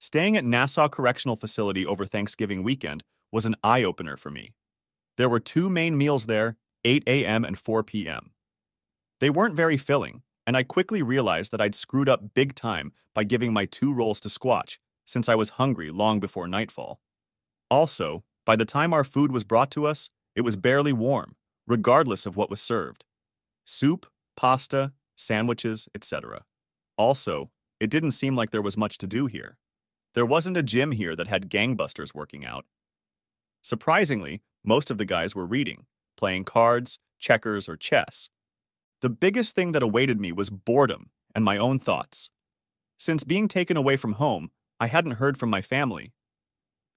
Staying at Nassau Correctional Facility over Thanksgiving weekend was an eye-opener for me. There were two main meals there, 8 a.m. and 4 p.m. They weren't very filling, and I quickly realized that I'd screwed up big time by giving my 2 rolls to Squatch, since I was hungry long before nightfall. Also, by the time our food was brought to us, it was barely warm, regardless of what was served. Soup, pasta, sandwiches, etc. Also, it didn't seem like there was much to do here. There wasn't a gym here that had gangbusters working out. Surprisingly, most of the guys were reading, playing cards, checkers, or chess. The biggest thing that awaited me was boredom and my own thoughts. Since being taken away from home, I hadn't heard from my family.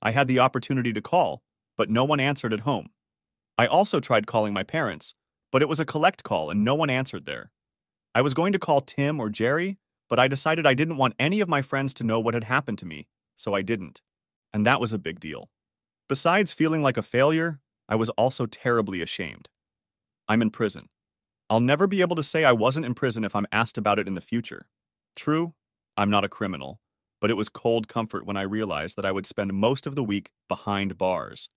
I had the opportunity to call, but no one answered at home. I also tried calling my parents, but it was a collect call and no one answered there. I was going to call Tim or Jerry, but I decided I didn't want any of my friends to know what had happened to me, so I didn't. And that was a big deal. Besides feeling like a failure, I was also terribly ashamed. I'm in prison. I'll never be able to say I wasn't in prison if I'm asked about it in the future. True, I'm not a criminal, but it was cold comfort when I realized that I would spend most of the week behind bars.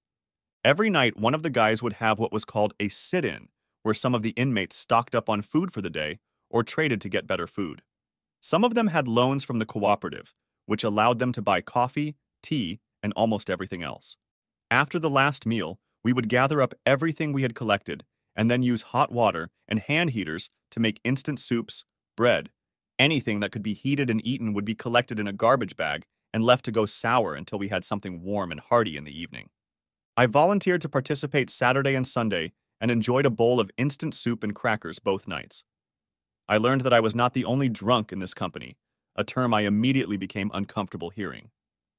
Every night, one of the guys would have what was called a sit-in, where some of the inmates stocked up on food for the day or traded to get better food. Some of them had loans from the cooperative, which allowed them to buy coffee, tea, and almost everything else. After the last meal, we would gather up everything we had collected and then use hot water and hand heaters to make instant soups, bread. Anything that could be heated and eaten would be collected in a garbage bag and left to go sour until we had something warm and hearty in the evening. I volunteered to participate Saturday and Sunday and enjoyed a bowl of instant soup and crackers both nights. I learned that I was not the only drunk in this company, a term I immediately became uncomfortable hearing.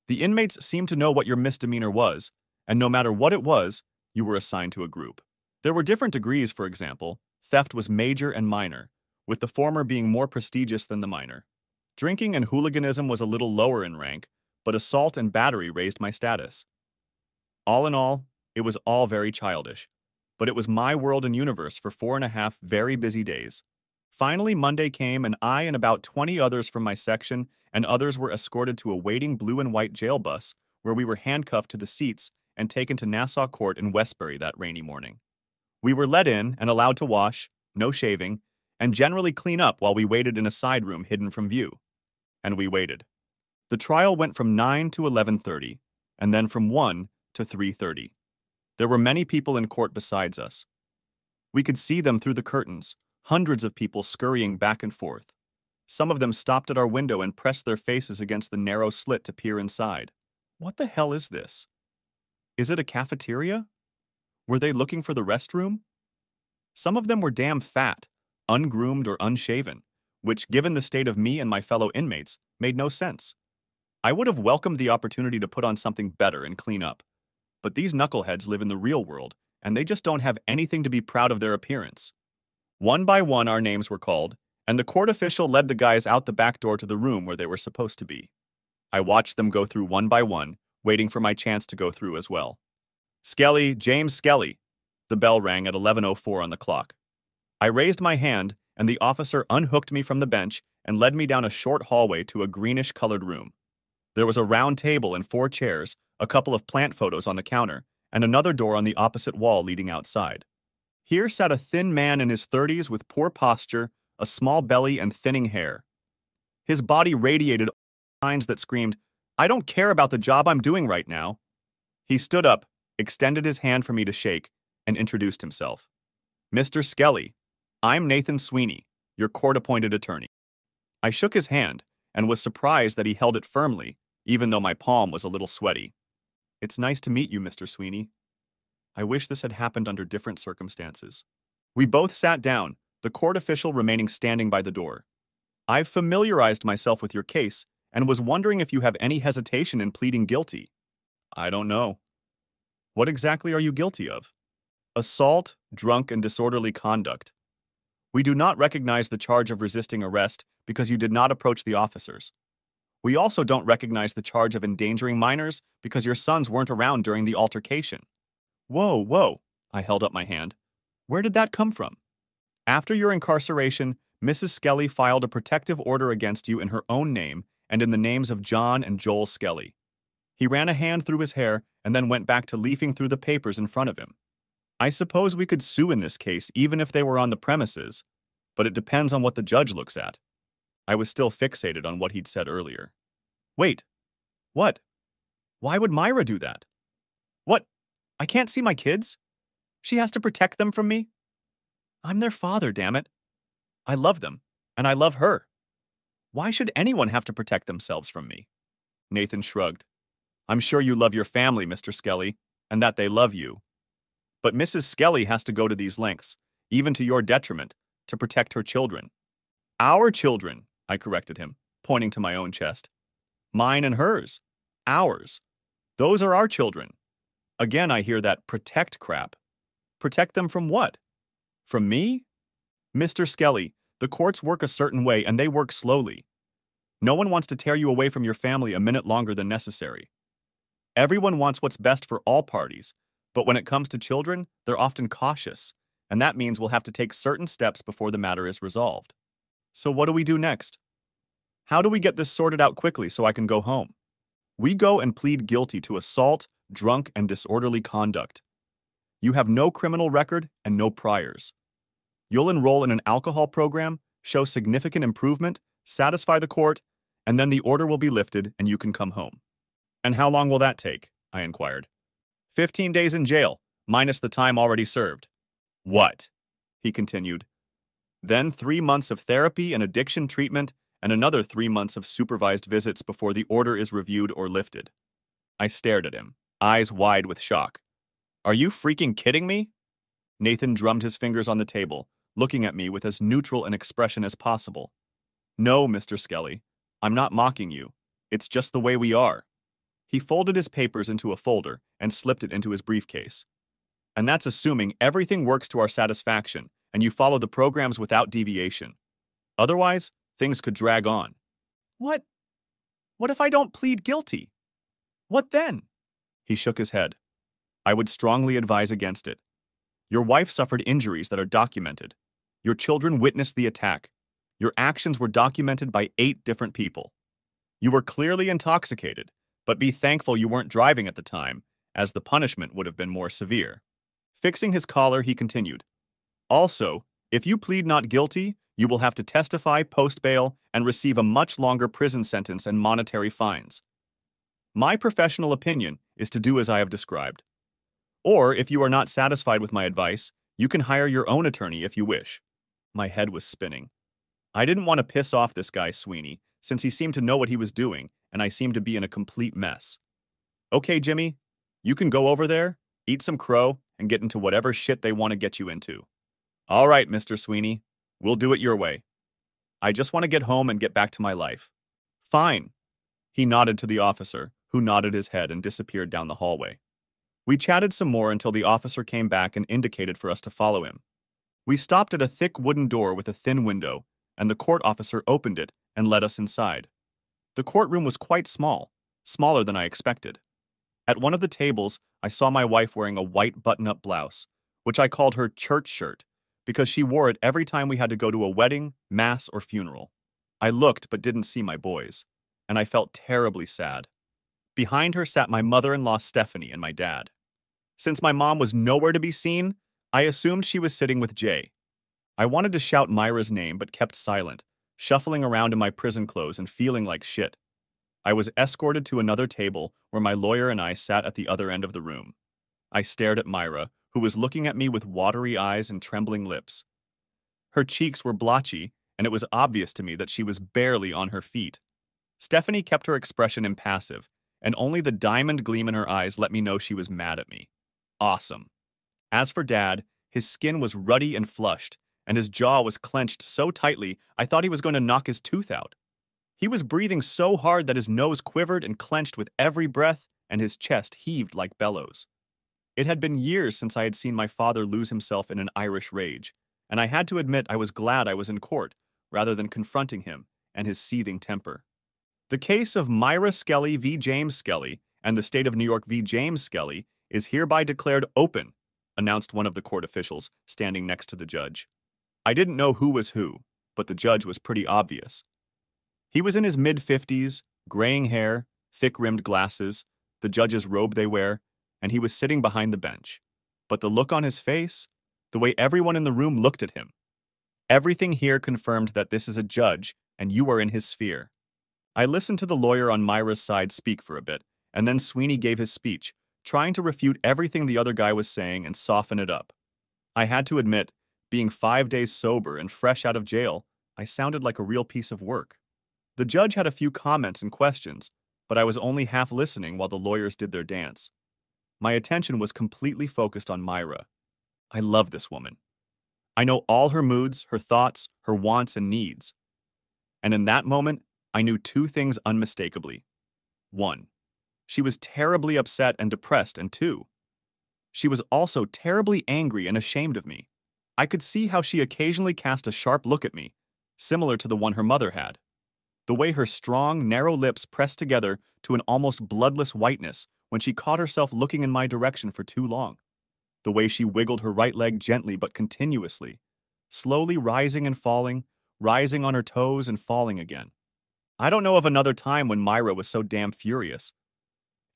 The inmates seemed to know what your misdemeanor was, and no matter what it was, you were assigned to a group. There were different degrees, for example. Theft was major and minor, with the former being more prestigious than the minor. Drinking and hooliganism was a little lower in rank, but assault and battery raised my status. All in all, it was all very childish, but it was my world and universe for 4.5 very busy days. Finally, Monday came, and I and about 20 others from my section and others were escorted to a waiting blue and white jail bus where we were handcuffed to the seats and taken to Nassau Court in Westbury that rainy morning. We were let in and allowed to wash, no shaving, and generally clean up while we waited in a side room hidden from view. And we waited. The trial went from 9 to 11:30, and then from 1 to 3:30. There were many people in court besides us. We could see them through the curtains, hundreds of people scurrying back and forth. Some of them stopped at our window and pressed their faces against the narrow slit to peer inside. What the hell is this? Is it a cafeteria? Were they looking for the restroom? Some of them were damn fat, ungroomed or unshaven, which, given the state of me and my fellow inmates, made no sense. I would have welcomed the opportunity to put on something better and clean up. But these knuckleheads live in the real world, and they just don't have anything to be proud of their appearance. One by one, our names were called, and the court official led the guys out the back door to the room where they were supposed to be. I watched them go through one by one, waiting for my chance to go through as well. Skelly, James Skelly. The bell rang at 11:04 on the clock. I raised my hand, and the officer unhooked me from the bench and led me down a short hallway to a greenish-colored room. There was a round table and 4 chairs, a couple of plant photos on the counter, and another door on the opposite wall leading outside. Here sat a thin man in his 30s with poor posture, a small belly, and thinning hair. His body radiated signs that screamed, "I don't care about the job I'm doing right now." He stood up, extended his hand for me to shake, and introduced himself. "Mr. Skelly, I'm Nathan Sweeney, your court-appointed attorney." I shook his hand and was surprised that he held it firmly, even though my palm was a little sweaty. "It's nice to meet you, Mr. Sweeney. I wish this had happened under different circumstances." We both sat down, the court official remaining standing by the door. "I've familiarized myself with your case and was wondering if you have any hesitation in pleading guilty." "I don't know." "What exactly are you guilty of?" "Assault, drunk, and disorderly conduct. We do not recognize the charge of resisting arrest because you did not approach the officers. We also don't recognize the charge of endangering minors because your sons weren't around during the altercation." "Whoa, whoa," I held up my hand. "Where did that come from?" "After your incarceration, Mrs. Skelly filed a protective order against you in her own name and in the names of John and Joel Skelly. He ran a hand through his hair and then went back to leafing through the papers in front of him. I suppose we could sue in this case even if they were on the premises, but it depends on what the judge looks at. I was still fixated on what he'd said earlier. Wait, what? Why would Myra do that? What? I can't see my kids? She has to protect them from me? I'm their father, damn it. I love them, and I love her. Why should anyone have to protect themselves from me? Nathan shrugged. I'm sure you love your family, Mr. Skelly, and that they love you. But Mrs. Skelly has to go to these lengths, even to your detriment, to protect her children. Our children, I corrected him, pointing to my own chest. Mine and hers. Ours. Those are our children. Again, I hear that protect crap. Protect them from what? From me? Mr. Skelly, the courts work a certain way and they work slowly. No one wants to tear you away from your family a minute longer than necessary. Everyone wants what's best for all parties, but when it comes to children, they're often cautious, and that means we'll have to take certain steps before the matter is resolved. So what do we do next? How do we get this sorted out quickly so I can go home? We go and plead guilty to assault, drunk, and disorderly conduct. You have no criminal record and no priors. You'll enroll in an alcohol program, show significant improvement, satisfy the court, and then the order will be lifted and you can come home. And how long will that take? I inquired. 15 days in jail, minus the time already served. What? He continued. Then 3 months of therapy and addiction treatment and another 3 months of supervised visits before the order is reviewed or lifted. I stared at him, eyes wide with shock. Are you freaking kidding me? Nathan drummed his fingers on the table, looking at me with as neutral an expression as possible. No, Mr. Skelly, I'm not mocking you. It's just the way we are. He folded his papers into a folder and slipped it into his briefcase. And that's assuming everything works to our satisfaction and you follow the programs without deviation. Otherwise, things could drag on. What? What if I don't plead guilty? What then? He shook his head. I would strongly advise against it. Your wife suffered injuries that are documented. Your children witnessed the attack. Your actions were documented by 8 different people. You were clearly intoxicated, but be thankful you weren't driving at the time, as the punishment would have been more severe. Fixing his collar, he continued. Also, if you plead not guilty, you will have to testify post-bail and receive a much longer prison sentence and monetary fines. My professional opinion is to do as I have described. Or, if you are not satisfied with my advice, you can hire your own attorney if you wish. My head was spinning. I didn't want to piss off this guy Sweeney, since he seemed to know what he was doing, and I seemed to be in a complete mess. Okay, Jimmy, you can go over there, eat some crow, and get into whatever shit they want to get you into. All right, Mr. Sweeney, we'll do it your way. I just want to get home and get back to my life. Fine. He nodded to the officer, who nodded his head and disappeared down the hallway. We chatted some more until the officer came back and indicated for us to follow him. We stopped at a thick wooden door with a thin window, and the court officer opened it and led us inside. The courtroom was quite small, smaller than I expected. At one of the tables, I saw my wife wearing a white button-up blouse, which I called her church shirt, because she wore it every time we had to go to a wedding, mass, or funeral. I looked but didn't see my boys, and I felt terribly sad. Behind her sat my mother-in-law Stephanie and my dad. Since my mom was nowhere to be seen, I assumed she was sitting with Jay. I wanted to shout Myra's name but kept silent, shuffling around in my prison clothes and feeling like shit. I was escorted to another table where my lawyer and I sat at the other end of the room. I stared at Myra, who was looking at me with watery eyes and trembling lips. Her cheeks were blotchy, and it was obvious to me that she was barely on her feet. Stephanie kept her expression impassive, and only the diamond gleam in her eyes let me know she was mad at me. Awesome. As for Dad, his skin was ruddy and flushed, and his jaw was clenched so tightly I thought he was going to knock his tooth out. He was breathing so hard that his nose quivered and clenched with every breath, and his chest heaved like bellows. It had been years since I had seen my father lose himself in an Irish rage, and I had to admit I was glad I was in court, rather than confronting him and his seething temper. The case of Myra Skelly v. James Skelly and the State of New York v. James Skelly is hereby declared open, announced one of the court officials standing next to the judge. I didn't know who was who, but the judge was pretty obvious. He was in his mid-50s, graying hair, thick-rimmed glasses, the judge's robe they wear, and he was sitting behind the bench. But the look on his face, the way everyone in the room looked at him, everything here confirmed that this is a judge and you are in his sphere. I listened to the lawyer on Myra's side speak for a bit, and then Sweeney gave his speech, trying to refute everything the other guy was saying and soften it up. I had to admit, being 5 days sober and fresh out of jail, I sounded like a real piece of work. The judge had a few comments and questions, but I was only half listening while the lawyers did their dance. My attention was completely focused on Myra. I love this woman. I know all her moods, her thoughts, her wants and needs. And in that moment, I knew two things unmistakably. 1. She was terribly upset and depressed, and 2. She was also terribly angry and ashamed of me. I could see how she occasionally cast a sharp look at me, similar to the one her mother had. The way her strong, narrow lips pressed together to an almost bloodless whiteness when she caught herself looking in my direction for too long. The way she wiggled her right leg gently but continuously, slowly rising and falling, rising on her toes and falling again. I don't know of another time when Myra was so damn furious.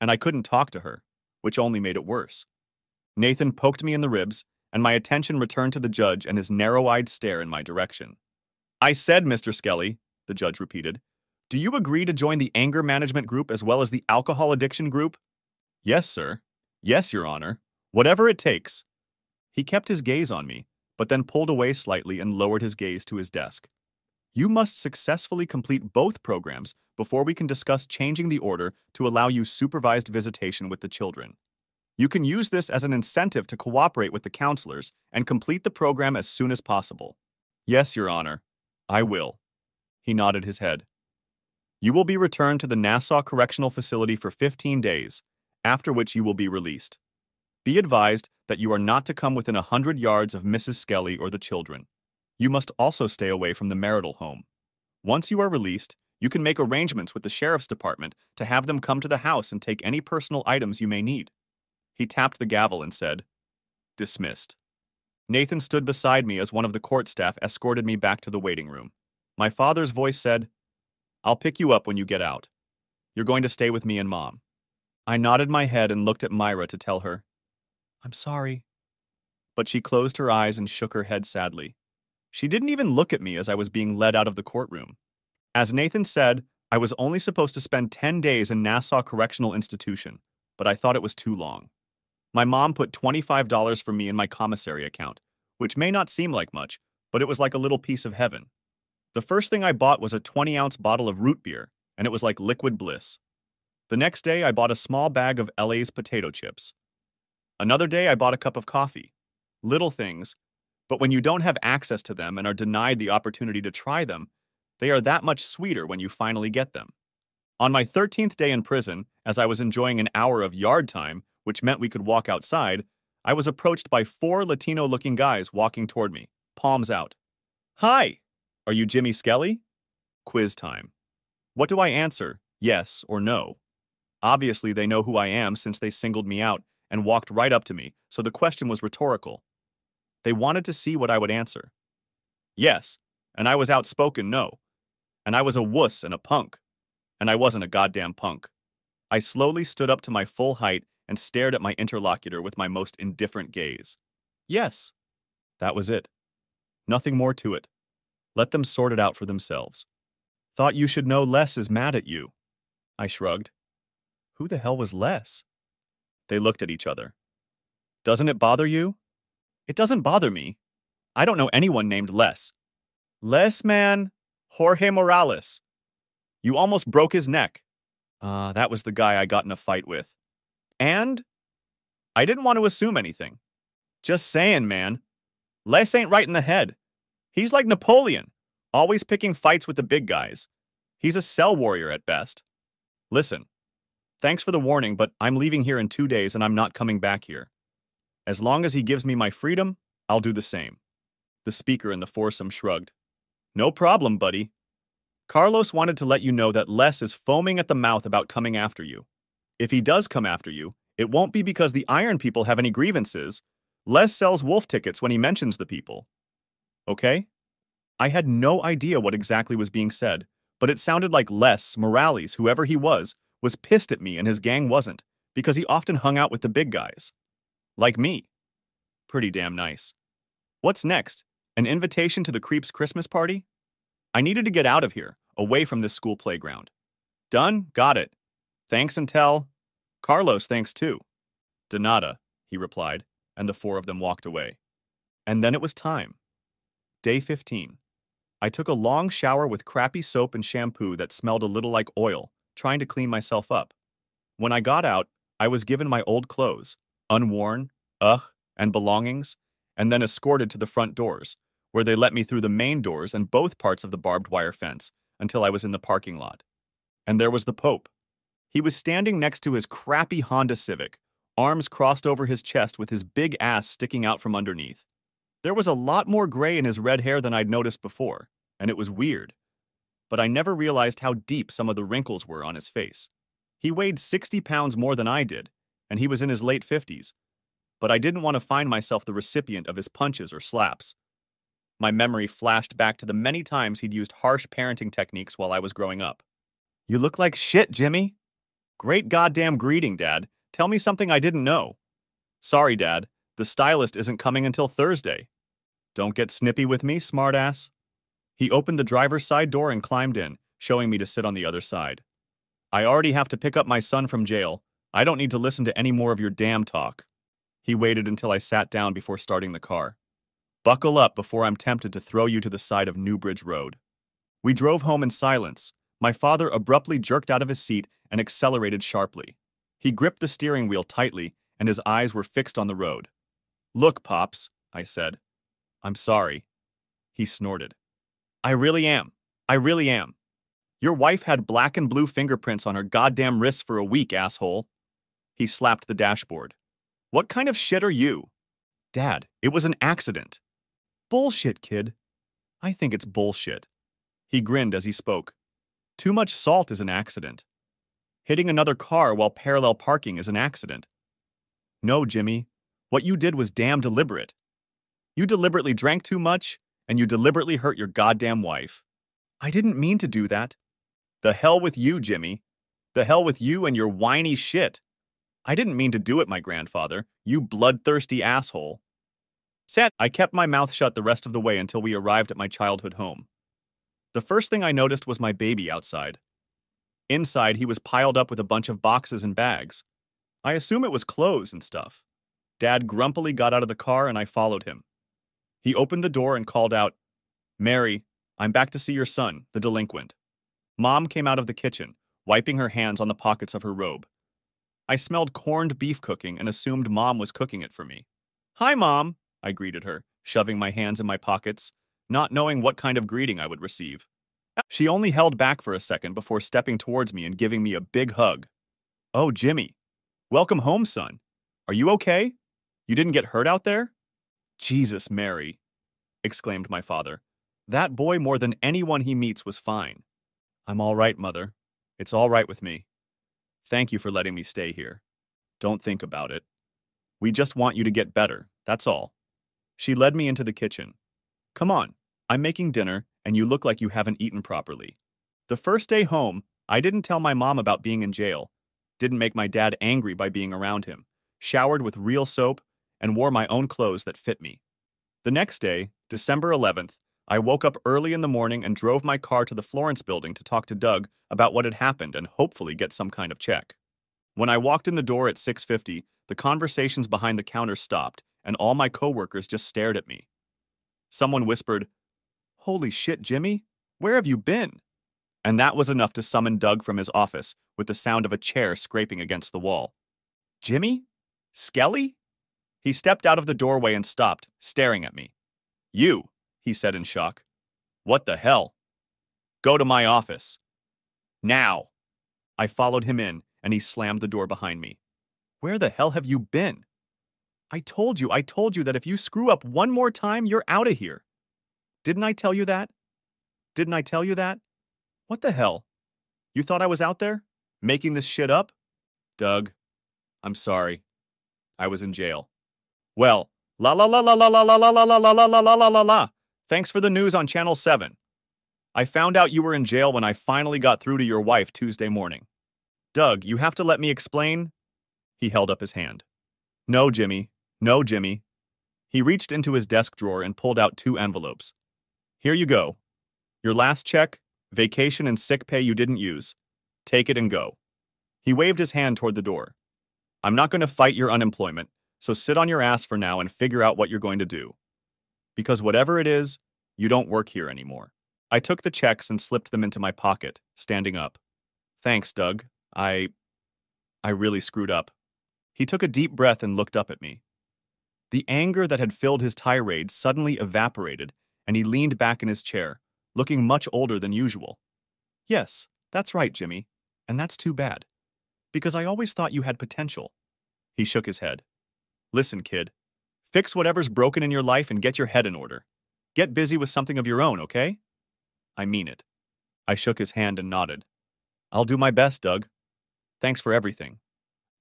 And I couldn't talk to her, which only made it worse. Nathan poked me in the ribs, and my attention returned to the judge and his narrow-eyed stare in my direction. "I said, Mr. Skelly," the judge repeated, "do you agree to join the anger management group as well as the alcohol addiction group?" "Yes, sir. Yes, Your Honor. Whatever it takes." He kept his gaze on me, but then pulled away slightly and lowered his gaze to his desk. "You must successfully complete both programs before we can discuss changing the order to allow you supervised visitation with the children. You can use this as an incentive to cooperate with the counselors and complete the program as soon as possible." "Yes, Your Honor. I will." He nodded his head. "You will be returned to the Nassau Correctional Facility for 15 days, after which you will be released. Be advised that you are not to come within 100 yards of Mrs. Skelly or the children. You must also stay away from the marital home. Once you are released, you can make arrangements with the sheriff's department to have them come to the house and take any personal items you may need." He tapped the gavel and said, "Dismissed." Nathan stood beside me as one of the court staff escorted me back to the waiting room. My father's voice said, "I'll pick you up when you get out. You're going to stay with me and Mom." I nodded my head and looked at Myra to tell her, "I'm sorry." But she closed her eyes and shook her head sadly. She didn't even look at me as I was being led out of the courtroom. As Nathan said, I was only supposed to spend 10 days in Nassau Correctional Institution, but I thought it was too long. My mom put $25 for me in my commissary account, which may not seem like much, but it was like a little piece of heaven. The first thing I bought was a 20-ounce bottle of root beer, and it was like liquid bliss. The next day, I bought a small bag of Lay's potato chips. Another day, I bought a cup of coffee. Little things, but when you don't have access to them and are denied the opportunity to try them, they are that much sweeter when you finally get them. On my 13th day in prison, as I was enjoying an hour of yard time, which meant we could walk outside, I was approached by 4 Latino-looking guys walking toward me, palms out. "Hi, are you Jimmy Skelly?" Quiz time. What do I answer, yes or no? Obviously, they know who I am since they singled me out and walked right up to me, so the question was rhetorical. They wanted to see what I would answer. Yes, and I was outspoken no. And I was a wuss and a punk. And I wasn't a goddamn punk. I slowly stood up to my full height and stared at my interlocutor with my most indifferent gaze. Yes. That was it. Nothing more to it. Let them sort it out for themselves. "Thought you should know Les is mad at you." I shrugged. Who the hell was Les? They looked at each other. "Doesn't it bother you?" "It doesn't bother me. I don't know anyone named Les." "Les, man. Jorge Morales. You almost broke his neck." That was the guy I got in a fight with. "And?" I didn't want to assume anything. "Just saying, man. Les ain't right in the head. He's like Napoleon, always picking fights with the big guys. He's a cell warrior at best. Listen, thanks for the warning, but I'm leaving here in 2 days and I'm not coming back here. As long as he gives me my freedom, I'll do the same." The speaker in the foursome shrugged. "No problem, buddy. Carlos wanted to let you know that Les is foaming at the mouth about coming after you. If he does come after you, it won't be because the Iron people have any grievances. Les sells wolf tickets when he mentions the people. Okay?" I had no idea what exactly was being said, but it sounded like Les Morales, whoever he was pissed at me and his gang wasn't, because he often hung out with the big guys. Like me. Pretty damn nice. What's next? An invitation to the creep's Christmas party? I needed to get out of here, away from this school playground. Done? Got it. Thanks and tell. Carlos, thanks too. De nada, he replied, and the four of them walked away. And then it was time. Day 15. I took a long shower with crappy soap and shampoo that smelled a little like oil, trying to clean myself up. When I got out, I was given my old clothes, unworn, and belongings, and then escorted to the front doors, where they let me through the main doors and both parts of the barbed wire fence until I was in the parking lot. And there was the Pope. He was standing next to his crappy Honda Civic, arms crossed over his chest with his big ass sticking out from underneath. There was a lot more gray in his red hair than I'd noticed before, and it was weird. But I never realized how deep some of the wrinkles were on his face. He weighed 60 pounds more than I did, and he was in his late 50s, but I didn't want to find myself the recipient of his punches or slaps. My memory flashed back to the many times he'd used harsh parenting techniques while I was growing up. You look like shit, Jimmy. Great goddamn greeting, Dad. Tell me something I didn't know. Sorry, Dad. The stylist isn't coming until Thursday. Don't get snippy with me, smartass. He opened the driver's side door and climbed in, showing me to sit on the other side. I already have to pick up my son from jail. I don't need to listen to any more of your damn talk. He waited until I sat down before starting the car. Buckle up before I'm tempted to throw you to the side of Newbridge Road. We drove home in silence. My father abruptly jerked out of his seat and accelerated sharply. He gripped the steering wheel tightly, and his eyes were fixed on the road. Look, Pops, I said. I'm sorry. He snorted. I really am. I really am. Your wife had black and blue fingerprints on her goddamn wrists for a week, asshole. He slapped the dashboard. What kind of shit are you? Dad, it was an accident. Bullshit, kid. I think it's bullshit. He grinned as he spoke. Too much salt is an accident. Hitting another car while parallel parking is an accident. No, Jimmy. What you did was damn deliberate. You deliberately drank too much, and you deliberately hurt your goddamn wife. I didn't mean to do that. The hell with you, Jimmy. The hell with you and your whiny shit. I didn't mean to do it, my grandfather, you bloodthirsty asshole. I kept my mouth shut the rest of the way until we arrived at my childhood home. The first thing I noticed was my baby outside. Inside, he was piled up with a bunch of boxes and bags. I assume it was clothes and stuff. Dad grumpily got out of the car and I followed him. He opened the door and called out, Mary, I'm back to see your son, the delinquent. Mom came out of the kitchen, wiping her hands on the pockets of her robe. I smelled corned beef cooking and assumed Mom was cooking it for me. Hi, Mom, I greeted her, shoving my hands in my pockets, not knowing what kind of greeting I would receive. She only held back for a second before stepping towards me and giving me a big hug. Oh, Jimmy. Welcome home, son. Are you okay? You didn't get hurt out there? Jesus, Mary, exclaimed my father. That boy more than anyone he meets was fine. I'm all right, Mother. It's all right with me. Thank you for letting me stay here. Don't think about it. We just want you to get better, that's all. She led me into the kitchen. Come on, I'm making dinner, and you look like you haven't eaten properly. The first day home, I didn't tell my mom about being in jail, didn't make my dad angry by being around him, showered with real soap, and wore my own clothes that fit me. The next day, December 11th, I woke up early in the morning and drove my car to the Florence building to talk to Doug about what had happened and hopefully get some kind of check. When I walked in the door at 6:50, the conversations behind the counter stopped, and all my coworkers just stared at me. Someone whispered, Holy shit, Jimmy, where have you been? And that was enough to summon Doug from his office with the sound of a chair scraping against the wall. Jimmy? Skelly? He stepped out of the doorway and stopped, staring at me. You, he said in shock. What the hell? Go to my office. Now. I followed him in, and he slammed the door behind me. Where the hell have you been? I told you that if you screw up one more time, you're out of here. Didn't I tell you that? Didn't I tell you that? What the hell? You thought I was out there? Making this shit up? Doug, I'm sorry. I was in jail. Well, la la la la la la la la la la la la la la la la. Thanks for the news on Channel 7. I found out you were in jail when I finally got through to your wife Tuesday morning. Doug, you have to let me explain. He held up his hand. No, Jimmy. No, Jimmy. He reached into his desk drawer and pulled out 2 envelopes. Here you go. Your last check, vacation and sick pay you didn't use. Take it and go. He waved his hand toward the door. I'm not going to fight your unemployment, so sit on your ass for now and figure out what you're going to do. Because whatever it is, you don't work here anymore. I took the checks and slipped them into my pocket, standing up. Thanks, Doug. I really screwed up. He took a deep breath and looked up at me. The anger that had filled his tirade suddenly evaporated, and he leaned back in his chair, looking much older than usual. Yes, that's right, Jimmy, and that's too bad. Because I always thought you had potential. He shook his head. Listen, kid. Fix whatever's broken in your life and get your head in order. Get busy with something of your own, okay? I mean it. I shook his hand and nodded. I'll do my best, Doug. Thanks for everything.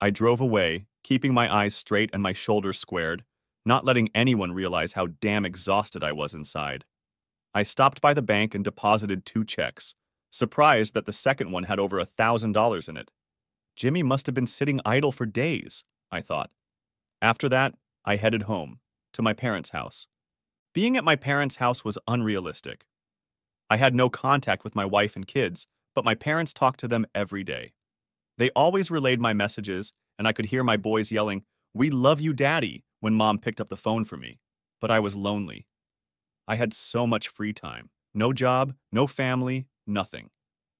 I drove away, keeping my eyes straight and my shoulders squared, not letting anyone realize how damn exhausted I was inside. I stopped by the bank and deposited 2 checks, surprised that the second one had over $1,000 in it. Jimmy must have been sitting idle for days, I thought. After that, I headed home, to my parents' house. Being at my parents' house was unrealistic. I had no contact with my wife and kids, but my parents talked to them every day. They always relayed my messages, and I could hear my boys yelling, "We love you, Daddy," when Mom picked up the phone for me. But I was lonely. I had so much free time. No job, no family, nothing.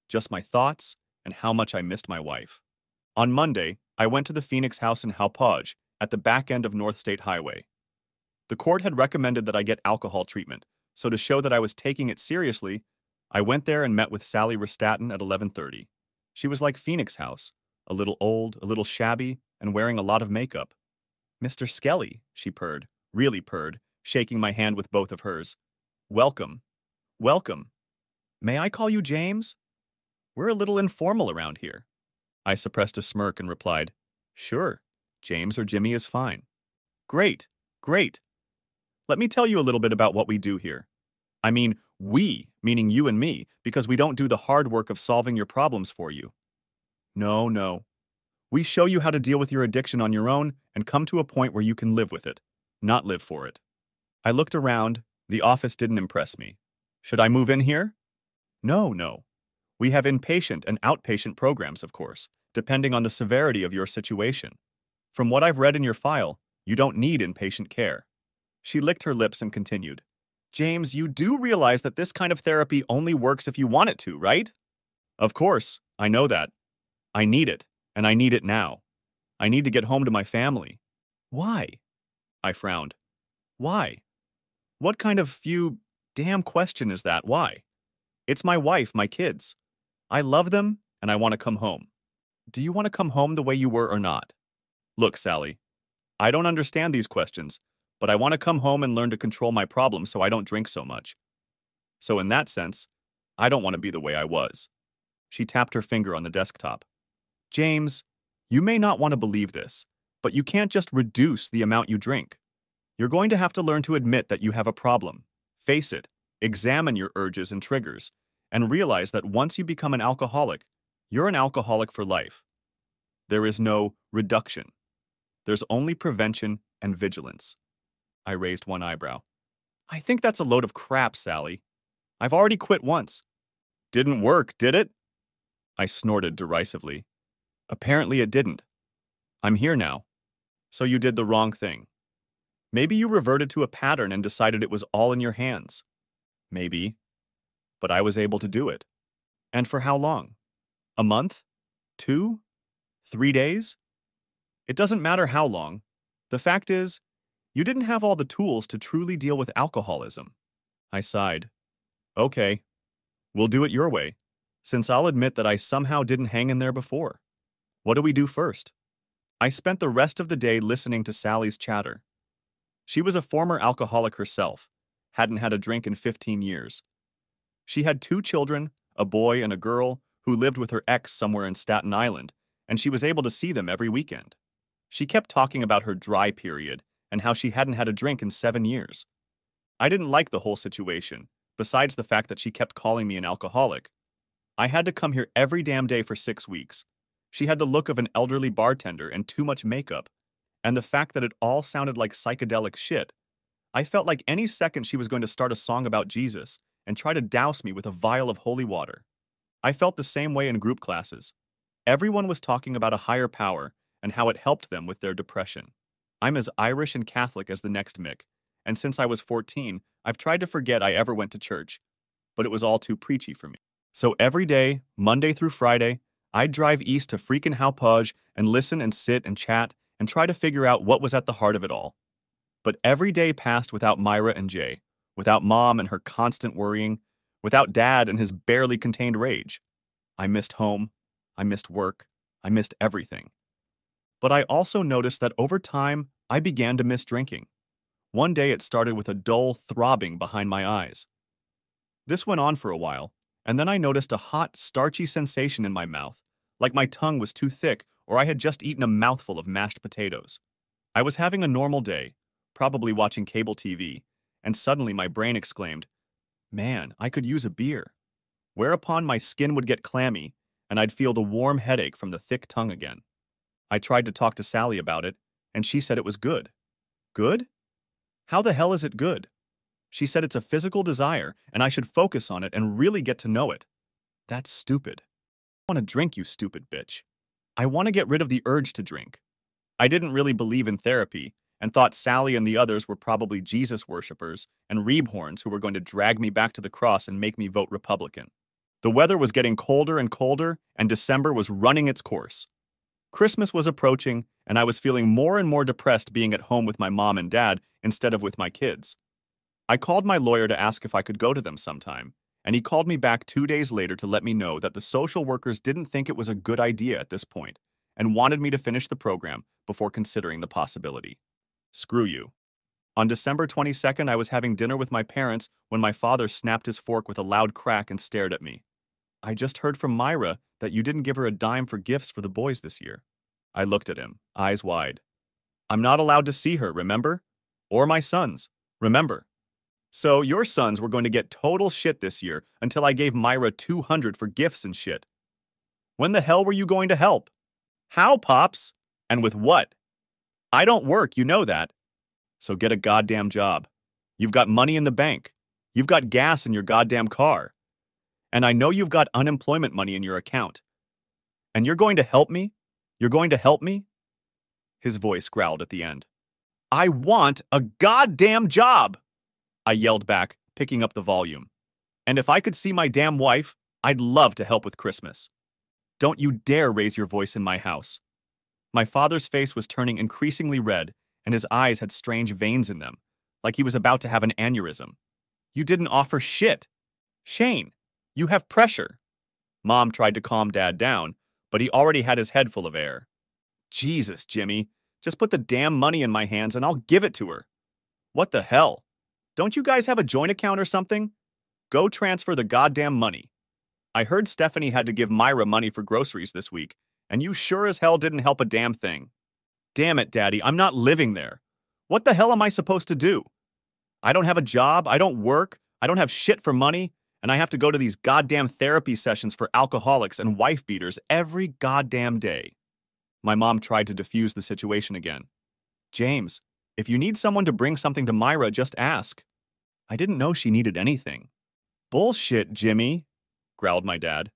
Just my thoughts and how much I missed my wife. On Monday, I went to the Phoenix house in Hauppauge, at the back end of North State Highway. The court had recommended that I get alcohol treatment, so to show that I was taking it seriously, I went there and met with Sally Ristatin at 11:30. She was like Phoenix House, a little old, a little shabby, and wearing a lot of makeup. Mr. Skelly, she purred, really purred, shaking my hand with both of hers. Welcome. Welcome. May I call you James? We're a little informal around here. I suppressed a smirk and replied, Sure, James or Jimmy is fine. Great, great. Let me tell you a little bit about what we do here. I mean, we, meaning you and me, because we don't do the hard work of solving your problems for you. No, no. We show you how to deal with your addiction on your own and come to a point where you can live with it, not live for it. I looked around. The office didn't impress me. Should I move in here? No, no. We have inpatient and outpatient programs, of course, depending on the severity of your situation. From what I've read in your file, you don't need inpatient care. She licked her lips and continued. James, you do realize that this kind of therapy only works if you want it to, right? Of course, I know that. I need it, and I need it now. I need to get home to my family. Why? I frowned. Why? What kind of damn question is that? Why? It's my wife, my kids. I love them, and I want to come home. Do you want to come home the way you were or not? Look, Sally, I don't understand these questions, but I want to come home and learn to control my problems so I don't drink so much. So in that sense, I don't want to be the way I was. She tapped her finger on the desktop. James, you may not want to believe this, but you can't just reduce the amount you drink. You're going to have to learn to admit that you have a problem, face it, examine your urges and triggers, and realize that once you become an alcoholic, you're an alcoholic for life. There is no reduction. There's only prevention and vigilance. I raised one eyebrow. I think that's a load of crap, Sally. I've already quit once. Didn't work, did it? I snorted derisively. Apparently it didn't. I'm here now. So you did the wrong thing. Maybe you reverted to a pattern and decided it was all in your hands. Maybe. But I was able to do it. And for how long? A month? 2? 3 days? It doesn't matter how long. The fact is, you didn't have all the tools to truly deal with alcoholism. I sighed. Okay, we'll do it your way, since I'll admit that I somehow didn't hang in there before. What do we do first? I spent the rest of the day listening to Sally's chatter. She was a former alcoholic herself, hadn't had a drink in 15 years. She had 2 children, a boy and a girl, who lived with her ex somewhere in Staten Island, and she was able to see them every weekend. She kept talking about her dry period and how she hadn't had a drink in 7 years. I didn't like the whole situation, besides the fact that she kept calling me an alcoholic. I had to come here every damn day for 6 weeks. She had the look of an elderly bartender and too much makeup, and the fact that it all sounded like psychedelic shit. I felt like any second she was going to start a song about Jesus and try to douse me with a vial of holy water. I felt the same way in group classes. Everyone was talking about a higher power and how it helped them with their depression. I'm as Irish and Catholic as the next Mick, and since I was 14, I've tried to forget I ever went to church, but it was all too preachy for me. So every day, Monday through Friday, I'd drive east to freaking Hauppauge and listen and sit and chat and try to figure out what was at the heart of it all. But every day passed without Myra and Jay, without Mom and her constant worrying, without Dad and his barely contained rage. I missed home, I missed work, I missed everything. But I also noticed that over time, I began to miss drinking. One day it started with a dull throbbing behind my eyes. This went on for a while, and then I noticed a hot, starchy sensation in my mouth, like my tongue was too thick or I had just eaten a mouthful of mashed potatoes. I was having a normal day, probably watching cable TV, and suddenly my brain exclaimed, "Man, I could use a beer." Whereupon my skin would get clammy, and I'd feel the warm headache from the thick tongue again. I tried to talk to Sally about it, and she said it was good. Good? How the hell is it good? She said it's a physical desire, and I should focus on it and really get to know it. That's stupid. I want to drink, you stupid bitch. I want to get rid of the urge to drink. I didn't really believe in therapy, and thought Sally and the others were probably Jesus worshippers and Reebhorns who were going to drag me back to the cross and make me vote Republican. The weather was getting colder and colder, and December was running its course. Christmas was approaching, and I was feeling more and more depressed being at home with my mom and dad instead of with my kids. I called my lawyer to ask if I could go to them sometime, and he called me back 2 days later to let me know that the social workers didn't think it was a good idea at this point and wanted me to finish the program before considering the possibility. Screw you. On December 22nd, I was having dinner with my parents when my father snapped his fork with a loud crack and stared at me. "I just heard from Myra that you didn't give her a dime for gifts for the boys this year." I looked at him, eyes wide. "I'm not allowed to see her, remember? Or my sons, remember? So your sons were going to get total shit this year until I gave Myra 200 for gifts and shit. When the hell were you going to help? How, Pops? And with what? I don't work, you know that. So get a goddamn job. You've got money in the bank. You've got gas in your goddamn car. And I know you've got unemployment money in your account. And you're going to help me? You're going to help me?" His voice growled at the end. "I want a goddamn job!" I yelled back, picking up the volume. "And if I could see my damn wife, I'd love to help with Christmas. Don't you dare raise your voice in my house." My father's face was turning increasingly red, and his eyes had strange veins in them, like he was about to have an aneurysm. "You didn't offer shit. Shane, you have pressure." Mom tried to calm Dad down, but he already had his head full of air. "Jesus, Jimmy, just put the damn money in my hands and I'll give it to her." "What the hell? Don't you guys have a joint account or something? Go transfer the goddamn money. I heard Stephanie had to give Myra money for groceries this week, and you sure as hell didn't help a damn thing. Damn it, Daddy, I'm not living there. What the hell am I supposed to do? I don't have a job, I don't work, I don't have shit for money, and I have to go to these goddamn therapy sessions for alcoholics and wife beaters every goddamn day." My mom tried to defuse the situation again. "James, if you need someone to bring something to Myra, just ask." I didn't know she needed anything. "Bullshit, Jimmy," growled my dad.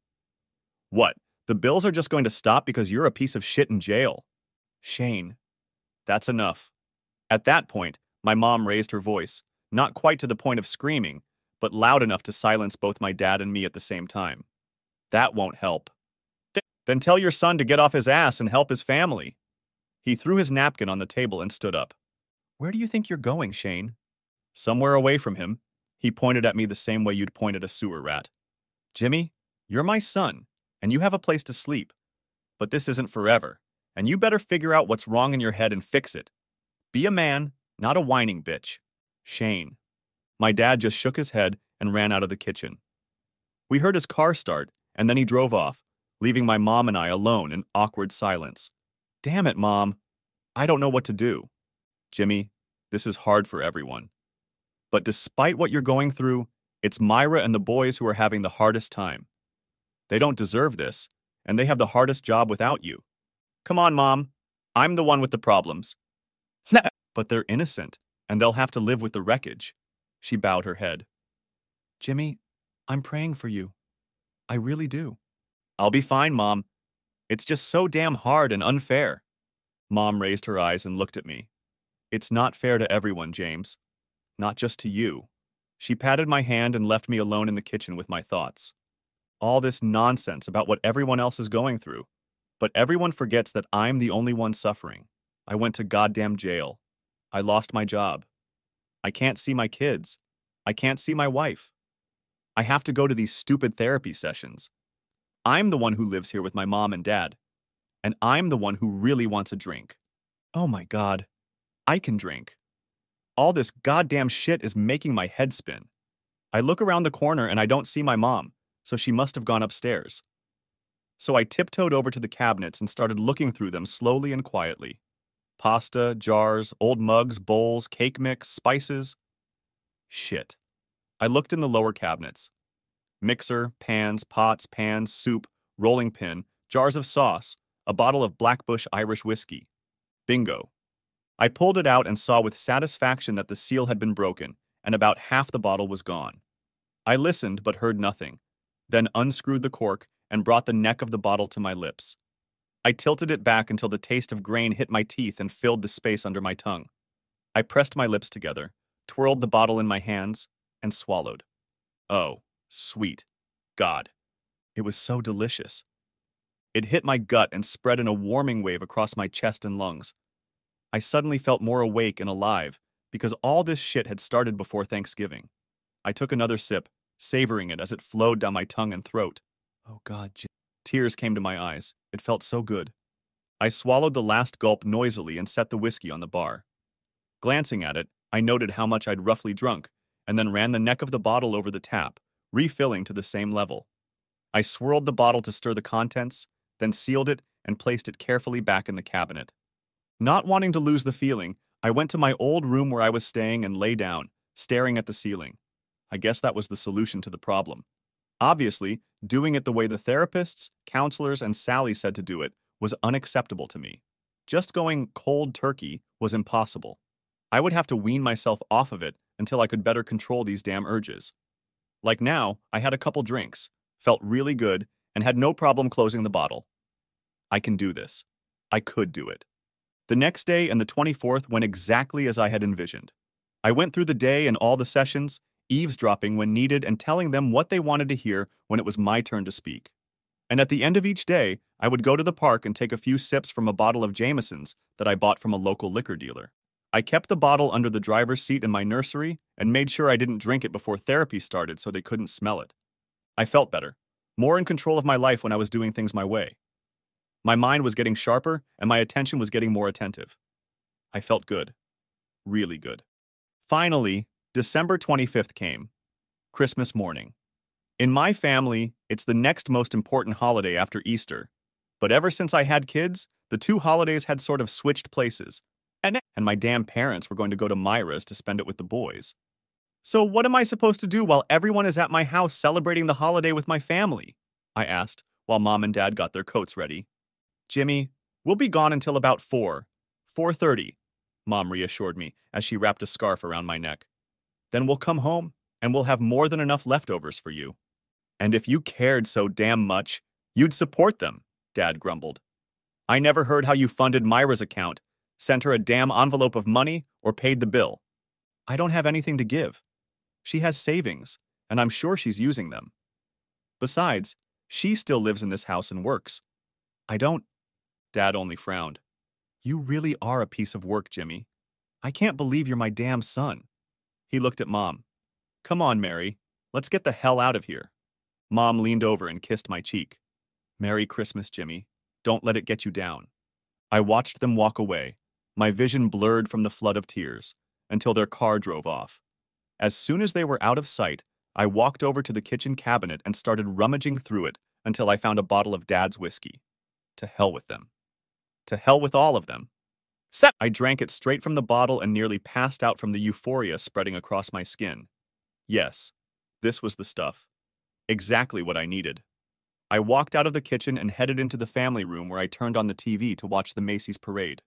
"What, the bills are just going to stop because you're a piece of shit in jail?" "Shane, that's enough." At that point, my mom raised her voice, not quite to the point of screaming, but loud enough to silence both my dad and me at the same time. "That won't help." "Then tell your son to get off his ass and help his family." He threw his napkin on the table and stood up. "Where do you think you're going, Shane?" "Somewhere away from him." He pointed at me the same way you'd point at a sewer rat. "Jimmy, you're my son, and you have a place to sleep. But this isn't forever, and you better figure out what's wrong in your head and fix it. Be a man, not a whining bitch. Shane." My dad just shook his head and ran out of the kitchen. We heard his car start, and then he drove off, leaving my mom and I alone in awkward silence. "Damn it, Mom. I don't know what to do." "Jimmy, this is hard for everyone. But despite what you're going through, It's Myra and the boys who are having the hardest time. They don't deserve this, and they have the hardest job without you. Come on, Mom. I'm the one with the problems. Snap! But they're innocent, and they'll have to live with the wreckage. She bowed her head. Jimmy, I'm praying for you. I really do. I'll be fine, Mom. It's just so damn hard and unfair. Mom raised her eyes and looked at me. It's not fair to everyone, James. Not just to you. She patted my hand and left me alone in the kitchen with my thoughts. All this nonsense about what everyone else is going through. But everyone forgets that I'm the only one suffering. I went to goddamn jail. I lost my job. I can't see my kids. I can't see my wife. I have to go to these stupid therapy sessions. I'm the one who lives here with my mom and dad. And I'm the one who really wants a drink. Oh my God. I can drink. All this goddamn shit is making my head spin. I look around the corner and I don't see my mom, so she must have gone upstairs. So I tiptoed over to the cabinets and started looking through them slowly and quietly. Pasta, jars, old mugs, bowls, cake mix, spices. Shit. I looked in the lower cabinets. Mixer, pans, pots, pans, soup, rolling pin, jars of sauce, a bottle of Blackbush Irish whiskey. Bingo. I pulled it out and saw with satisfaction that the seal had been broken, and about half the bottle was gone. I listened but heard nothing, then unscrewed the cork and brought the neck of the bottle to my lips. I tilted it back until the taste of grain hit my teeth and filled the space under my tongue. I pressed my lips together, twirled the bottle in my hands, and swallowed. Oh, sweet God. It was so delicious. It hit my gut and spread in a warming wave across my chest and lungs. I suddenly felt more awake and alive because all this shit had started before Thanksgiving. I took another sip, savoring it as it flowed down my tongue and throat. Oh God, tears came to my eyes. It felt so good. I swallowed the last gulp noisily and set the whiskey on the bar. Glancing at it, I noted how much I'd roughly drunk, and then ran the neck of the bottle over the tap, refilling to the same level. I swirled the bottle to stir the contents, then sealed it and placed it carefully back in the cabinet. Not wanting to lose the feeling, I went to my old room where I was staying and lay down, staring at the ceiling. I guess that was the solution to the problem. Obviously, doing it the way the therapists, counselors, and Sally said to do it was unacceptable to me. Just going cold turkey was impossible. I would have to wean myself off of it until I could better control these damn urges. Like now, I had a couple drinks, felt really good, and had no problem closing the bottle. I can do this. I could do it. The next day and the 24th went exactly as I had envisioned. I went through the day and all the sessions, eavesdropping when needed and telling them what they wanted to hear when it was my turn to speak. And at the end of each day, I would go to the park and take a few sips from a bottle of Jameson's that I bought from a local liquor dealer. I kept the bottle under the driver's seat in my nursery and made sure I didn't drink it before therapy started so they couldn't smell it. I felt better, more in control of my life when I was doing things my way. My mind was getting sharper and my attention was getting more attentive. I felt good. Really good. Finally, December 25th came. Christmas morning. In my family, it's the next most important holiday after Easter. But ever since I had kids, the two holidays had sort of switched places. And my damn parents were going to go to Myra's to spend it with the boys. So what am I supposed to do while everyone is at my house celebrating the holiday with my family? I asked, while Mom and Dad got their coats ready. Jimmy, we'll be gone until about 4:30, Mom reassured me as she wrapped a scarf around my neck. Then we'll come home, and we'll have more than enough leftovers for you. And if you cared so damn much, you'd support them, Dad grumbled. I never heard how you funded Myra's account, sent her a damn envelope of money, or paid the bill. I don't have anything to give. She has savings, and I'm sure she's using them. Besides, she still lives in this house and works. I don't. Dad only frowned. You really are a piece of work, Jimmy. I can't believe you're my damn son. He looked at Mom. Come on, Mary. Let's get the hell out of here. Mom leaned over and kissed my cheek. Merry Christmas, Jimmy. Don't let it get you down. I watched them walk away, my vision blurred from the flood of tears, until their car drove off. As soon as they were out of sight, I walked over to the kitchen cabinet and started rummaging through it until I found a bottle of Dad's whiskey. To hell with them. To hell with all of them. I drank it straight from the bottle and nearly passed out from the euphoria spreading across my skin. Yes, This was the stuff. Exactly what I needed. I walked out of the kitchen and headed into the family room where I turned on the TV to watch the Macy's parade.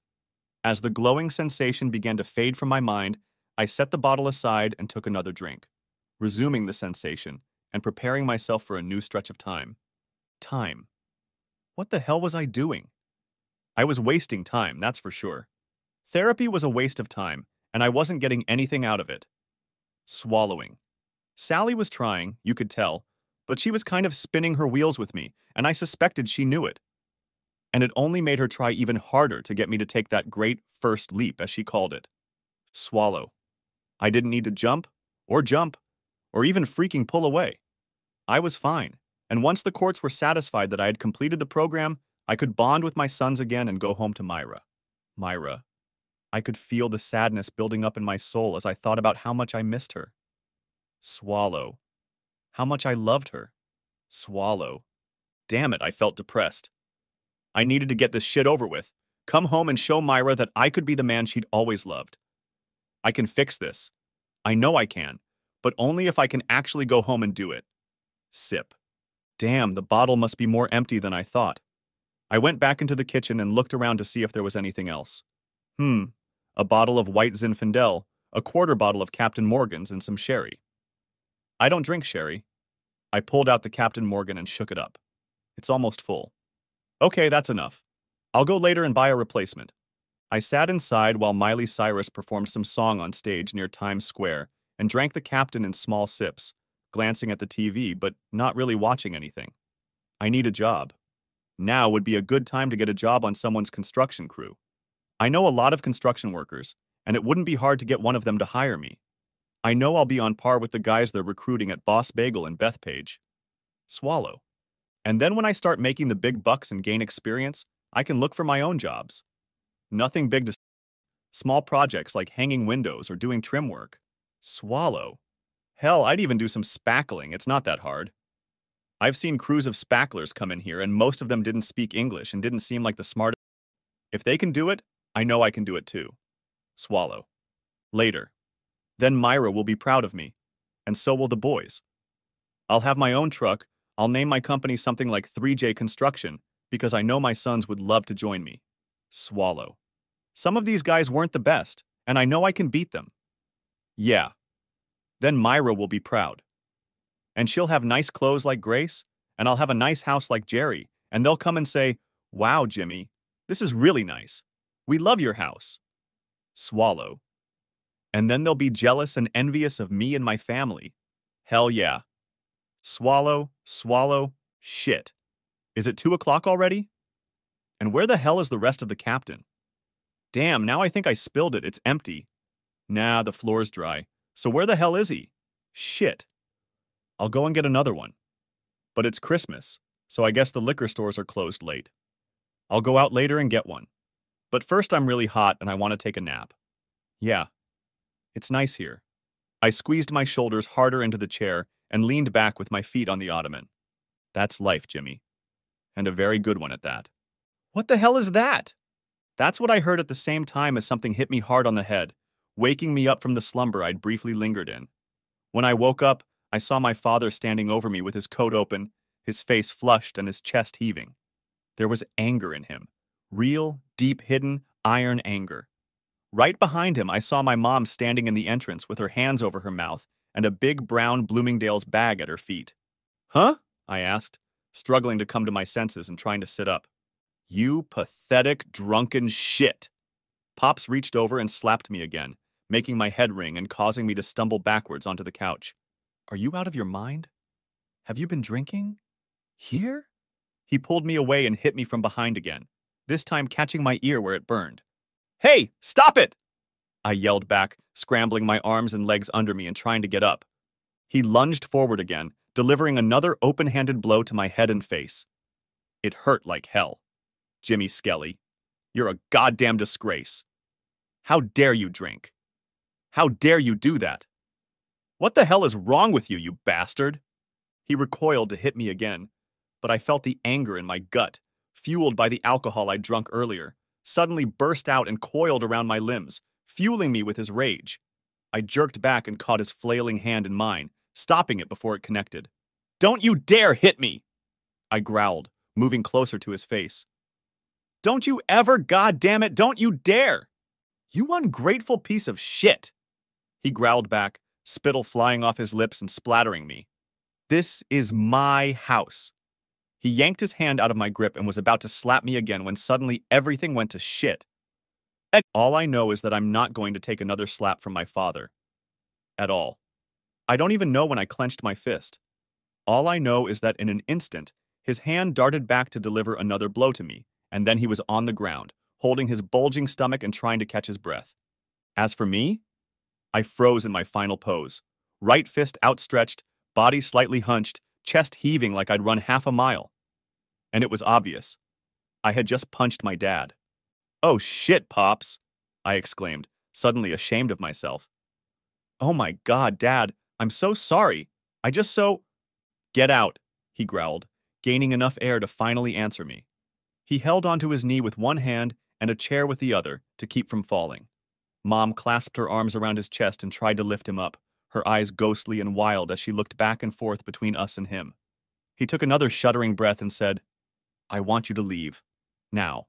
As the glowing sensation began to fade from my mind, I set the bottle aside and took another drink, resuming the sensation and preparing myself for a new stretch of time. Time. What the hell was I doing? I was wasting time, that's for sure. Therapy was a waste of time, and I wasn't getting anything out of it. Swallowing. Sally was trying, you could tell, but she was kind of spinning her wheels with me, and I suspected she knew it. And it only made her try even harder to get me to take that great first leap, as she called it. Swallow. I didn't need to jump, or even freaking pull away. I was fine, and once the courts were satisfied that I had completed the program, I could bond with my sons again and go home to Myra. Myra. I could feel the sadness building up in my soul as I thought about how much I missed her. Swallow. How much I loved her. Swallow. Damn it, I felt depressed. I needed to get this shit over with, come home and show Myra that I could be the man she'd always loved. I can fix this. I know I can, but only if I can actually go home and do it. Sip. Damn, the bottle must be more empty than I thought. I went back into the kitchen and looked around to see if there was anything else. A bottle of white Zinfandel, a quarter bottle of Captain Morgan's, and some sherry. I don't drink sherry. I pulled out the Captain Morgan and shook it up. It's almost full. Okay, that's enough. I'll go later and buy a replacement. I sat inside while Miley Cyrus performed some song on stage near Times Square and drank the Captain in small sips, glancing at the TV but not really watching anything. I need a job. Now would be a good time to get a job on someone's construction crew. I know a lot of construction workers, and it wouldn't be hard to get one of them to hire me. I know I'll be on par with the guys they're recruiting at Boss Bagel and Bethpage. Swallow. And then when I start making the big bucks and gain experience, I can look for my own jobs. Nothing big to small projects like hanging windows or doing trim work. Swallow. Hell, I'd even do some spackling, it's not that hard. I've seen crews of spacklers come in here and most of them didn't speak English and didn't seem like the smartest. If they can do it, I know I can do it too. Swallow. Later. Then Myra will be proud of me, and so will the boys. I'll have my own truck. I'll name my company something like 3J Construction because I know my sons would love to join me. Swallow. Some of these guys weren't the best, and I know I can beat them. Yeah. Then Myra will be proud. And she'll have nice clothes like Grace, and I'll have a nice house like Jerry, and they'll come and say, "Wow, Jimmy, this is really nice. We love your house." Swallow. And then they'll be jealous and envious of me and my family. Hell yeah. Swallow, swallow, shit. Is it 2 o'clock already? And where the hell is the rest of the Captain? Damn, now I think I spilled it. It's empty. Nah, the floor's dry. So where the hell is he? Shit. I'll go and get another one. But it's Christmas, so I guess the liquor stores are closed late. I'll go out later and get one. But first I'm really hot and I want to take a nap. Yeah. It's nice here. I squeezed my shoulders harder into the chair and leaned back with my feet on the ottoman. That's life, Jimmy. And a very good one at that. What the hell is that? That's what I heard at the same time as something hit me hard on the head, waking me up from the slumber I'd briefly lingered in. When I woke up, I saw my father standing over me with his coat open, his face flushed and his chest heaving. There was anger in him. Real, deep-hidden, iron anger. Right behind him, I saw my mom standing in the entrance with her hands over her mouth and a big brown Bloomingdale's bag at her feet. Huh? I asked, struggling to come to my senses and trying to sit up. You pathetic, drunken shit. Pops reached over and slapped me again, making my head ring and causing me to stumble backwards onto the couch. Are you out of your mind? Have you been drinking? Here? He pulled me away and hit me from behind again, this time catching my ear where it burned. Hey, stop it! I yelled back, scrambling my arms and legs under me and trying to get up. He lunged forward again, delivering another open-handed blow to my head and face. It hurt like hell. Jimmy Skelly, you're a goddamn disgrace. How dare you drink? How dare you do that? What the hell is wrong with you, you bastard? He recoiled to hit me again, but I felt the anger in my gut, fueled by the alcohol I'd drunk earlier, suddenly burst out and coiled around my limbs, fueling me with his rage. I jerked back and caught his flailing hand in mine, stopping it before it connected. "Don't you dare hit me!" I growled, moving closer to his face. "Don't you ever, goddammit, don't you dare! You ungrateful piece of shit!" He growled back, spittle flying off his lips and splattering me. "This is my house." He yanked his hand out of my grip and was about to slap me again when suddenly everything went to shit. All I know is that I'm not going to take another slap from my father. At all. I don't even know when I clenched my fist. All I know is that in an instant, his hand darted back to deliver another blow to me, and then he was on the ground, holding his bulging stomach and trying to catch his breath. As for me, I froze in my final pose, right fist outstretched, body slightly hunched, chest heaving like I'd run half a mile. And it was obvious. I had just punched my dad. "Oh shit, Pops," I exclaimed, suddenly ashamed of myself. "Oh my God, Dad, I'm so sorry. I just so—" "Get out," he growled, gaining enough air to finally answer me. He held onto his knee with one hand and a chair with the other to keep from falling. Mom clasped her arms around his chest and tried to lift him up, her eyes ghostly and wild as she looked back and forth between us and him. He took another shuddering breath and said, "I want you to leave. Now.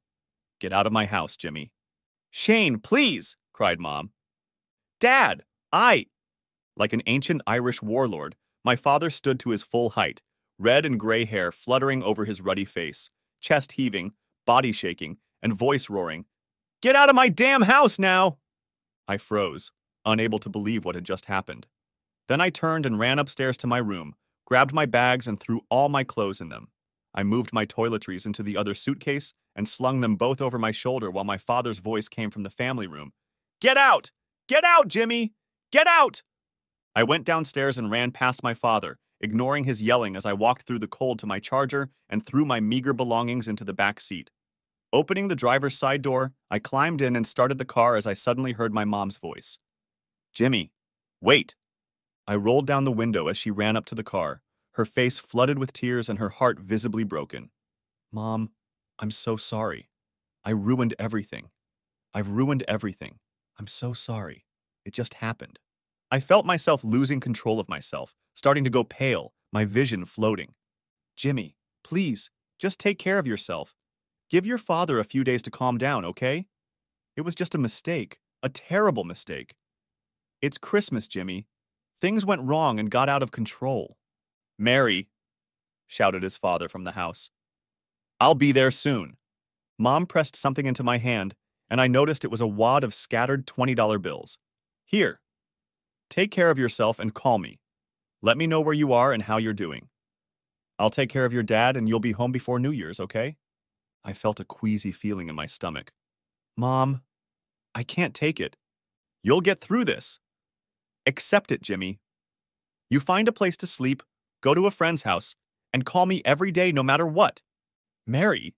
Get out of my house, Jimmy." "Shane, please!" cried Mom. "Dad, Like an ancient Irish warlord, my father stood to his full height, red and gray hair fluttering over his ruddy face, chest heaving, body shaking, and voice roaring, "Get out of my damn house now!" I froze, unable to believe what had just happened. Then I turned and ran upstairs to my room, grabbed my bags and threw all my clothes in them. I moved my toiletries into the other suitcase and slung them both over my shoulder while my father's voice came from the family room. "Get out! Get out, Jimmy! Get out!" I went downstairs and ran past my father, ignoring his yelling as I walked through the cold to my Charger and threw my meager belongings into the back seat. Opening the driver's side door, I climbed in and started the car as I suddenly heard my mom's voice. "Jimmy, wait!" I rolled down the window as she ran up to the car, her face flooded with tears and her heart visibly broken. "Mom, I'm so sorry. I ruined everything. I've ruined everything. I'm so sorry. It just happened." I felt myself losing control of myself, starting to go pale, my vision floating. "Jimmy, please, just take care of yourself. Give your father a few days to calm down, okay? It was just a mistake, a terrible mistake. It's Christmas, Jimmy. Things went wrong and got out of control." "Mary," shouted his father from the house. "I'll be there soon." Mom pressed something into my hand, and I noticed it was a wad of scattered $20 bills. "Here. Take care of yourself and call me. Let me know where you are and how you're doing. I'll take care of your dad and you'll be home before New Year's, okay?" I felt a queasy feeling in my stomach. "Mom, I can't take it. You'll get through this. Accept it, Jimmy. You find a place to sleep, go to a friend's house, and call me every day no matter what." "Mary."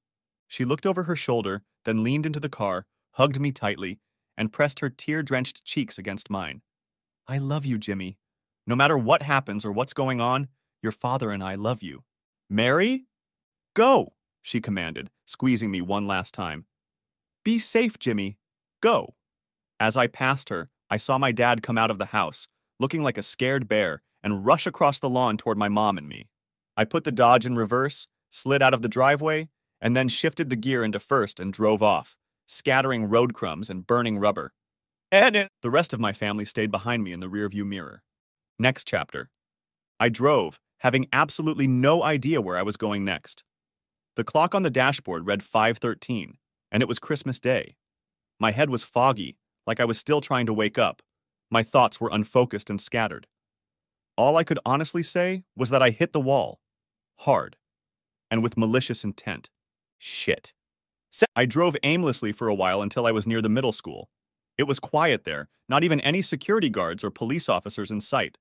She looked over her shoulder, then leaned into the car, hugged me tightly, and pressed her tear-drenched cheeks against mine. "I love you, Jimmy. No matter what happens or what's going on, your father and I love you." "Mary? Go," she commanded, squeezing me one last time. "Be safe, Jimmy. Go." As I passed her, I saw my dad come out of the house, looking like a scared bear, and rush across the lawn toward my mom and me. I put the Dodge in reverse, slid out of the driveway, and then shifted the gear into first and drove off, scattering road crumbs and burning rubber. The rest of my family stayed behind me in the rearview mirror. Next chapter. I drove, having absolutely no idea where I was going next. The clock on the dashboard read 5:13, and it was Christmas Day. My head was foggy, like I was still trying to wake up. My thoughts were unfocused and scattered. All I could honestly say was that I hit the wall. Hard. And with malicious intent. Shit. I drove aimlessly for a while until I was near the middle school. It was quiet there, not even any security guards or police officers in sight.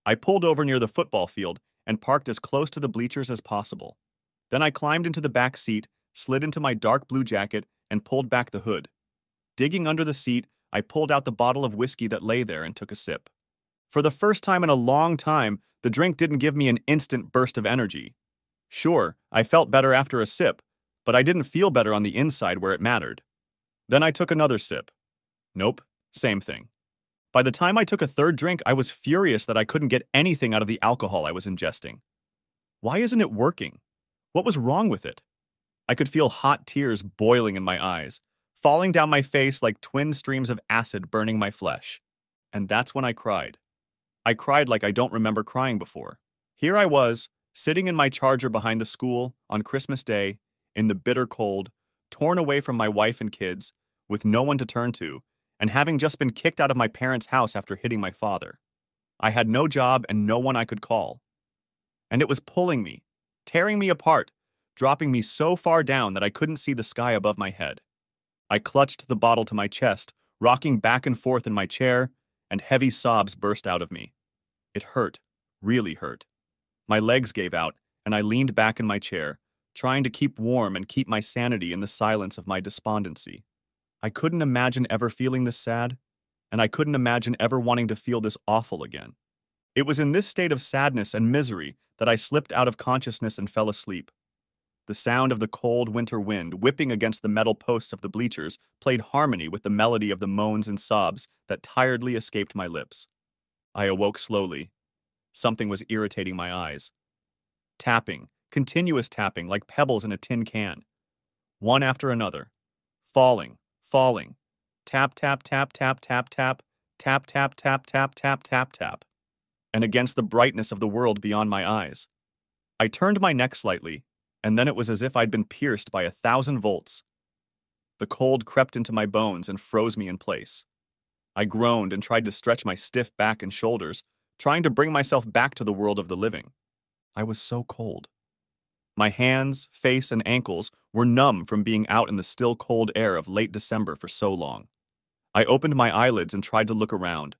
I pulled over near the football field and parked as close to the bleachers as possible. Then I climbed into the back seat, slid into my dark blue jacket, and pulled back the hood. Digging under the seat, I pulled out the bottle of whiskey that lay there and took a sip. For the first time in a long time, the drink didn't give me an instant burst of energy. Sure, I felt better after a sip, but I didn't feel better on the inside where it mattered. Then I took another sip. Nope, same thing. By the time I took a third drink, I was furious that I couldn't get anything out of the alcohol I was ingesting. Why isn't it working? What was wrong with it? I could feel hot tears boiling in my eyes, falling down my face like twin streams of acid burning my flesh. And that's when I cried. I cried like I don't remember crying before. Here I was, sitting in my Charger behind the school on Christmas Day, in the bitter cold, torn away from my wife and kids, with no one to turn to, and having just been kicked out of my parents' house after hitting my father. I had no job and no one I could call. And it was pulling me, tearing me apart, dropping me so far down that I couldn't see the sky above my head. I clutched the bottle to my chest, rocking back and forth in my chair, and heavy sobs burst out of me. It hurt, really hurt. My legs gave out, and I leaned back in my chair, trying to keep warm and keep my sanity in the silence of my despondency. I couldn't imagine ever feeling this sad, and I couldn't imagine ever wanting to feel this awful again. It was in this state of sadness and misery that I slipped out of consciousness and fell asleep. The sound of the cold winter wind whipping against the metal posts of the bleachers played harmony with the melody of the moans and sobs that tiredly escaped my lips. I awoke slowly. Something was irritating my eyes. Tapping, continuous tapping like pebbles in a tin can. One after another. Falling, falling. Tap, tap, tap, tap, tap, tap. Tap, tap, tap, tap, tap, tap, tap. And against the brightness of the world beyond my eyes. I turned my neck slightly, and then it was as if I'd been pierced by 1,000 volts. The cold crept into my bones and froze me in place. I groaned and tried to stretch my stiff back and shoulders, trying to bring myself back to the world of the living. I was so cold. My hands, face, and ankles were numb from being out in the still cold air of late December for so long. I opened my eyelids and tried to look around,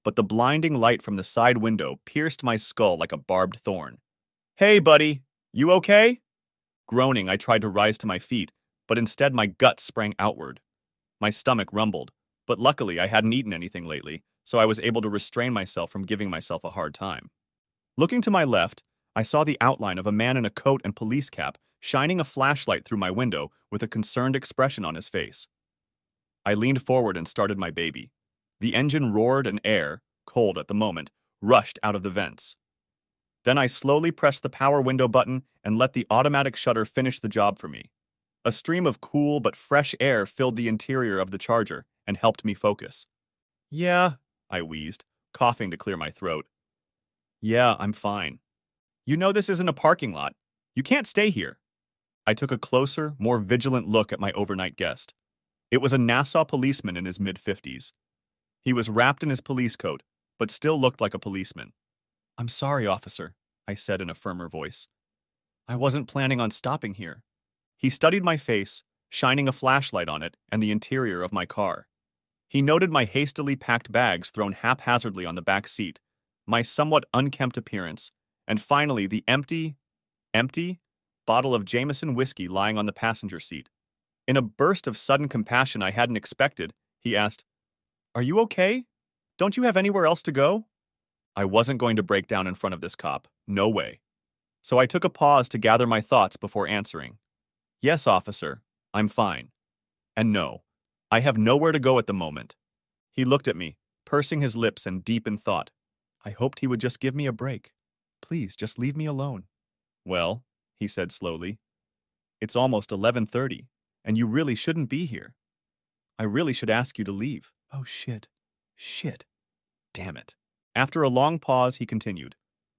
but the blinding light from the side window pierced my skull like a barbed thorn. "Hey, buddy, you okay?" Groaning, I tried to rise to my feet, but instead my guts sprang outward. My stomach rumbled, but luckily I hadn't eaten anything lately, so I was able to restrain myself from giving myself a hard time. Looking to my left, I saw the outline of a man in a coat and police cap shining a flashlight through my window with a concerned expression on his face. I leaned forward and started my baby. The engine roared and air, cold at the moment, rushed out of the vents. Then I slowly pressed the power window button and let the automatic shutter finish the job for me. A stream of cool but fresh air filled the interior of the Charger and helped me focus. "Yeah," I wheezed, coughing to clear my throat. "Yeah, I'm fine. You know this isn't a parking lot. You can't stay here." I took a closer, more vigilant look at my overnight guest. It was a Nassau policeman in his mid-50s. He was wrapped in his police coat, but still looked like a policeman. "I'm sorry, officer," I said in a firmer voice. "I wasn't planning on stopping here." He studied my face, shining a flashlight on it and the interior of my car. He noted my hastily packed bags thrown haphazardly on the back seat, my somewhat unkempt appearance, and finally the empty bottle of Jameson whiskey lying on the passenger seat. In a burst of sudden compassion I hadn't expected, he asked, "Are you okay? Don't you have anywhere else to go?" I wasn't going to break down in front of this cop. No way. So I took a pause to gather my thoughts before answering. "Yes, officer, I'm fine. And no, I have nowhere to go at the moment." He looked at me, pursing his lips and deep in thought. I hoped he would just give me a break. Please, just leave me alone. "Well," he said slowly, "it's almost 11:30, and you really shouldn't be here. I really should ask you to leave." "Oh, shit. Shit. Damn it." After a long pause, he continued,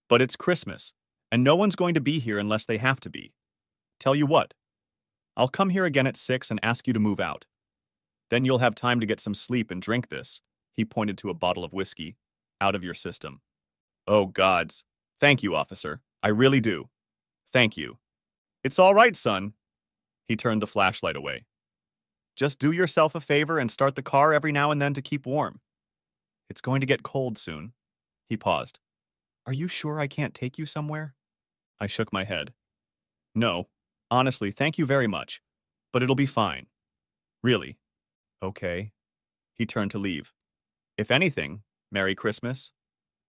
"But it's Christmas, and no one's going to be here unless they have to be. Tell you what, I'll come here again at 6 and ask you to move out. Then you'll have time to get some sleep and drink this," he pointed to a bottle of whiskey, "out of your system." "Oh, gods. Thank you, officer. I really do. Thank you." "It's all right, son." He turned the flashlight away. "Just do yourself a favor and start the car every now and then to keep warm. It's going to get cold soon." He paused. "Are you sure I can't take you somewhere?" I shook my head. "No, honestly, thank you very much, but it'll be fine. Really." "Okay." He turned to leave. "If anything, Merry Christmas."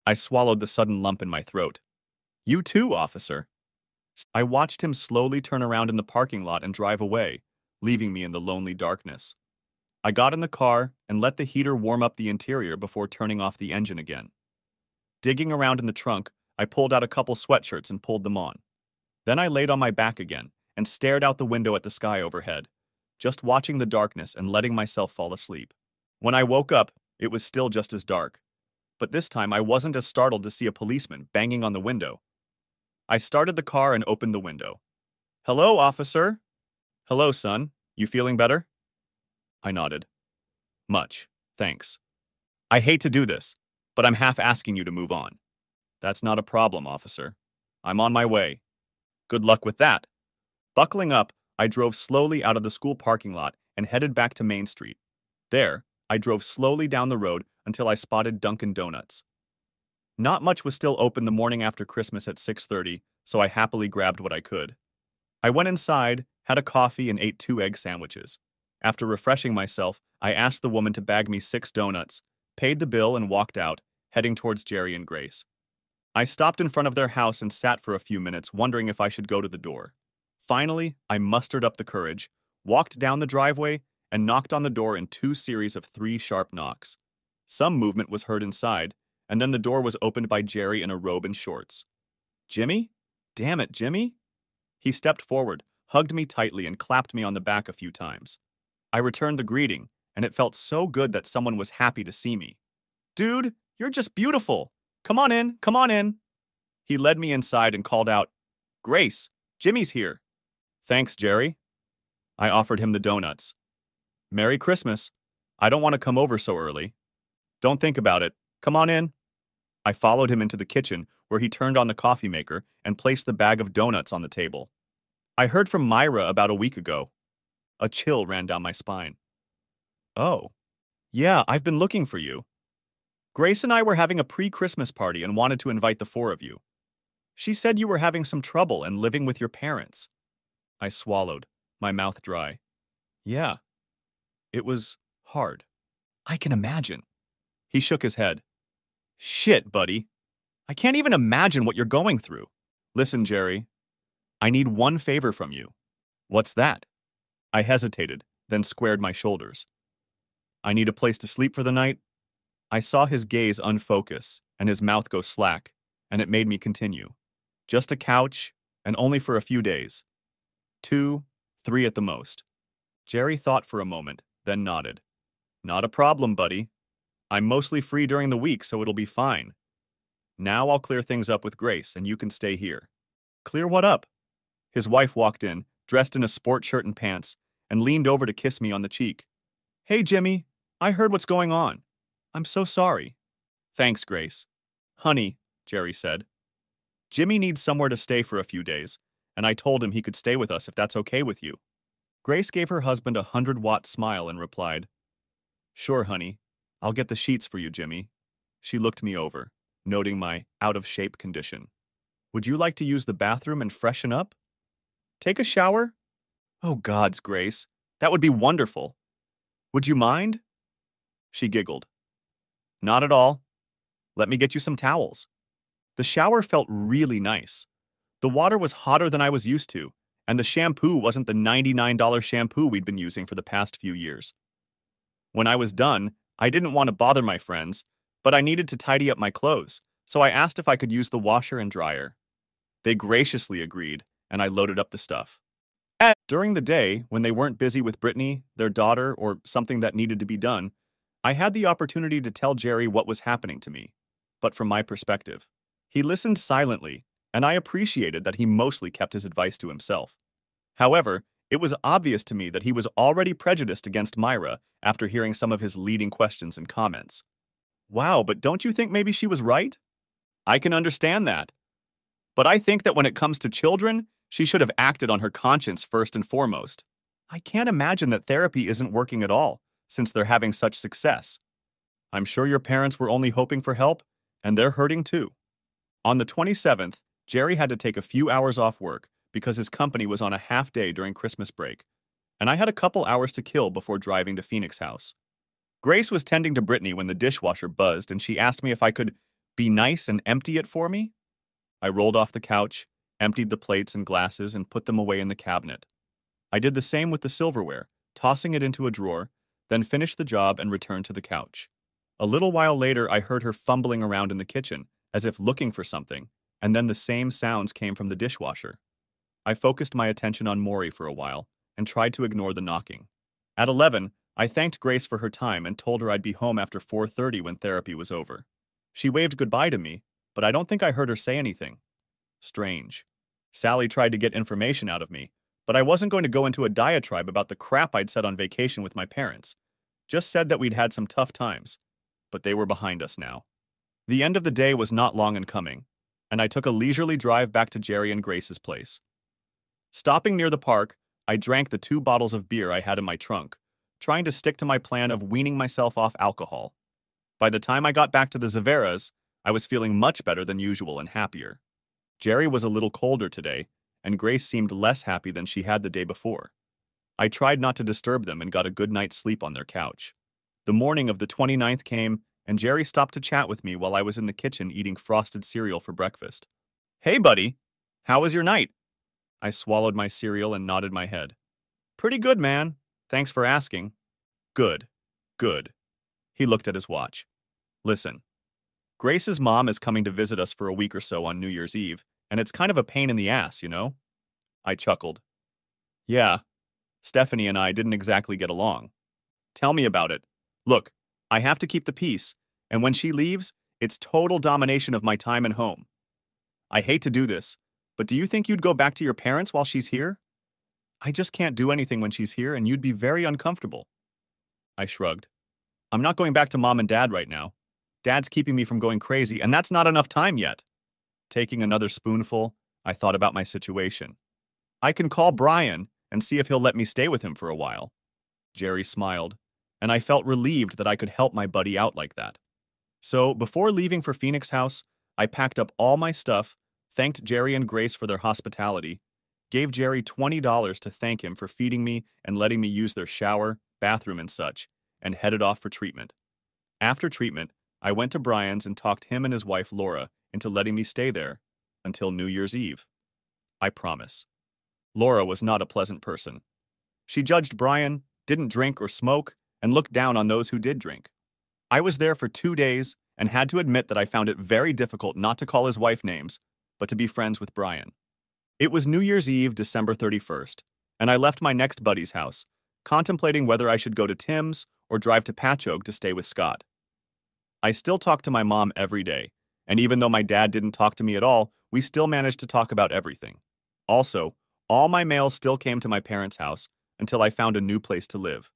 I swallowed the sudden lump in my throat. "You too, officer." I watched him slowly turn around in the parking lot and drive away, leaving me in the lonely darkness. I got in the car and let the heater warm up the interior before turning off the engine again. Digging around in the trunk, I pulled out a couple sweatshirts and pulled them on. Then I laid on my back again and stared out the window at the sky overhead, just watching the darkness and letting myself fall asleep. When I woke up, it was still just as dark. But this time I wasn't as startled to see a policeman banging on the window. I started the car and opened the window. "Hello, officer." "Hello, son. You feeling better?" I nodded. "Much, thanks. I hate to do this, but I'm half asking you to move on." "That's not a problem, officer. I'm on my way." "Good luck with that." Buckling up, I drove slowly out of the school parking lot and headed back to Main Street. There, I drove slowly down the road until I spotted Dunkin' Donuts. Not much was still open the morning after Christmas at 6:30, so I happily grabbed what I could. I went inside, had a coffee, and ate 2 egg sandwiches. After refreshing myself, I asked the woman to bag me 6 donuts, paid the bill, and walked out, heading towards Jerry and Grace. I stopped in front of their house and sat for a few minutes, wondering if I should go to the door. Finally, I mustered up the courage, walked down the driveway, and knocked on the door in 2 series of 3 sharp knocks. Some movement was heard inside, and then the door was opened by Jerry in a robe and shorts. "Jimmy? Damn it, Jimmy!" He stepped forward, hugged me tightly, and clapped me on the back a few times. I returned the greeting, and it felt so good that someone was happy to see me. "Dude, you're just beautiful! Come on in, come on in!" He led me inside and called out, "Grace, Jimmy's here." "Thanks, Jerry." I offered him the donuts. "Merry Christmas. I don't want to come over so early." "Don't think about it. Come on in." I followed him into the kitchen, where he turned on the coffee maker and placed the bag of donuts on the table. "I heard from Myra about a week ago." A chill ran down my spine. "Oh. Yeah, I've been looking for you. Grace and I were having a pre-Christmas party and wanted to invite the 4 of you. She said you were having some trouble and living with your parents." I swallowed, my mouth dry. "Yeah. It was hard." "I can imagine." He shook his head. "Shit, buddy. I can't even imagine what you're going through." "Listen, Jerry. I need one favor from you." "What's that?" I hesitated, then squared my shoulders. "I need a place to sleep for the night." I saw his gaze unfocus and his mouth go slack, and it made me continue. "Just a couch, and only for a few days. 2, 3 at the most." Jerry thought for a moment, then nodded. "Not a problem, buddy. I'm mostly free during the week, so it'll be fine. Now I'll clear things up with Grace, and you can stay here." "Clear what up?" His wife walked in, dressed in a sport shirt and pants, and leaned over to kiss me on the cheek. "Hey, Jimmy. I heard what's going on. I'm so sorry." "Thanks, Grace." "Honey," Jerry said, "Jimmy needs somewhere to stay for a few days, and I told him he could stay with us if that's okay with you." Grace gave her husband a 100-watt smile and replied, "Sure, honey. I'll get the sheets for you, Jimmy." She looked me over, noting my out-of-shape condition. "Would you like to use the bathroom and freshen up? Take a shower?" "Oh, gods, Grace. That would be wonderful. Would you mind?" She giggled. "Not at all. Let me get you some towels." The shower felt really nice. The water was hotter than I was used to, and the shampoo wasn't the $99 shampoo we'd been using for the past few years. When I was done, I didn't want to bother my friends, but I needed to tidy up my clothes, so I asked if I could use the washer and dryer. They graciously agreed, and I loaded up the stuff. During the day, when they weren't busy with Brittany, their daughter, or something that needed to be done, I had the opportunity to tell Jerry what was happening to me, but from my perspective. He listened silently, and I appreciated that he mostly kept his advice to himself. However, it was obvious to me that he was already prejudiced against Myra after hearing some of his leading questions and comments. "Wow, but don't you think maybe she was right?" "I can understand that. But I think that when it comes to children, she should have acted on her conscience first and foremost. I can't imagine that therapy isn't working at all, since they're having such success. I'm sure your parents were only hoping for help, and they're hurting too." On the 27th, Jerry had to take a few hours off work because his company was on a half-day during Christmas break, and I had a couple hours to kill before driving to Phoenix House. Grace was tending to Brittany when the dishwasher buzzed, and she asked me if I could be nice and empty it for me. I rolled off the couch, emptied the plates and glasses, and put them away in the cabinet. I did the same with the silverware, tossing it into a drawer, then finished the job and returned to the couch. A little while later, I heard her fumbling around in the kitchen, as if looking for something, and then the same sounds came from the dishwasher. I focused my attention on Maury for a while and tried to ignore the knocking. At 11, I thanked Grace for her time and told her I'd be home after 4:30 when therapy was over. She waved goodbye to me, but I don't think I heard her say anything. Strange. Sally tried to get information out of me, but I wasn't going to go into a diatribe about the crap I'd said on vacation with my parents. Just said that we'd had some tough times, but they were behind us now. The end of the day was not long in coming, and I took a leisurely drive back to Jerry and Grace's place. Stopping near the park, I drank the 2 bottles of beer I had in my trunk, trying to stick to my plan of weaning myself off alcohol. By the time I got back to the Zaveras, I was feeling much better than usual and happier. Jerry was a little colder today, and Grace seemed less happy than she had the day before. I tried not to disturb them and got a good night's sleep on their couch. The morning of the 29th came, and Jerry stopped to chat with me while I was in the kitchen eating frosted cereal for breakfast. "Hey, buddy. How was your night?" I swallowed my cereal and nodded my head. "Pretty good, man. Thanks for asking." "Good. Good." He looked at his watch. "Listen, Grace's mom is coming to visit us for a week or so on New Year's Eve, and it's kind of a pain in the ass, you know?" I chuckled. "Yeah, Stephanie and I didn't exactly get along." "Tell me about it. Look, I have to keep the peace, and when she leaves, it's total domination of my time and home. I hate to do this, but do you think you'd go back to your parents while she's here?" "I just can't do anything when she's here, and you'd be very uncomfortable." I shrugged. "I'm not going back to Mom and Dad right now. Dad's keeping me from going crazy, and that's not enough time yet." Taking another spoonful, I thought about my situation. "I can call Brian and see if he'll let me stay with him for a while." Jerry smiled, and I felt relieved that I could help my buddy out like that. So, before leaving for Phoenix House, I packed up all my stuff, thanked Jerry and Grace for their hospitality, gave Jerry $20 to thank him for feeding me and letting me use their shower, bathroom, and such, and headed off for treatment. After treatment, I went to Brian's and talked him and his wife Laura into letting me stay there until New Year's Eve. I promise. Laura was not a pleasant person. She judged Brian, didn't drink or smoke, and looked down on those who did drink. I was there for 2 days and had to admit that I found it very difficult not to call his wife names, but to be friends with Brian. It was New Year's Eve, December 31st, and I left my next buddy's house, contemplating whether I should go to Tim's or drive to Patchogue to stay with Scott. I still talk to my mom every day, and even though my dad didn't talk to me at all, we still managed to talk about everything. Also, all my mail still came to my parents' house until I found a new place to live.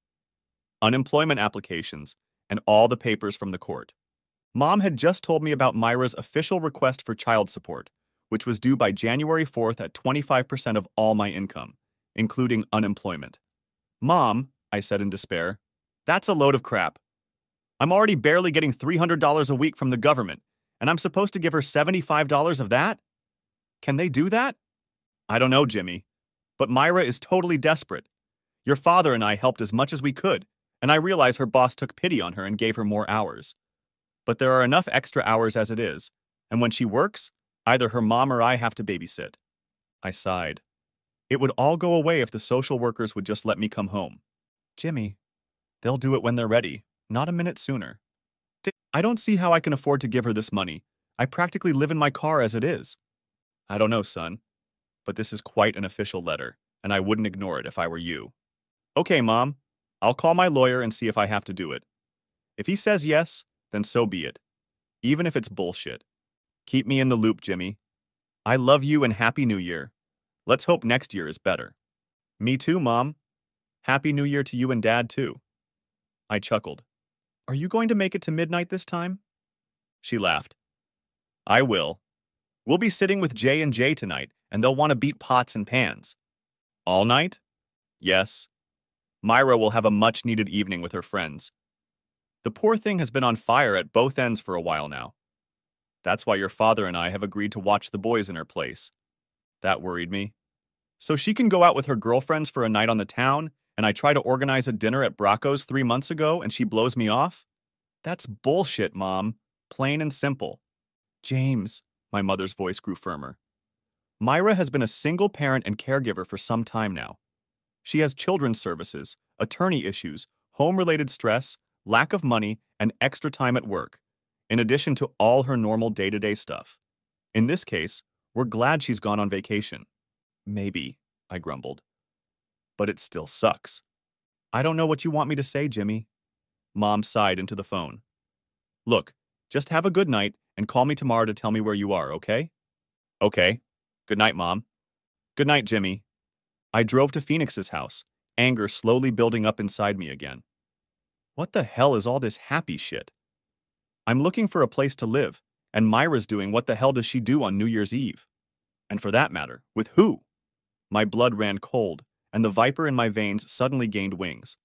Unemployment applications, and all the papers from the court. Mom had just told me about Myra's official request for child support, which was due by January 4th at 25% of all my income, including unemployment. "Mom," I said in despair, "that's a load of crap. I'm already barely getting $300 a week from the government, and I'm supposed to give her $75 of that? Can they do that?" "I don't know, Jimmy, but Myra is totally desperate. Your father and I helped as much as we could, and I realize her boss took pity on her and gave her more hours. But there are enough extra hours as it is, and when she works, either her mom or I have to babysit." I sighed. It would all go away if the social workers would just let me come home. "Jimmy, they'll do it when they're ready, not a minute sooner. I don't see how I can afford to give her this money. I practically live in my car as it is." "I don't know, son, but this is quite an official letter, and I wouldn't ignore it if I were you." "Okay, Mom, I'll call my lawyer and see if I have to do it. If he says yes, then so be it, even if it's bullshit. Keep me in the loop, Jimmy. I love you and Happy New Year. Let's hope next year is better." "Me too, Mom. Happy New Year to you and Dad, too." I chuckled. "Are you going to make it to midnight this time?" She laughed. "I will. We'll be sitting with Jay and Jay tonight, and they'll want to beat pots and pans." "All night?" "Yes. Myra will have a much-needed evening with her friends. The poor thing has been on fire at both ends for a while now. That's why your father and I have agreed to watch the boys in her place." That worried me. "So she can go out with her girlfriends for a night on the town, and I try to organize a dinner at Bracco's 3 months ago, and she blows me off? That's bullshit, Mom. Plain and simple." "James," my mother's voice grew firmer. "Myra has been a single parent and caregiver for some time now. She has children's services, attorney issues, home-related stress, lack of money, and extra time at work, in addition to all her normal day-to-day stuff. In this case, we're glad she's gone on vacation. Maybe, I grumbled. But it still sucks. I don't know what you want me to say, Jimmy. Mom sighed into the phone. Look, just have a good night and call me tomorrow to tell me where you are, okay? Okay. Good night, Mom. Good night, Jimmy. I drove to Phoenix's house, anger slowly building up inside me again. What the hell is all this happy shit? I'm looking for a place to live, and Myra's doing what the hell does she do on New Year's Eve? And for that matter, with who? My blood ran cold, and the viper in my veins suddenly gained wings.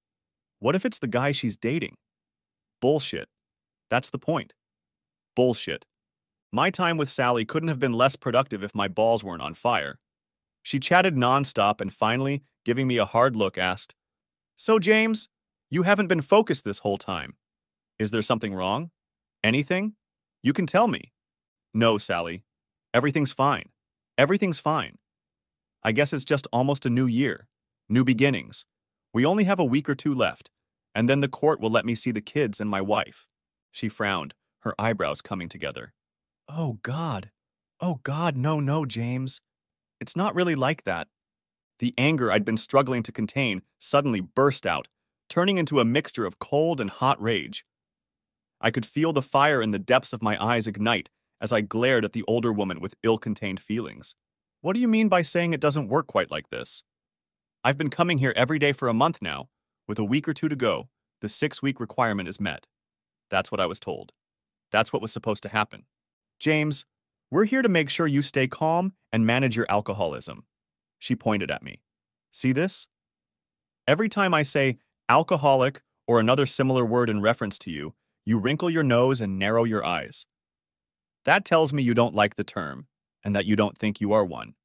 What if it's the guy she's dating? Bullshit. That's the point. Bullshit. My time with Sally couldn't have been less productive if my balls weren't on fire. She chatted nonstop and finally, giving me a hard look, asked, "So, James, you haven't been focused this whole time. Is there something wrong? Anything? You can tell me." "No, Sally. Everything's fine. Everything's fine. I guess it's just almost a new year. New beginnings. We only have a week or two left, and then the court will let me see the kids and my wife." She frowned, her eyebrows coming together. Oh, God. Oh, God, no, James. It's not really like that. The anger I'd been struggling to contain suddenly burst out, turning into a mixture of cold and hot rage. I could feel the fire in the depths of my eyes ignite as I glared at the older woman with ill-contained feelings. What do you mean by saying it doesn't work quite like this? I've been coming here every day for a month now. With a week or two to go, the 6-week requirement is met. That's what I was told. That's what was supposed to happen. James, we're here to make sure you stay calm and manage your alcoholism. She pointed at me. See this? Every time I say alcoholic or another similar word in reference to you, you wrinkle your nose and narrow your eyes. That tells me you don't like the term and that you don't think you are one.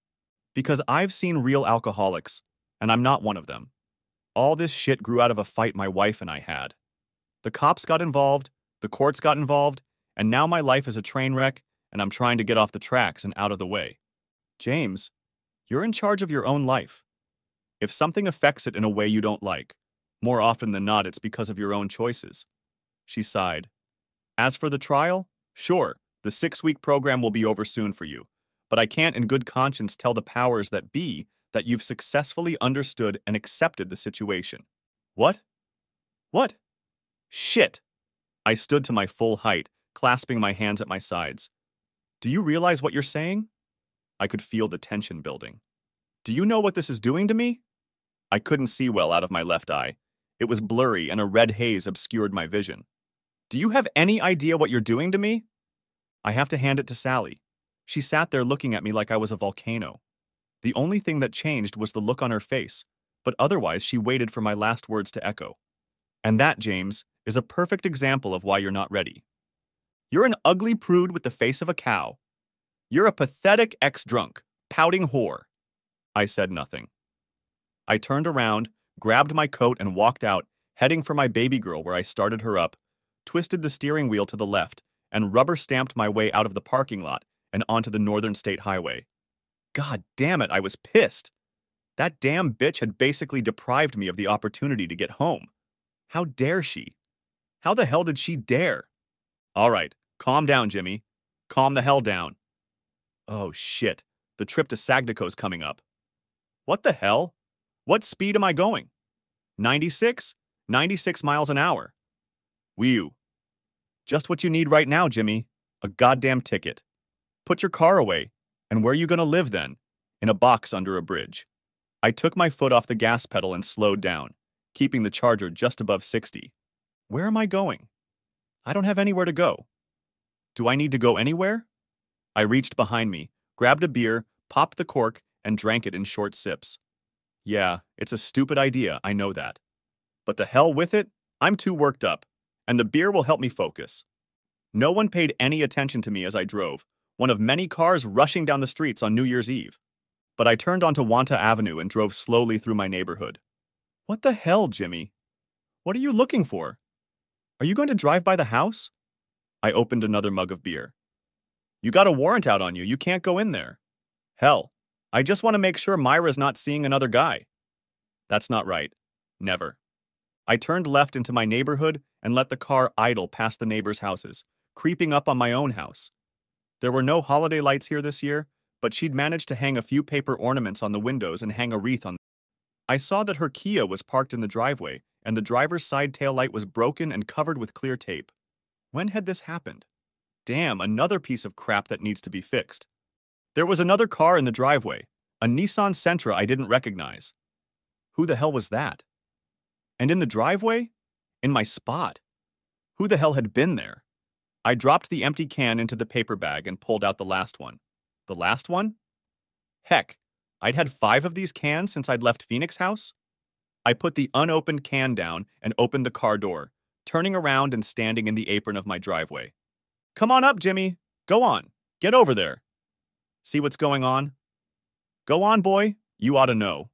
Because I've seen real alcoholics, and I'm not one of them. All this shit grew out of a fight my wife and I had. The cops got involved, the courts got involved, and now my life is a train wreck and I'm trying to get off the tracks and out of the way. James, you're in charge of your own life. If something affects it in a way you don't like, more often than not it's because of your own choices. She sighed. As for the trial, sure, the 6-week program will be over soon for you, but I can't in good conscience tell the powers that be that you've successfully understood and accepted the situation. What? What? Shit! I stood to my full height, clasping my hands at my sides. Do you realize what you're saying? I could feel the tension building. Do you know what this is doing to me? I couldn't see well out of my left eye. It was blurry and a red haze obscured my vision. Do you have any idea what you're doing to me? I have to hand it to Sally. She sat there looking at me like I was a volcano. The only thing that changed was the look on her face, but otherwise she waited for my last words to echo. And that, James, is a perfect example of why you're not ready. You're an ugly prude with the face of a cow. You're a pathetic ex-drunk, pouting whore. I said nothing. I turned around, grabbed my coat and walked out, heading for my baby girl where I started her up, twisted the steering wheel to the left, and rubber-stamped my way out of the parking lot and onto the Northern State Highway. God damn it, I was pissed. That damn bitch had basically deprived me of the opportunity to get home. How dare she? How the hell did she dare? All right, calm down, Jimmy. Calm the hell down. Oh, shit. The trip to Sagdaco's coming up. What the hell? What speed am I going? 96? 96 miles an hour. Whew. Just what you need right now, Jimmy. A goddamn ticket. Put your car away. And where are you going to live then? In a box under a bridge. I took my foot off the gas pedal and slowed down, keeping the charger just above 60. Where am I going? I don't have anywhere to go. Do I need to go anywhere? I reached behind me, grabbed a beer, popped the cork, and drank it in short sips. Yeah, it's a stupid idea, I know that. But the hell with it, I'm too worked up, and the beer will help me focus. No one paid any attention to me as I drove, one of many cars rushing down the streets on New Year's Eve. But I turned onto Wanta Avenue and drove slowly through my neighborhood. What the hell, Jimmy? What are you looking for? Are you going to drive by the house? I opened another mug of beer. You got a warrant out on you. You can't go in there. Hell, I just want to make sure Myra's not seeing another guy. That's not right. Never. I turned left into my neighborhood and let the car idle past the neighbors' houses, creeping up on my own house. There were no holiday lights here this year, but she'd managed to hang a few paper ornaments on the windows and hang a wreath on. I saw that her Kia was parked in the driveway, and the driver's side taillight was broken and covered with clear tape. When had this happened? Damn, another piece of crap that needs to be fixed. There was another car in the driveway, a Nissan Sentra I didn't recognize. Who the hell was that? And in the driveway? In my spot? Who the hell had been there? I dropped the empty can into the paper bag and pulled out the last one. The last one? Heck, I'd had 5 of these cans since I'd left Phoenix House. I put the unopened can down and opened the car door, turning around and standing in the apron of my driveway. Come on up, Jimmy. Go on. Get over there. See what's going on? Go on, boy. You ought to know.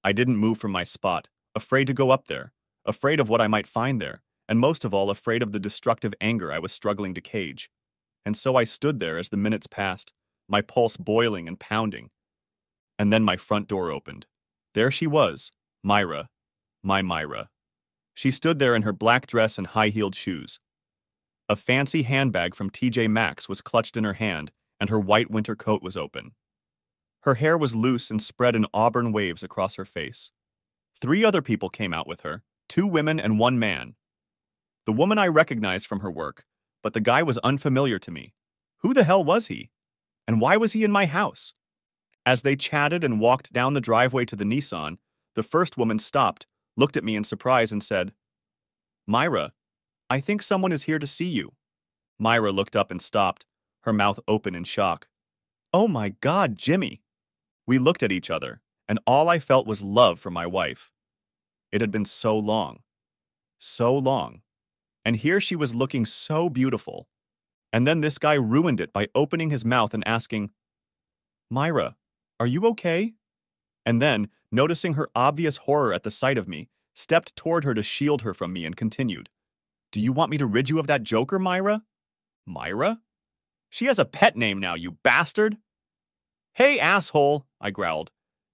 I didn't move from my spot, afraid to go up there, afraid of what I might find there, and most of all afraid of the destructive anger I was struggling to cage. And so I stood there as the minutes passed, my pulse boiling and pounding. And then my front door opened. There she was, Myra, my Myra. She stood there in her black dress and high-heeled shoes. A fancy handbag from TJ Maxx was clutched in her hand, and her white winter coat was open. Her hair was loose and spread in auburn waves across her face. 3 other people came out with her, 2 women and 1 man. The woman I recognized from her work, but the guy was unfamiliar to me. Who the hell was he? And why was he in my house? As they chatted and walked down the driveway to the Nissan, the first woman stopped, looked at me in surprise, and said, Myra, I think someone is here to see you. Myra looked up and stopped, her mouth open in shock. Oh my God, Jimmy! We looked at each other, and all I felt was love for my wife. It had been so long. So long. And here she was looking so beautiful. And then this guy ruined it by opening his mouth and asking, Myra, are you okay? And then, noticing her obvious horror at the sight of me, stepped toward her to shield her from me and continued, Do you want me to rid you of that joker, Myra? Myra? She has a pet name now, you bastard! Hey, asshole, I growled.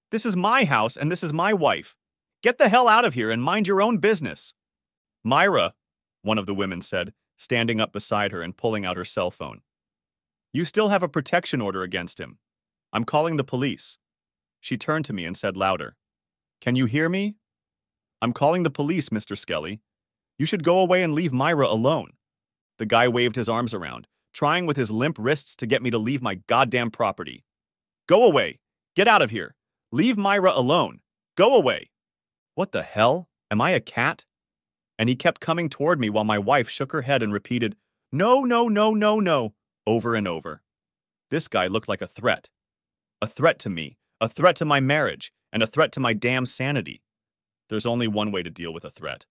This is my house and this is my wife. Get the hell out of here and mind your own business. Myra, one of the women said, standing up beside her and pulling out her cell phone. You still have a protection order against him. I'm calling the police. She turned to me and said louder, Can you hear me? I'm calling the police, Mr. Skelly. You should go away and leave Myra alone. The guy waved his arms around, trying with his limp wrists to get me to leave my goddamn property. Go away. Get out of here. Leave Myra alone. Go away. What the hell? Am I a cat? And he kept coming toward me while my wife shook her head and repeated, No, no, no, no, no, over and over. This guy looked like a threat. A threat to me, a threat to my marriage, and a threat to my damn sanity. There's only one way to deal with a threat.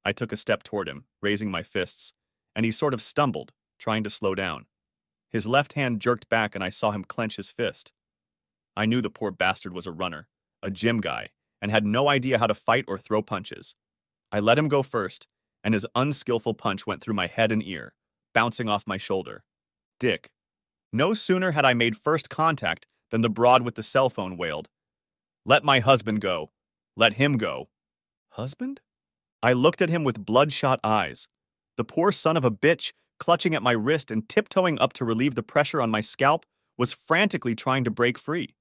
I took a step toward him, raising my fists, and he sort of stumbled, trying to slow down. His left hand jerked back and I saw him clench his fist. I knew the poor bastard was a runner, a gym guy, and had no idea how to fight or throw punches. I let him go first, and his unskillful punch went through my head and ear, bouncing off my shoulder. Dick. No sooner had I made first contact than the broad with the cell phone wailed, Let my husband go. Let him go. Husband? I looked at him with bloodshot eyes. The poor son of a bitch, clutching at my wrist and tiptoeing up to relieve the pressure on my scalp, was frantically trying to break free.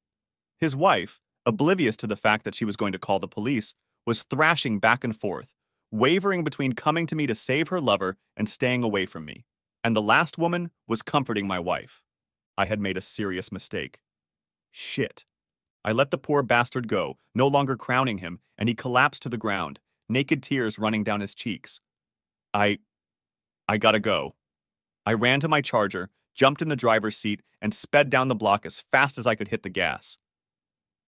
His wife, oblivious to the fact that she was going to call the police, was thrashing back and forth, wavering between coming to me to save her lover and staying away from me. And the last woman was comforting my wife. I had made a serious mistake. Shit. I let the poor bastard go, no longer crowning him, and he collapsed to the ground, naked tears running down his cheeks. I gotta go. I ran to my Charger, jumped in the driver's seat, and sped down the block as fast as I could hit the gas.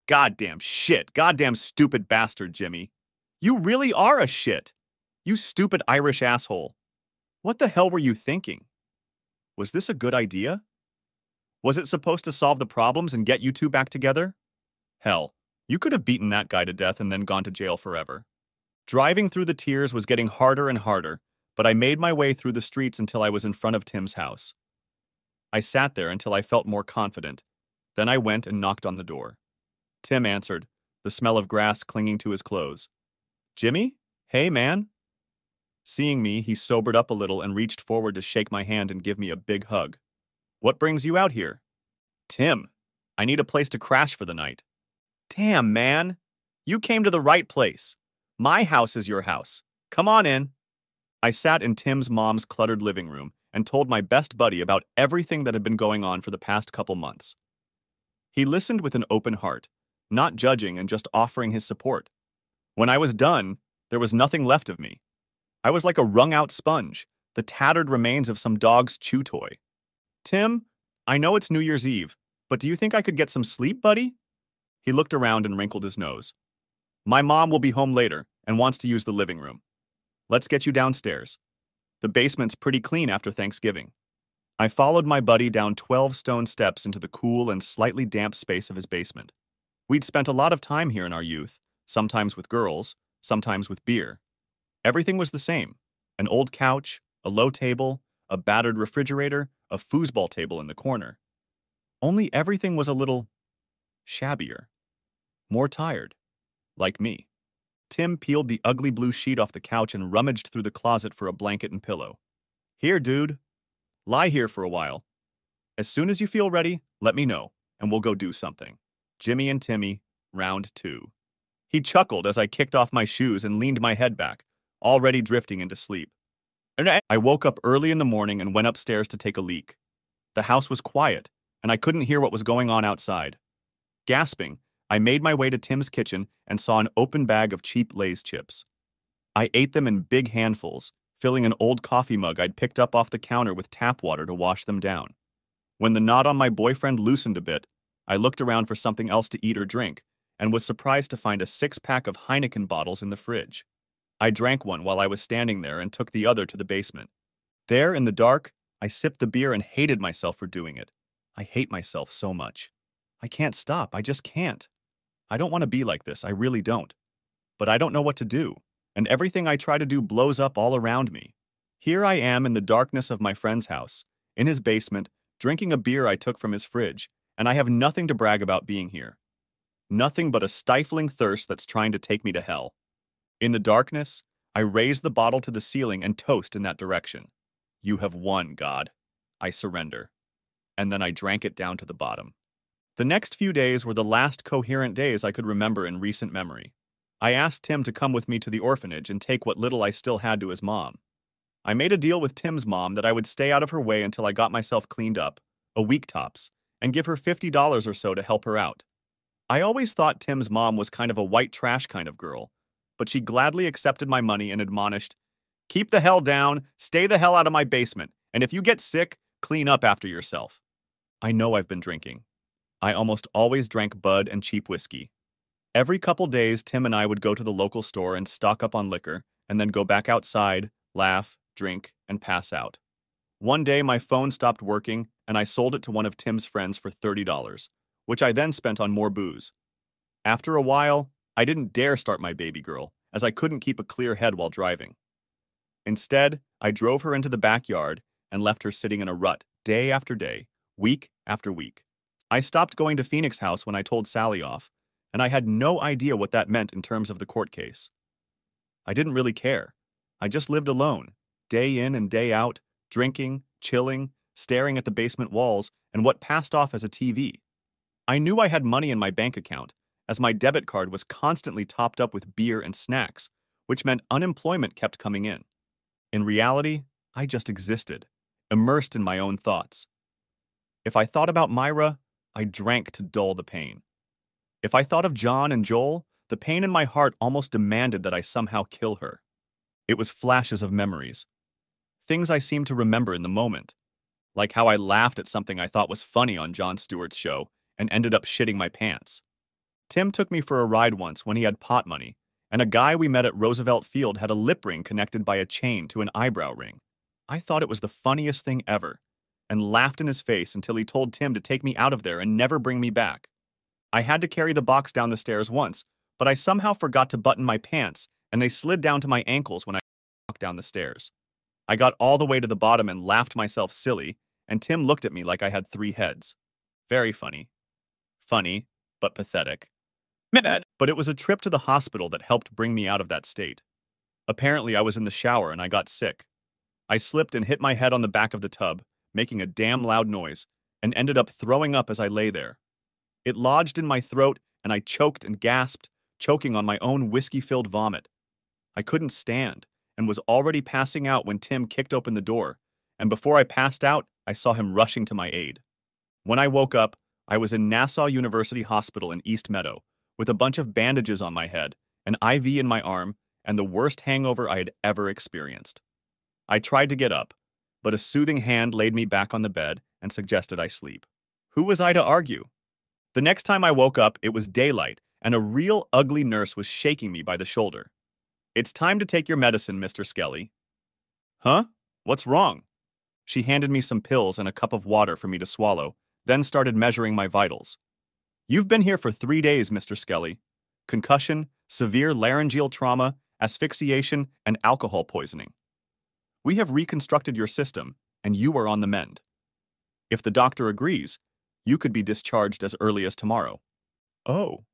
Goddamn shit, goddamn stupid bastard, Jimmy. You really are a shit. You stupid Irish asshole. What the hell were you thinking? Was this a good idea? Was it supposed to solve the problems and get you two back together? Hell, you could have beaten that guy to death and then gone to jail forever. Driving through the tears was getting harder and harder, but I made my way through the streets until I was in front of Tim's house. I sat there until I felt more confident. Then I went and knocked on the door. Tim answered, the smell of grass clinging to his clothes. Jimmy? Hey, man. Seeing me, he sobered up a little and reached forward to shake my hand and give me a big hug. What brings you out here? Tim, I need a place to crash for the night. Damn, man. You came to the right place. My house is your house. Come on in. I sat in Tim's mom's cluttered living room and told my best buddy about everything that had been going on for the past couple months. He listened with an open heart, not judging and just offering his support. When I was done, there was nothing left of me. I was like a wrung-out sponge, the tattered remains of some dog's chew toy. Tim, I know it's New Year's Eve, but do you think I could get some sleep, buddy? He looked around and wrinkled his nose. My mom will be home later and wants to use the living room. Let's get you downstairs. The basement's pretty clean after Thanksgiving. I followed my buddy down 12 stone steps into the cool and slightly damp space of his basement. We'd spent a lot of time here in our youth, sometimes with girls, sometimes with beer. Everything was the same. An old couch, a low table, a battered refrigerator, a foosball table in the corner. Only everything was a little shabbier, more tired, like me. Tim peeled the ugly blue sheet off the couch and rummaged through the closet for a blanket and pillow. Here, dude. Lie here for a while. As soon as you feel ready, let me know, and we'll go do something. Jimmy and Timmy, round 2. He chuckled as I kicked off my shoes and leaned my head back, already drifting into sleep. I woke up early in the morning and went upstairs to take a leak. The house was quiet, and I couldn't hear what was going on outside. Gasping, I made my way to Tim's kitchen and saw an open bag of cheap Lay's chips. I ate them in big handfuls, filling an old coffee mug I'd picked up off the counter with tap water to wash them down. When the knot on my boyfriend loosened a bit, I looked around for something else to eat or drink, and was surprised to find a 6-pack of Heineken bottles in the fridge. I drank one while I was standing there and took the other to the basement. There, in the dark, I sipped the beer and hated myself for doing it. I hate myself so much. I can't stop, I just can't. I don't want to be like this, I really don't. But I don't know what to do, and everything I try to do blows up all around me. Here I am in the darkness of my friend's house, in his basement, drinking a beer I took from his fridge, and I have nothing to brag about being here. Nothing but a stifling thirst that's trying to take me to hell. In the darkness, I raise the bottle to the ceiling and toast in that direction. You have won, God. I surrender. And then I drank it down to the bottom. The next few days were the last coherent days I could remember in recent memory. I asked Tim to come with me to the orphanage and take what little I still had to his mom. I made a deal with Tim's mom that I would stay out of her way until I got myself cleaned up, a week tops, and give her $50 or so to help her out. I always thought Tim's mom was kind of a white trash kind of girl, but she gladly accepted my money and admonished, "Keep the hell down, stay the hell out of my basement, and if you get sick, clean up after yourself." I know I've been drinking. I almost always drank Bud and cheap whiskey. Every couple days, Tim and I would go to the local store and stock up on liquor, and then go back outside, laugh, drink, and pass out. One day, my phone stopped working, and I sold it to one of Tim's friends for $30, which I then spent on more booze. After a while, I didn't dare start my baby girl, as I couldn't keep a clear head while driving. Instead, I drove her into the backyard and left her sitting in a rut day after day, week after week. I stopped going to Phoenix House when I told Sally off, and I had no idea what that meant in terms of the court case. I didn't really care. I just lived alone, day in and day out, drinking, chilling, staring at the basement walls and what passed off as a TV. I knew I had money in my bank account, as my debit card was constantly topped up with beer and snacks, which meant unemployment kept coming in. In reality, I just existed, immersed in my own thoughts. If I thought about Myra, I drank to dull the pain. If I thought of John and Joel, the pain in my heart almost demanded that I somehow kill her. It was flashes of memories. Things I seemed to remember in the moment, like how I laughed at something I thought was funny on Jon Stewart's show and ended up shitting my pants. Tim took me for a ride once when he had pot money, and a guy we met at Roosevelt Field had a lip ring connected by a chain to an eyebrow ring. I thought it was the funniest thing ever, and laughed in his face until he told Tim to take me out of there and never bring me back. I had to carry the box down the stairs once, but I somehow forgot to button my pants, and they slid down to my ankles when I walked down the stairs. I got all the way to the bottom and laughed myself silly, and Tim looked at me like I had 3 heads. Very funny. Funny, but pathetic. But it was a trip to the hospital that helped bring me out of that state. Apparently, I was in the shower and I got sick. I slipped and hit my head on the back of the tub, making a damn loud noise, and ended up throwing up as I lay there. It lodged in my throat, and I choked and gasped, choking on my own whiskey-filled vomit. I couldn't stand, and was already passing out when Tim kicked open the door, and before I passed out, I saw him rushing to my aid. When I woke up, I was in Nassau University Hospital in East Meadow, with a bunch of bandages on my head, an IV in my arm, and the worst hangover I had ever experienced. I tried to get up, but a soothing hand laid me back on the bed and suggested I sleep. Who was I to argue? The next time I woke up, it was daylight, and a real ugly nurse was shaking me by the shoulder. "It's time to take your medicine, Mr. Skelly." Huh? What's wrong? She handed me some pills and a cup of water for me to swallow, then started measuring my vitals. "You've been here for 3 days, Mr. Skelly. Concussion, severe laryngeal trauma, asphyxiation, and alcohol poisoning. We have reconstructed your system, and you are on the mend. If the doctor agrees, you could be discharged as early as tomorrow." Oh.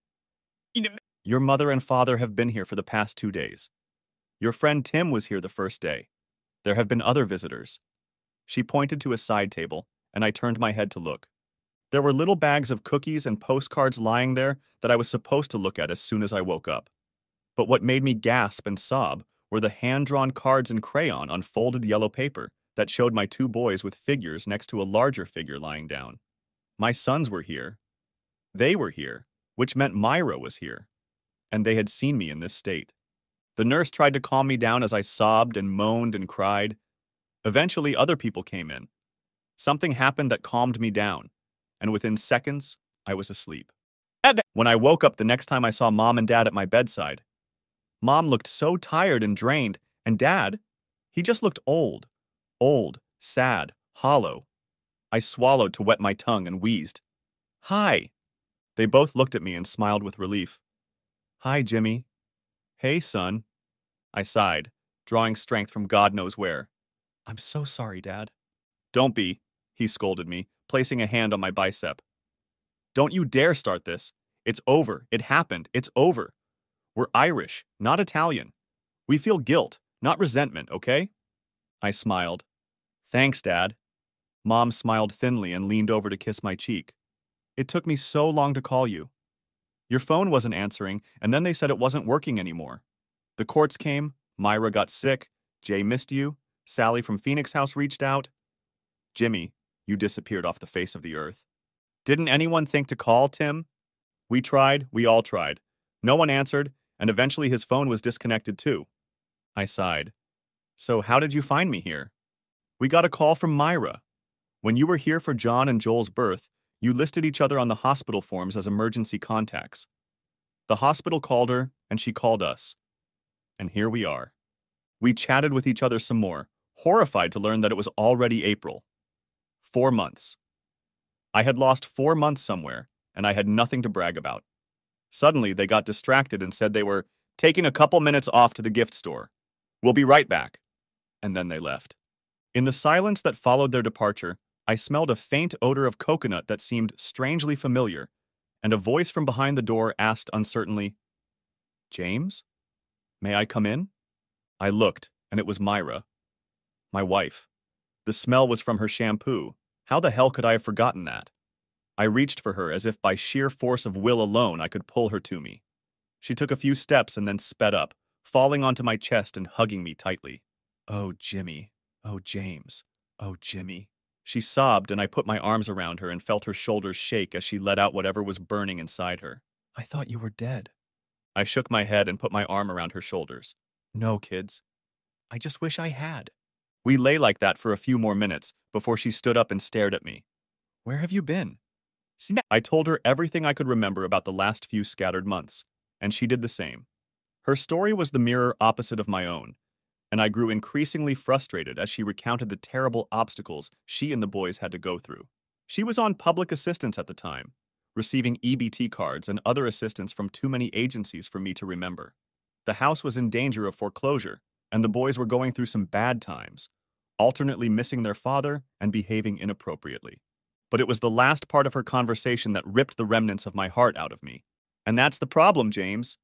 "Your mother and father have been here for the past 2 days. Your friend Tim was here the first day. There have been other visitors." She pointed to a side table, and I turned my head to look. There were little bags of cookies and postcards lying there that I was supposed to look at as soon as I woke up. But what made me gasp and sob were the hand-drawn cards in crayon on folded yellow paper that showed my 2 boys with figures next to a larger figure lying down. My sons were here. They were here, which meant Myra was here, and they had seen me in this state. The nurse tried to calm me down as I sobbed and moaned and cried. Eventually, other people came in. Something happened that calmed me down, and within seconds, I was asleep. When I woke up the next time I saw Mom and Dad at my bedside, Mom looked so tired and drained, and Dad, he just looked old, sad, hollow. I swallowed to wet my tongue and wheezed. "Hi." They both looked at me and smiled with relief. "Hi, Jimmy." "Hey, son." I sighed, drawing strength from God knows where. "I'm so sorry, Dad." "Don't be," he scolded me, placing a hand on my bicep. "Don't you dare start this. It's over. It happened. It's over. We're Irish, not Italian. We feel guilt, not resentment, okay?" I smiled. "Thanks, Dad." Mom smiled thinly and leaned over to kiss my cheek. "It took me so long to call you. Your phone wasn't answering, and then they said it wasn't working anymore. The courts came, Myra got sick, Jay missed you, Sally from Phoenix House reached out. Jimmy, you disappeared off the face of the earth. Didn't anyone think to call Tim? We tried, we all tried. No one answered, and eventually his phone was disconnected too." I sighed. "So how did you find me here?" "We got a call from Myra. When you were here for John and Joel's birth, you listed each other on the hospital forms as emergency contacts. The hospital called her, and she called us. And here we are." We chatted with each other some more, horrified to learn that it was already April. 4 months. I had lost 4 months somewhere, and I had nothing to brag about. Suddenly, they got distracted and said they were taking a couple minutes off to the gift store. "We'll be right back." And then they left. In the silence that followed their departure, I smelled a faint odor of coconut that seemed strangely familiar, and a voice from behind the door asked uncertainly, "James? May I come in?" I looked, and it was Myra, my wife. The smell was from her shampoo. How the hell could I have forgotten that? I reached for her as if by sheer force of will alone I could pull her to me. She took a few steps and then sped up, falling onto my chest and hugging me tightly. "Oh, Jimmy. Oh, James. Oh, Jimmy." She sobbed, and I put my arms around her and felt her shoulders shake as she let out whatever was burning inside her. "I thought you were dead." I shook my head and put my arm around her shoulders. "No, kids. I just wish I had." We lay like that for a few more minutes before she stood up and stared at me. "Where have you been?" I told her everything I could remember about the last few scattered months, and she did the same. Her story was the mirror opposite of my own, and I grew increasingly frustrated as she recounted the terrible obstacles she and the boys had to go through. She was on public assistance at the time, receiving EBT cards and other assistance from too many agencies for me to remember. The house was in danger of foreclosure, and the boys were going through some bad times, alternately missing their father and behaving inappropriately. But it was the last part of her conversation that ripped the remnants of my heart out of me. "And that's the problem, James."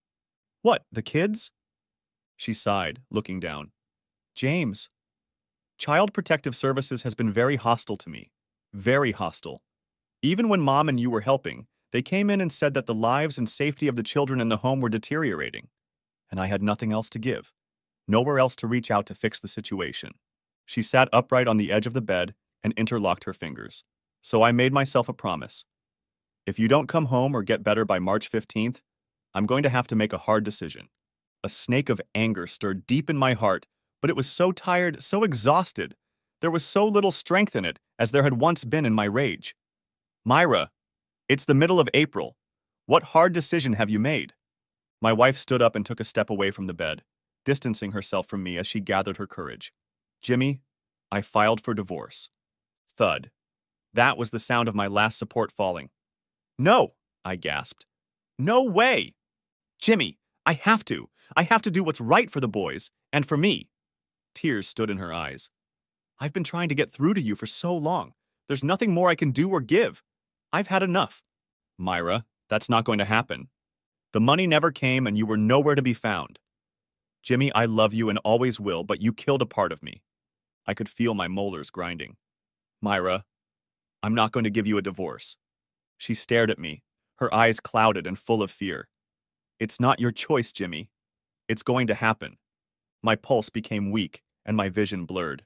"What, the kids?" She sighed, looking down. James, Child Protective Services has been very hostile to me. Very hostile. Even when Mom and you were helping, they came in and said that the lives and safety of the children in the home were deteriorating. And I had nothing else to give. Nowhere else to reach out to fix the situation. She sat upright on the edge of the bed and interlocked her fingers. So I made myself a promise. If you don't come home or get better by March 15th, I'm going to have to make a hard decision. A snake of anger stirred deep in my heart, but it was so tired, so exhausted. There was so little strength in it as there had once been in my rage. Myra, it's the middle of April. What hard decision have you made? My wife stood up and took a step away from the bed, distancing herself from me as she gathered her courage. Jimmy, I filed for divorce. Thud. That was the sound of my last support falling. No, I gasped. No way! Jimmy, I have to. I have to do what's right for the boys, and for me. Tears stood in her eyes. I've been trying to get through to you for so long. There's nothing more I can do or give. I've had enough. Myra, that's not going to happen. The money never came and you were nowhere to be found. Jimmy, I love you and always will, but you killed a part of me. I could feel my molars grinding. Myra, I'm not going to give you a divorce. She stared at me, her eyes clouded and full of fear. It's not your choice, Jimmy. It's going to happen. My pulse became weak and my vision blurred.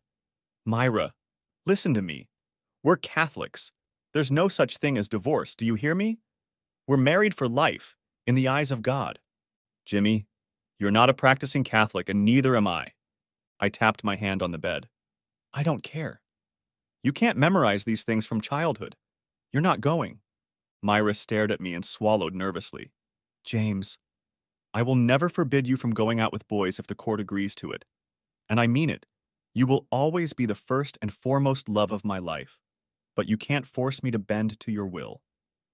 Myra, listen to me. We're Catholics. There's no such thing as divorce, do you hear me? We're married for life, in the eyes of God. Jimmy, you're not a practicing Catholic and neither am I. I tapped my hand on the bed. I don't care. You can't memorize these things from childhood. You're not going. Myra stared at me and swallowed nervously. James, I will never forbid you from going out with boys if the court agrees to it. And I mean it. You will always be the first and foremost love of my life. But you can't force me to bend to your will.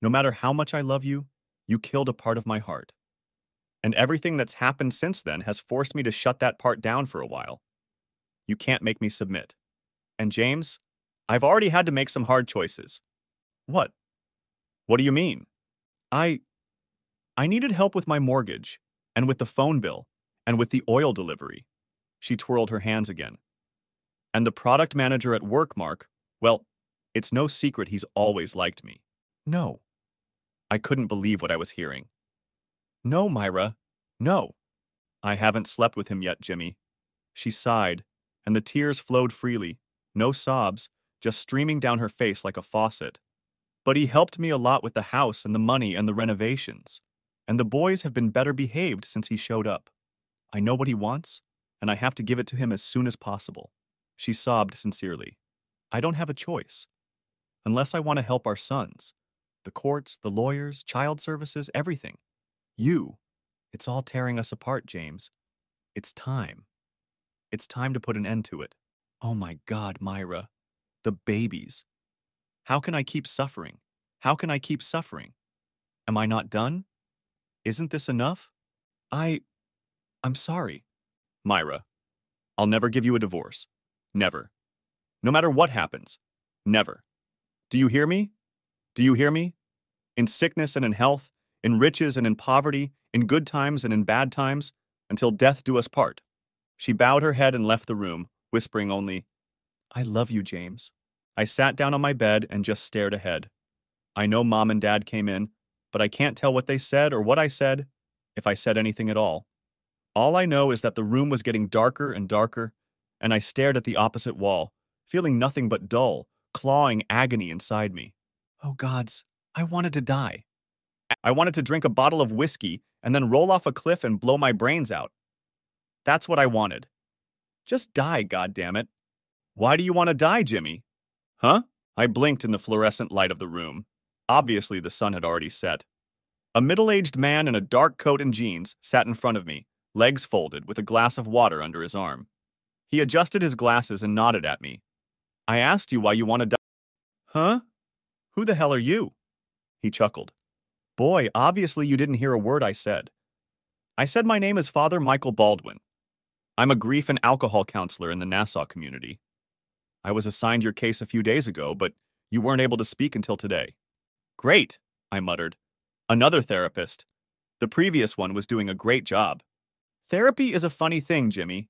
No matter how much I love you, you killed a part of my heart. And everything that's happened since then has forced me to shut that part down for a while. You can't make me submit. And James, I've already had to make some hard choices. What? What do you mean? I needed help with my mortgage, and with the phone bill, and with the oil delivery. She twirled her hands again. And the product manager at work, Mark, well, it's no secret he's always liked me. No. I couldn't believe what I was hearing. No, Myra, no. I haven't slept with him yet, Jimmy. She sighed, and the tears flowed freely, no sobs, just streaming down her face like a faucet. But he helped me a lot with the house and the money and the renovations. And the boys have been better behaved since he showed up. I know what he wants, and I have to give it to him as soon as possible. She sobbed sincerely. I don't have a choice. Unless I want to help our sons. The courts, the lawyers, child services, everything. You. It's all tearing us apart, James. It's time. It's time to put an end to it. Oh my God, Myra. The babies. How can I keep suffering? How can I keep suffering? Am I not done? Isn't this enough? I'm sorry. Myra, I'll never give you a divorce. Never. No matter what happens. Never. Do you hear me? Do you hear me? In sickness and in health, in riches and in poverty, in good times and in bad times, until death do us part. She bowed her head and left the room, whispering only, I love you, James. I sat down on my bed and just stared ahead. I know Mom and Dad came in, but I can't tell what they said or what I said, if I said anything at all. All I know is that the room was getting darker and darker, and I stared at the opposite wall, feeling nothing but dull, clawing agony inside me. Oh gods, I wanted to die. I wanted to drink a bottle of whiskey and then roll off a cliff and blow my brains out. That's what I wanted. Just die, goddammit. Why do you want to die, Jimmy? Huh? I blinked in the fluorescent light of the room. Obviously, the sun had already set. A middle-aged man in a dark coat and jeans sat in front of me, legs folded, with a glass of water under his arm. He adjusted his glasses and nodded at me. I asked you why you want to die. Huh? Who the hell are you? He chuckled. Boy, obviously you didn't hear a word I said. I said my name is Father Michael Baldwin. I'm a grief and alcohol counselor in the Nassau community. I was assigned your case a few days ago, but you weren't able to speak until today. Great, I muttered. Another therapist. The previous one was doing a great job. Therapy is a funny thing, Jimmy.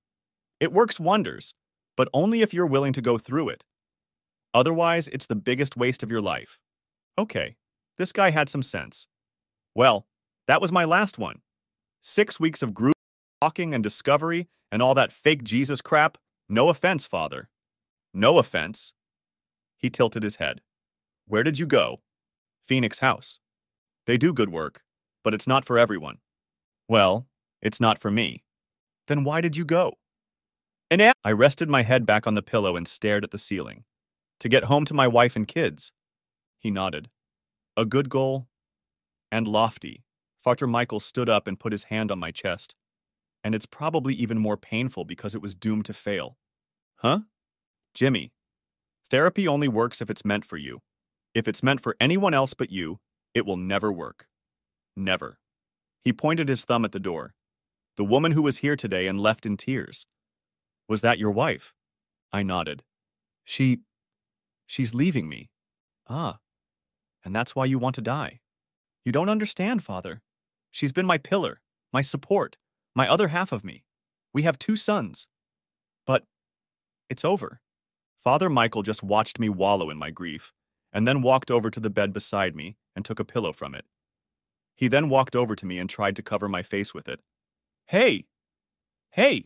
It works wonders, but only if you're willing to go through it. Otherwise, it's the biggest waste of your life. Okay, this guy had some sense. Well, that was my last one. 6 weeks of group talking and discovery and all that fake Jesus crap. No offense, Father. No offense. He tilted his head. Where did you go? Phoenix House. They do good work, but it's not for everyone. Well, it's not for me. Then why did you go? I rested my head back on the pillow and stared at the ceiling. To get home to my wife and kids. He nodded. A good goal and lofty. Father Michael stood up and put his hand on my chest. And it's probably even more painful because it was doomed to fail. Huh? Jimmy, therapy only works if it's meant for you. If it's meant for anyone else but you, it will never work. Never. He pointed his thumb at the door. The woman who was here today and left in tears. Was that your wife? I nodded. She's leaving me. Ah, and that's why you want to die. You don't understand, Father. She's been my pillar, my support, my other half of me. We have 2 sons. But it's over. Father Michael just watched me wallow in my grief, and then walked over to the bed beside me and took a pillow from it. He then walked over to me and tried to cover my face with it. Hey! Hey!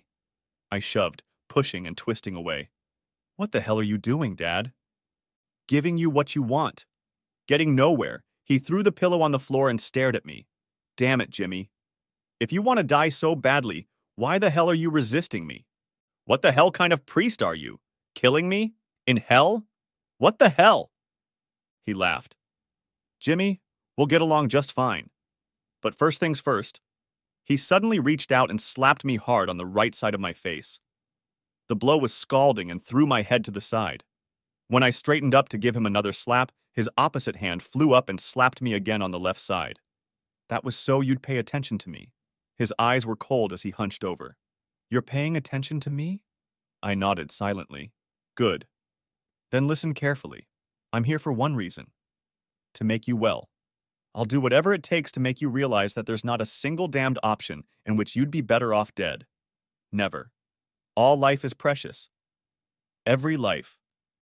I shoved, pushing and twisting away. What the hell are you doing, Dad? Giving you what you want. Getting nowhere. He threw the pillow on the floor and stared at me. Damn it, Jimmy. If you want to die so badly, why the hell are you resisting me? What the hell kind of priest are you? Killing me? In hell? What the hell? He laughed. Jimmy, we'll get along just fine. But first things first. He suddenly reached out and slapped me hard on the right side of my face. The blow was scalding and threw my head to the side. When I straightened up to give him another slap, his opposite hand flew up and slapped me again on the left side. That was so you'd pay attention to me. His eyes were cold as he hunched over. You're paying attention to me? I nodded silently. Good. Then listen carefully. I'm here for one reason. To make you well. I'll do whatever it takes to make you realize that there's not a single damned option in which you'd be better off dead. Never. All life is precious. Every life.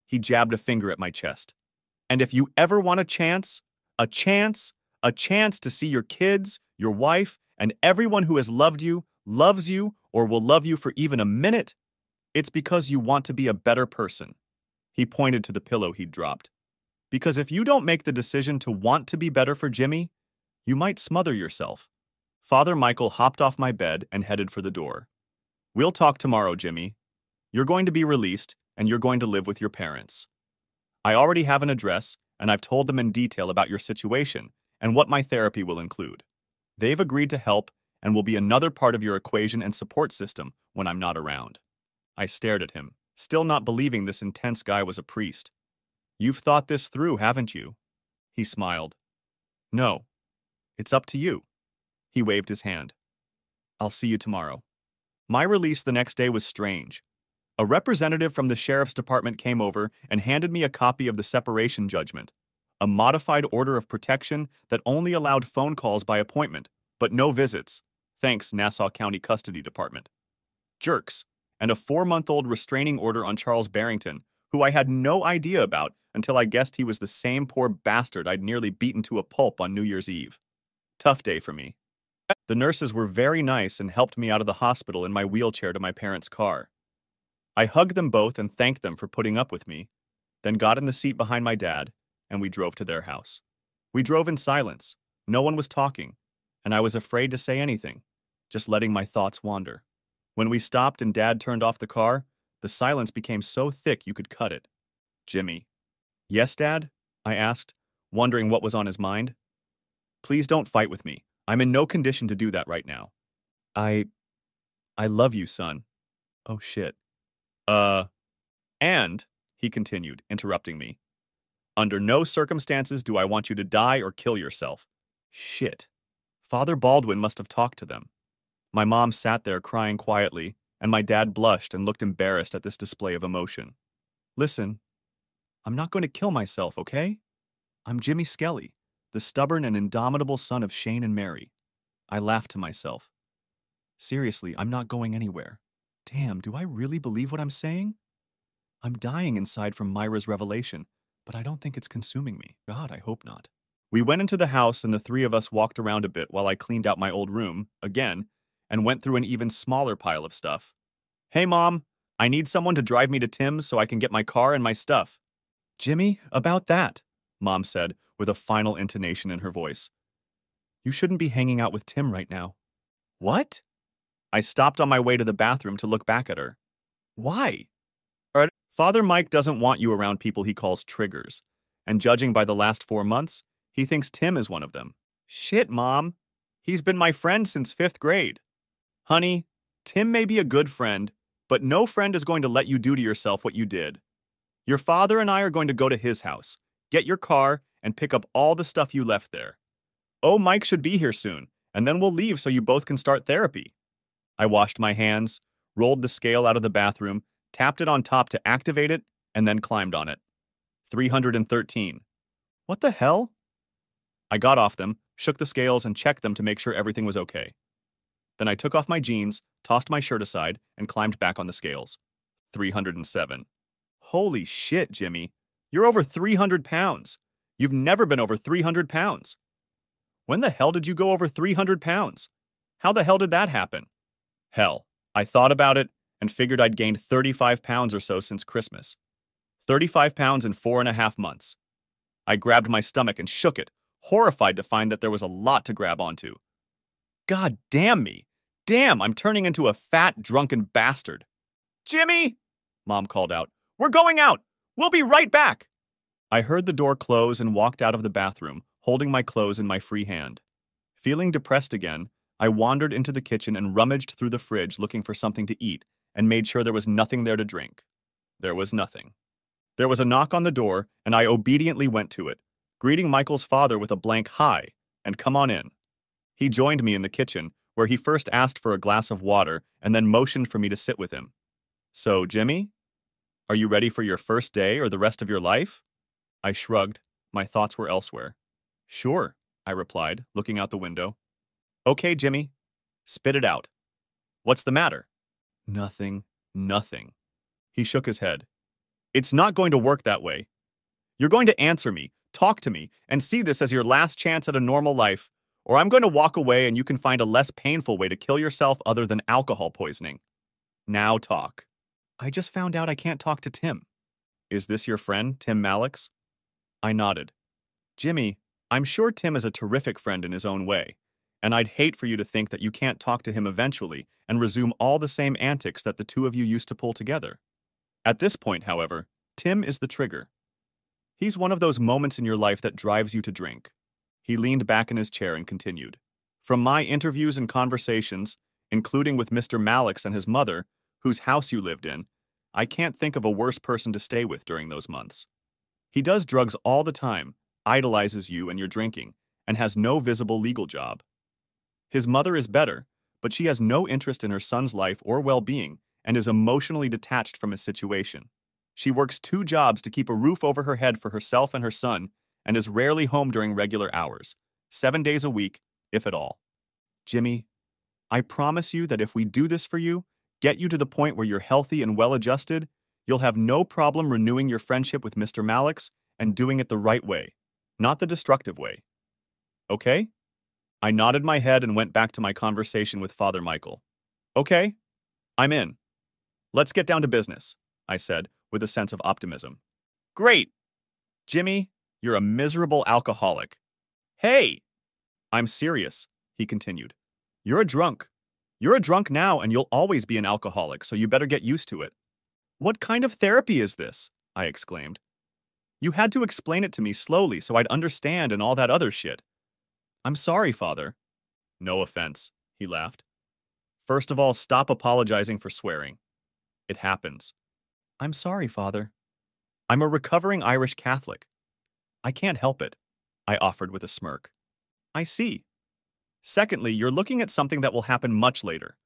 He jabbed a finger at my chest. And if you ever want a chance to see your kids, your wife, and everyone who has loved you, loves you, or will love you for even a minute, it's because you want to be a better person. He pointed to the pillow he'd dropped. Because if you don't make the decision to want to be better for Jimmy, you might smother yourself. Father Michael hopped off my bed and headed for the door. We'll talk tomorrow, Jimmy. You're going to be released, and you're going to live with your parents. I already have an address, and I've told them in detail about your situation and what my therapy will include. They've agreed to help and will be another part of your equation and support system when I'm not around. I stared at him, still not believing this intense guy was a priest. You've thought this through, haven't you? He smiled. No, it's up to you. He waved his hand. I'll see you tomorrow. My release the next day was strange. A representative from the sheriff's department came over and handed me a copy of the separation judgment, a modified order of protection that only allowed phone calls by appointment, but no visits, thanks Nassau County Custody Department. Jerks, and a 4-month-old restraining order on Charles Barrington, who I had no idea about until I guessed he was the same poor bastard I'd nearly beaten to a pulp on New Year's Eve. Tough day for me. The nurses were very nice and helped me out of the hospital in my wheelchair to my parents' car. I hugged them both and thanked them for putting up with me, then got in the seat behind my dad, and we drove to their house. We drove in silence. No one was talking, and I was afraid to say anything, just letting my thoughts wander. When we stopped and Dad turned off the car, the silence became so thick you could cut it. Jimmy. Yes, Dad? I asked, wondering what was on his mind. Please don't fight with me. I'm in no condition to do that right now. I love you, son. Oh, shit. And, he continued, interrupting me, under no circumstances do I want you to die or kill yourself. Shit. Father Baldwin must have talked to them. My mom sat there crying quietly, and my dad blushed and looked embarrassed at this display of emotion. Listen, I'm not going to kill myself, okay? I'm Jimmy Skelly, the stubborn and indomitable son of Shane and Mary. I laughed to myself. Seriously, I'm not going anywhere. Damn, do I really believe what I'm saying? I'm dying inside from Myra's revelation, but I don't think it's consuming me. God, I hope not. We went into the house and the three of us walked around a bit while I cleaned out my old room, again, and went through an even smaller pile of stuff. Hey, Mom, I need someone to drive me to Tim's so I can get my car and my stuff. Jimmy, about that, Mom said, with a final intonation in her voice. You shouldn't be hanging out with Tim right now. What? I stopped on my way to the bathroom to look back at her. Why? Father Mike doesn't want you around people he calls triggers, and judging by the last 4 months, he thinks Tim is one of them. Shit, Mom. He's been my friend since 5th grade. Honey, Tim may be a good friend, but no friend is going to let you do to yourself what you did. Your father and I are going to go to his house, get your car, and pick up all the stuff you left there. Oh, Mike should be here soon, and then we'll leave so you both can start therapy. I washed my hands, rolled the scale out of the bathroom, tapped it on top to activate it, and then climbed on it. 313. What the hell? I got off them, shook the scales, and checked them to make sure everything was okay. Then I took off my jeans, tossed my shirt aside, and climbed back on the scales. 307. Holy shit, Jimmy. You're over 300 pounds. You've never been over 300 pounds. When the hell did you go over 300 pounds? How the hell did that happen? Hell, I thought about it and figured I'd gained 35 pounds or so since Christmas. 35 pounds in 4.5 months. I grabbed my stomach and shook it, horrified to find that there was a lot to grab onto. God damn me. Damn, I'm turning into a fat, drunken bastard. Jimmy! Mom called out. We're going out! We'll be right back! I heard the door close and walked out of the bathroom, holding my clothes in my free hand. Feeling depressed again, I wandered into the kitchen and rummaged through the fridge looking for something to eat and made sure there was nothing there to drink. There was nothing. There was a knock on the door, and I obediently went to it, greeting Michael's father with a blank hi, and come on in. He joined me in the kitchen, where he first asked for a glass of water and then motioned for me to sit with him. So, Jimmy, are you ready for your first day or the rest of your life? I shrugged. My thoughts were elsewhere. Sure, I replied, looking out the window. Okay, Jimmy. Spit it out. What's the matter? Nothing. He shook his head. It's not going to work that way. You're going to answer me, talk to me, and see this as your last chance at a normal life, or I'm going to walk away and you can find a less painful way to kill yourself other than alcohol poisoning. Now talk. I just found out I can't talk to Tim. Is this your friend, Tim Malix? I nodded. Jimmy, I'm sure Tim is a terrific friend in his own way, and I'd hate for you to think that you can't talk to him eventually and resume all the same antics that the two of you used to pull together. At this point, however, Tim is the trigger. He's one of those moments in your life that drives you to drink. He leaned back in his chair and continued. From my interviews and conversations, including with Mr. Malix and his mother, whose house you lived in, I can't think of a worse person to stay with during those months. He does drugs all the time, idolizes you and your drinking, and has no visible legal job. His mother is better, but she has no interest in her son's life or well-being and is emotionally detached from his situation. She works 2 jobs to keep a roof over her head for herself and her son and is rarely home during regular hours, 7 days a week, if at all. Jimmy, I promise you that if we do this for you, get you to the point where you're healthy and well-adjusted, you'll have no problem renewing your friendship with Mr. Malix and doing it the right way, not the destructive way. Okay? I nodded my head and went back to my conversation with Father Michael. Okay, I'm in. Let's get down to business, I said, with a sense of optimism. Great! Jimmy, you're a miserable alcoholic. Hey! I'm serious, he continued. You're a drunk. You're a drunk now and you'll always be an alcoholic, so you better get used to it. What kind of therapy is this? I exclaimed. You had to explain it to me slowly so I'd understand and all that other shit. I'm sorry, Father. No offense, he laughed. First of all, stop apologizing for swearing. It happens. I'm sorry, Father. I'm a recovering Irish Catholic. I can't help it, I offered with a smirk. I see. Secondly, you're looking at something that will happen much later.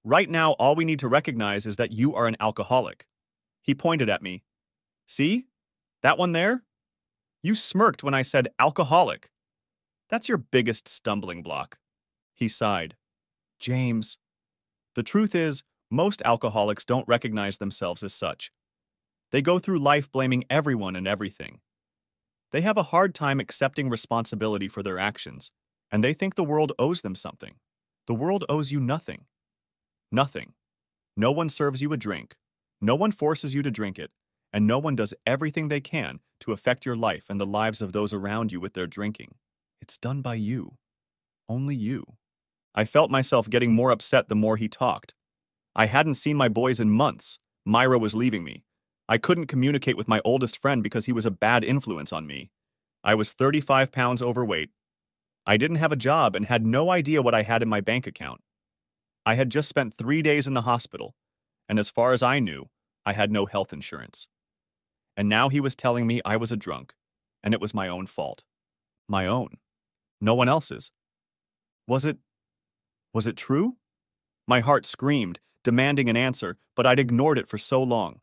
Right now, all we need to recognize is that you are an alcoholic. He pointed at me. See? That one there? You smirked when I said alcoholic. That's your biggest stumbling block. He sighed. James, The truth is, most alcoholics don't recognize themselves as such. They go through life blaming everyone and everything. They have a hard time accepting responsibility for their actions, and they think the world owes them something. The world owes you nothing. Nothing. No one serves you a drink. No one forces you to drink it, and no one does everything they can to affect your life and the lives of those around you with their drinking. It's done by you. Only you. I felt myself getting more upset the more he talked. I hadn't seen my boys in months. Myra was leaving me. I couldn't communicate with my oldest friend because he was a bad influence on me. I was 35 pounds overweight. I didn't have a job and had no idea what I had in my bank account. I had just spent 3 days in the hospital, and as far as I knew, I had no health insurance. And now he was telling me I was a drunk, and it was my own fault. My own. No one else's. Was it true? My heart screamed, demanding an answer, but I'd ignored it for so long.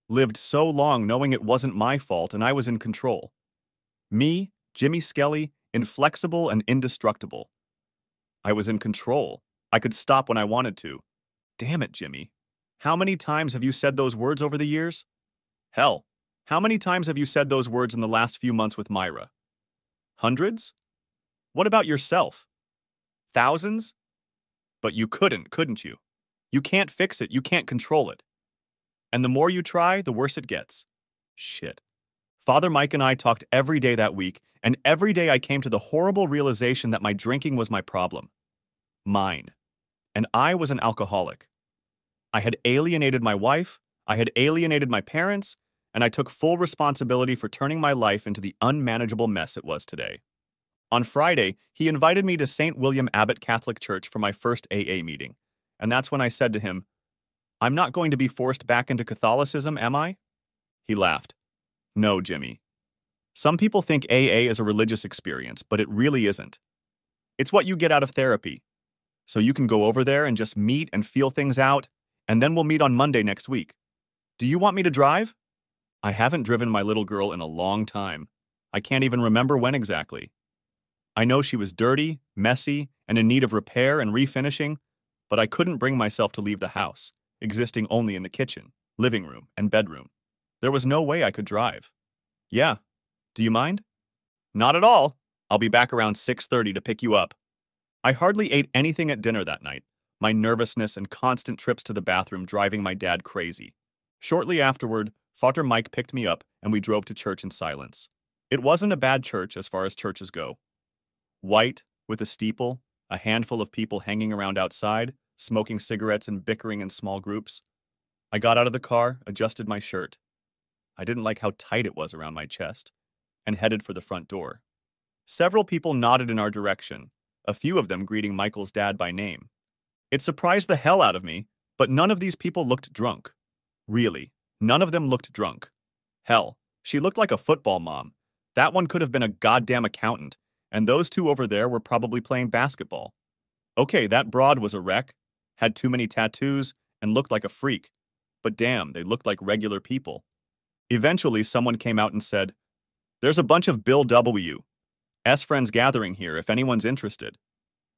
Lived so long knowing it wasn't my fault and I was in control. Me, Jimmy Skelly, inflexible and indestructible. I was in control. I could stop when I wanted to. Damn it, Jimmy. How many times have you said those words over the years? Hell, how many times have you said those words in the last few months with Myra? Hundreds? What about yourself? Thousands? But you couldn't you? You can't fix it, you can't control it. And the more you try, the worse it gets. Shit. Father Mike and I talked every day that week, and every day I came to the horrible realization that my drinking was my problem. Mine. And I was an alcoholic. I had alienated my wife, I had alienated my parents, and I took full responsibility for turning my life into the unmanageable mess it was today. On Friday, he invited me to St. William Abbot Catholic Church for my first AA meeting, and that's when I said to him, "I'm not going to be forced back into Catholicism, am I?" He laughed. "No, Jimmy. Some people think AA is a religious experience, but it really isn't. It's what you get out of therapy. So you can go over there and just meet and feel things out, and then we'll meet on Monday next week. Do you want me to drive?" I haven't driven my little girl in a long time. I can't even remember when exactly. I know she was dirty, messy, and in need of repair and refinishing, but I couldn't bring myself to leave the house, existing only in the kitchen, living room, and bedroom. There was no way I could drive. "Yeah. Do you mind?" "Not at all. I'll be back around 6:30 to pick you up." I hardly ate anything at dinner that night, my nervousness and constant trips to the bathroom driving my dad crazy. Shortly afterward, Father Mike picked me up and we drove to church in silence. It wasn't a bad church as far as churches go. White, with a steeple, a handful of people hanging around outside, smoking cigarettes and bickering in small groups. I got out of the car, adjusted my shirt. I didn't like how tight it was around my chest, and headed for the front door. Several people nodded in our direction, a few of them greeting Michael's dad by name. It surprised the hell out of me, but none of these people looked drunk. Really, none of them looked drunk. Hell, she looked like a football mom. That one could have been a goddamn accountant, and those two over there were probably playing basketball. Okay, that broad was a wreck, had too many tattoos, and looked like a freak. But damn, they looked like regular people. Eventually, someone came out and said, "There's a bunch of Bill W.'s friends gathering here if anyone's interested."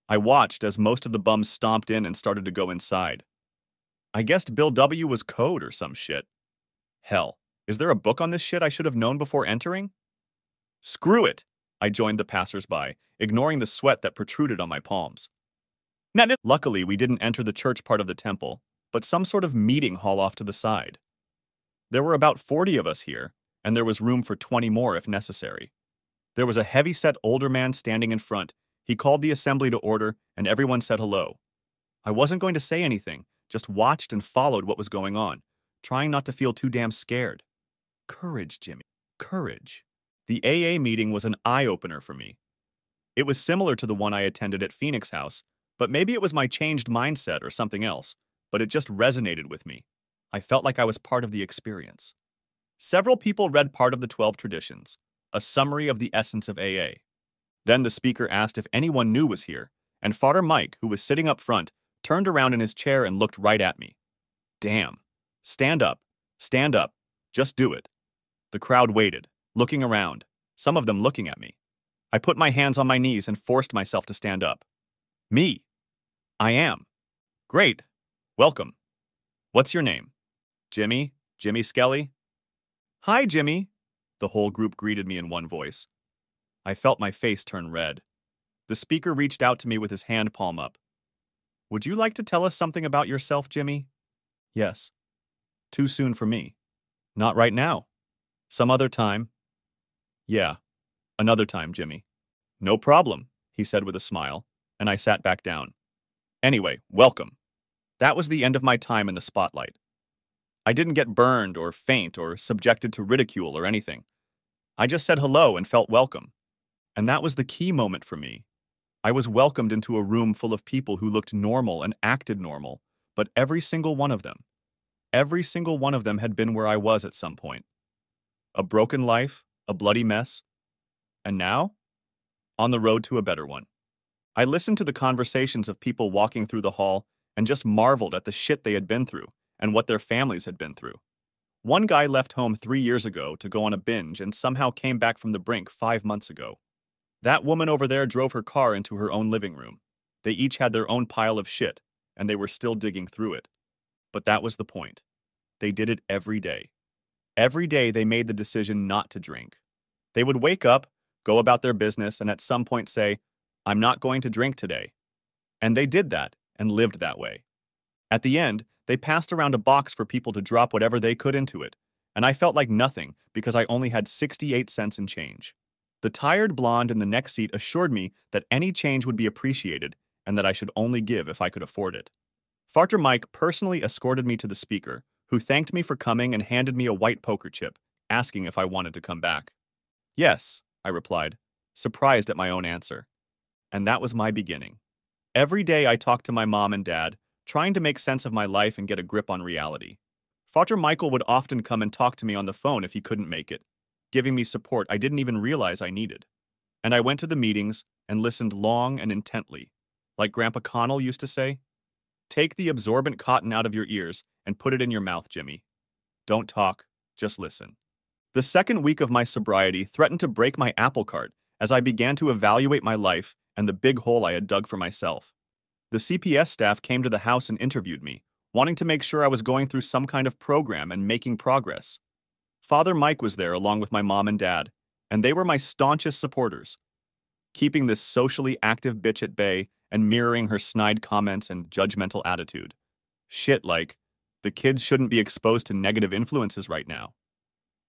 I watched as most of the bums stomped in and started to go inside. I guessed Bill W. was code or some shit. Hell, is there a book on this shit I should have known before entering? Screw it! I joined the passers-by, ignoring the sweat that protruded on my palms. Luckily, we didn't enter the church part of the temple, but some sort of meeting hall off to the side. There were about 40 of us here, and there was room for 20 more if necessary. There was a heavy-set older man standing in front. He called the assembly to order, and everyone said hello. I wasn't going to say anything, just watched and followed what was going on, trying not to feel too damn scared. Courage, Jimmy. Courage. The AA meeting was an eye-opener for me. It was similar to the one I attended at Phoenix House, but maybe it was my changed mindset or something else, but it just resonated with me. I felt like I was part of the experience. Several people read part of the 12 traditions, a summary of the essence of AA. Then the speaker asked if anyone new was here, and Father Mike, who was sitting up front, turned around in his chair and looked right at me. Damn. Stand up. Stand up. Just do it. The crowd waited, looking around, some of them looking at me. I put my hands on my knees and forced myself to stand up. Me. I am. Great. Welcome. What's your name? Jimmy? Jimmy Skelly? Hi, Jimmy. The whole group greeted me in one voice. I felt my face turn red. The speaker reached out to me with his hand palm up. Would you like to tell us something about yourself, Jimmy? Yes. Too soon for me. Not right now. Some other time. Yeah, another time, Jimmy. No problem, he said with a smile, and I sat back down. Anyway, welcome. That was the end of my time in the spotlight. I didn't get burned or faint or subjected to ridicule or anything. I just said hello and felt welcome. And that was the key moment for me. I was welcomed into a room full of people who looked normal and acted normal, but every single one of them had been where I was at some point. A broken life, a bloody mess, and now, on the road to a better one. I listened to the conversations of people walking through the hall and just marveled at the shit they had been through and what their families had been through. One guy left home 3 years ago to go on a binge and somehow came back from the brink 5 months ago. That woman over there drove her car into her own living room. They each had their own pile of shit, and they were still digging through it. But that was the point. They did it every day. Every day they made the decision not to drink. They would wake up, go about their business, and at some point say, I'm not going to drink today. And they did that and lived that way. At the end, they passed around a box for people to drop whatever they could into it, and I felt like nothing because I only had 68 cents in change. The tired blonde in the next seat assured me that any change would be appreciated and that I should only give if I could afford it. Farter Mike personally escorted me to the speaker, who thanked me for coming and handed me a white poker chip, asking if I wanted to come back. Yes, I replied, surprised at my own answer. And that was my beginning. Every day I talked to my mom and dad, trying to make sense of my life and get a grip on reality. Farter Michael would often come and talk to me on the phone if he couldn't make it, giving me support I didn't even realize I needed. And I went to the meetings and listened long and intently. Like Grandpa Connell used to say, take the absorbent cotton out of your ears and put it in your mouth, Jimmy. Don't talk, just listen. The second week of my sobriety threatened to break my apple cart as I began to evaluate my life and the big hole I had dug for myself. The CPS staff came to the house and interviewed me, wanting to make sure I was going through some kind of program and making progress. Father Mike was there along with my mom and dad, and they were my staunchest supporters, keeping this socially active bitch at bay and mirroring her snide comments and judgmental attitude. Shit like, the kids shouldn't be exposed to negative influences right now.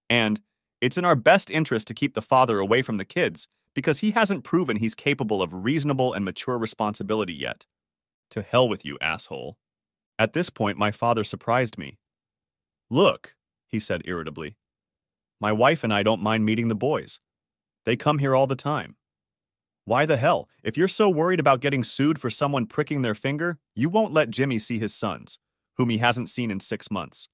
And it's in our best interest to keep the father away from the kids because he hasn't proven he's capable of reasonable and mature responsibility yet. To hell with you, asshole. At this point, my father surprised me. Look, he said irritably. My wife and I don't mind meeting the boys. They come here all the time. Why the hell? If you're so worried about getting sued for someone pricking their finger, you won't let Jimmy see his sons, whom he hasn't seen in 6 months.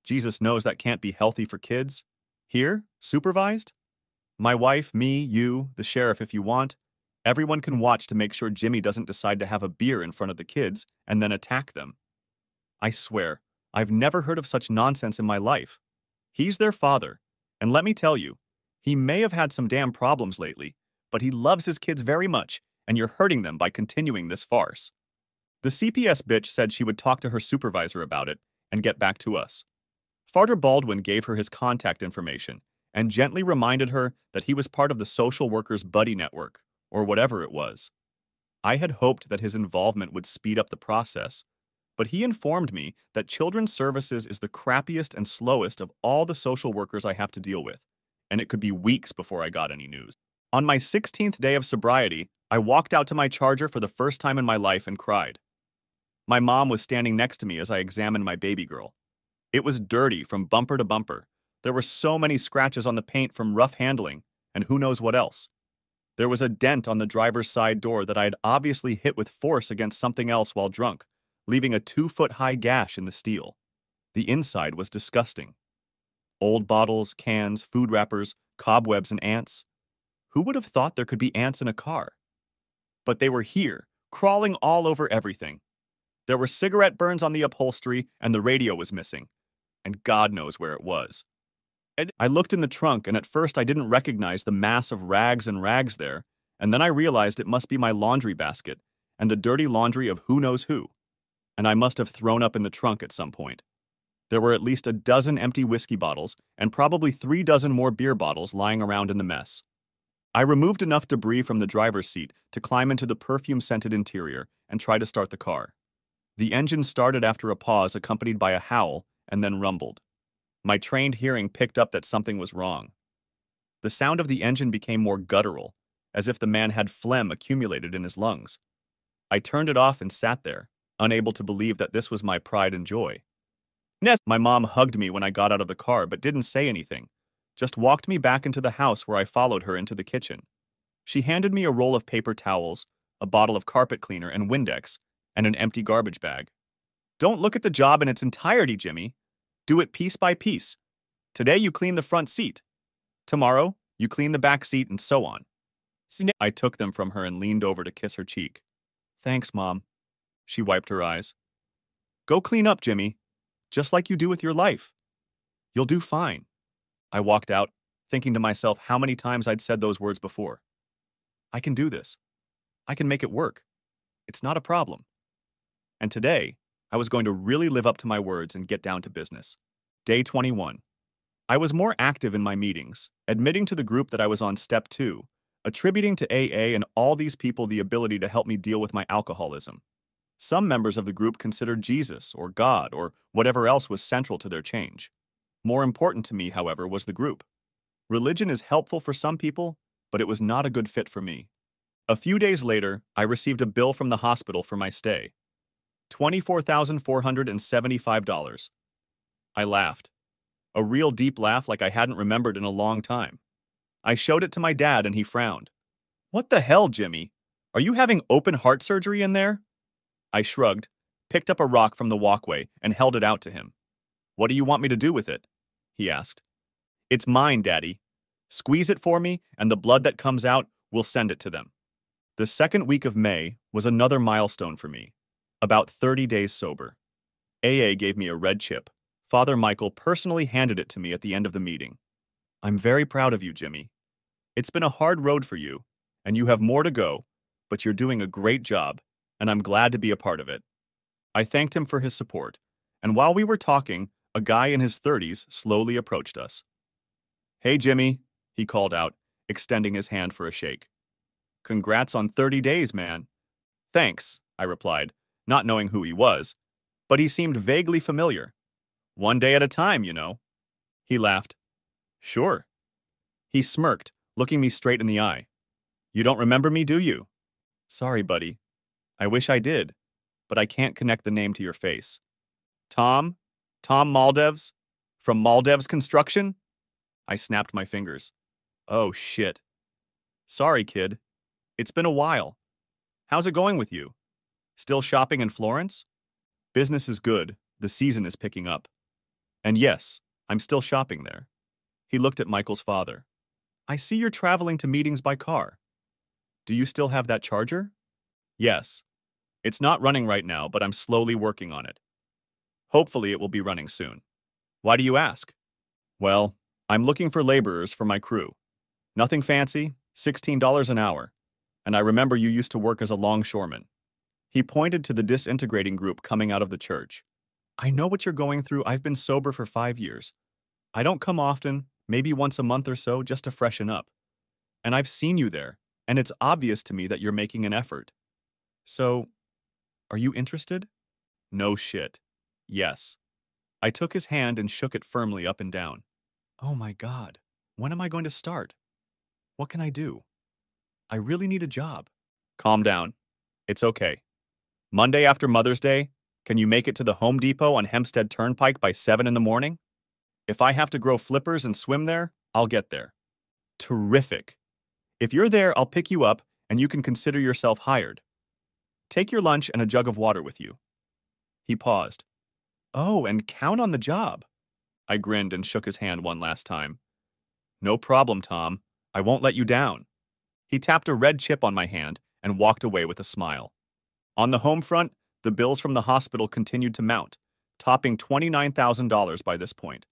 Jesus knows that can't be healthy for kids. Here, supervised? My wife, me, you, the sheriff if you want. Everyone can watch to make sure Jimmy doesn't decide to have a beer in front of the kids and then attack them. I swear, I've never heard of such nonsense in my life. He's their father, and let me tell you, he may have had some damn problems lately, but he loves his kids very much, and you're hurting them by continuing this farce. The CPS bitch said she would talk to her supervisor about it and get back to us. Farter Baldwin gave her his contact information and gently reminded her that he was part of the social workers' buddy network, or whatever it was. I had hoped that his involvement would speed up the process, but he informed me that Children's Services is the crappiest and slowest of all the social workers I have to deal with, and it could be weeks before I got any news. On my 16th day of sobriety, I walked out to my Charger for the first time in my life and cried. My mom was standing next to me as I examined my baby girl. It was dirty from bumper to bumper. There were so many scratches on the paint from rough handling, and who knows what else. There was a dent on the driver's side door that I had obviously hit with force against something else while drunk, leaving a 2-foot-high gash in the steel. The inside was disgusting. Old bottles, cans, food wrappers, cobwebs, and ants. Who would have thought there could be ants in a car? But they were here, crawling all over everything. There were cigarette burns on the upholstery, and the radio was missing. And God knows where it was. I looked in the trunk, and at first I didn't recognize the mass of rags and rags there, and then I realized it must be my laundry basket, and the dirty laundry of who knows who. and I must have thrown up in the trunk at some point. There were at least a dozen empty whiskey bottles and probably 3 dozen more beer bottles lying around in the mess. I removed enough debris from the driver's seat to climb into the perfume-scented interior and try to start the car. The engine started after a pause accompanied by a howl and then rumbled. My trained hearing picked up that something was wrong. The sound of the engine became more guttural, as if the man had phlegm accumulated in his lungs. I turned it off and sat there, unable to believe that this was my pride and joy. My mom hugged me when I got out of the car but didn't say anything, just walked me back into the house where I followed her into the kitchen. She handed me a roll of paper towels, a bottle of carpet cleaner and Windex, and an empty garbage bag. Don't look at the job in its entirety, Jimmy. Do it piece by piece. Today you clean the front seat. Tomorrow you clean the back seat and so on. I took them from her and leaned over to kiss her cheek. Thanks, Mom. She wiped her eyes. Go clean up, Jimmy. Just like you do with your life. You'll do fine. I walked out, thinking to myself how many times I'd said those words before. I can do this. I can make it work. It's not a problem. And today, I was going to really live up to my words and get down to business. Day 21. I was more active in my meetings, admitting to the group that I was on step 2, attributing to AA and all these people the ability to help me deal with my alcoholism. Some members of the group considered Jesus or God or whatever else was central to their change. More important to me, however, was the group. Religion is helpful for some people, but it was not a good fit for me. A few days later, I received a bill from the hospital for my stay. $24,475. I laughed. A real deep laugh like I hadn't remembered in a long time. I showed it to my dad and he frowned. What the hell, Jimmy? Are you having open heart surgery in there? I shrugged, picked up a rock from the walkway, and held it out to him. What do you want me to do with it? He asked. It's mine, Daddy. Squeeze it for me, and the blood that comes out, we'll send it to them. The second week of May was another milestone for me. About 30 days sober. AA gave me a red chip. Father Michael personally handed it to me at the end of the meeting. I'm very proud of you, Jimmy. It's been a hard road for you, and you have more to go, but you're doing a great job, and I'm glad to be a part of it. I thanked him for his support, and while we were talking, a guy in his 30s slowly approached us. Hey, Jimmy, he called out, extending his hand for a shake. Congrats on 30 days, man. Thanks, I replied, not knowing who he was, but he seemed vaguely familiar. One day at a time, you know. He laughed. Sure. He smirked, looking me straight in the eye. You don't remember me, do you? Sorry, buddy. I wish I did, but I can't connect the name to your face. Tom? Tom Maldevs? From Maldevs Construction? I snapped my fingers. Oh, shit. Sorry, kid. It's been a while. How's it going with you? Still shopping in Florence? Business is good. The season is picking up. And yes, I'm still shopping there. He looked at Michael's father. I see you're traveling to meetings by car. Do you still have that charger? Yes. It's not running right now, but I'm slowly working on it. Hopefully it will be running soon. Why do you ask? Well, I'm looking for laborers for my crew. Nothing fancy, $16 an hour. And I remember you used to work as a longshoreman. He pointed to the disintegrating group coming out of the church. I know what you're going through. I've been sober for 5 years. I don't come often, maybe once a month or so, just to freshen up. And I've seen you there, and it's obvious to me that you're making an effort. So, are you interested? No shit. Yes. I took his hand and shook it firmly up and down. Oh my God. When am I going to start? What can I do? I really need a job. Calm down. It's okay. Monday after Mother's Day, can you make it to the Home Depot on Hempstead Turnpike by 7 in the morning? If I have to grow flippers and swim there, I'll get there. Terrific. If you're there, I'll pick you up and you can consider yourself hired. Take your lunch and a jug of water with you. He paused. Oh, and count on the job. I grinned and shook his hand one last time. No problem, Tom. I won't let you down. He tapped a red chip on my hand and walked away with a smile. On the home front, the bills from the hospital continued to mount, topping $29,000 by this point.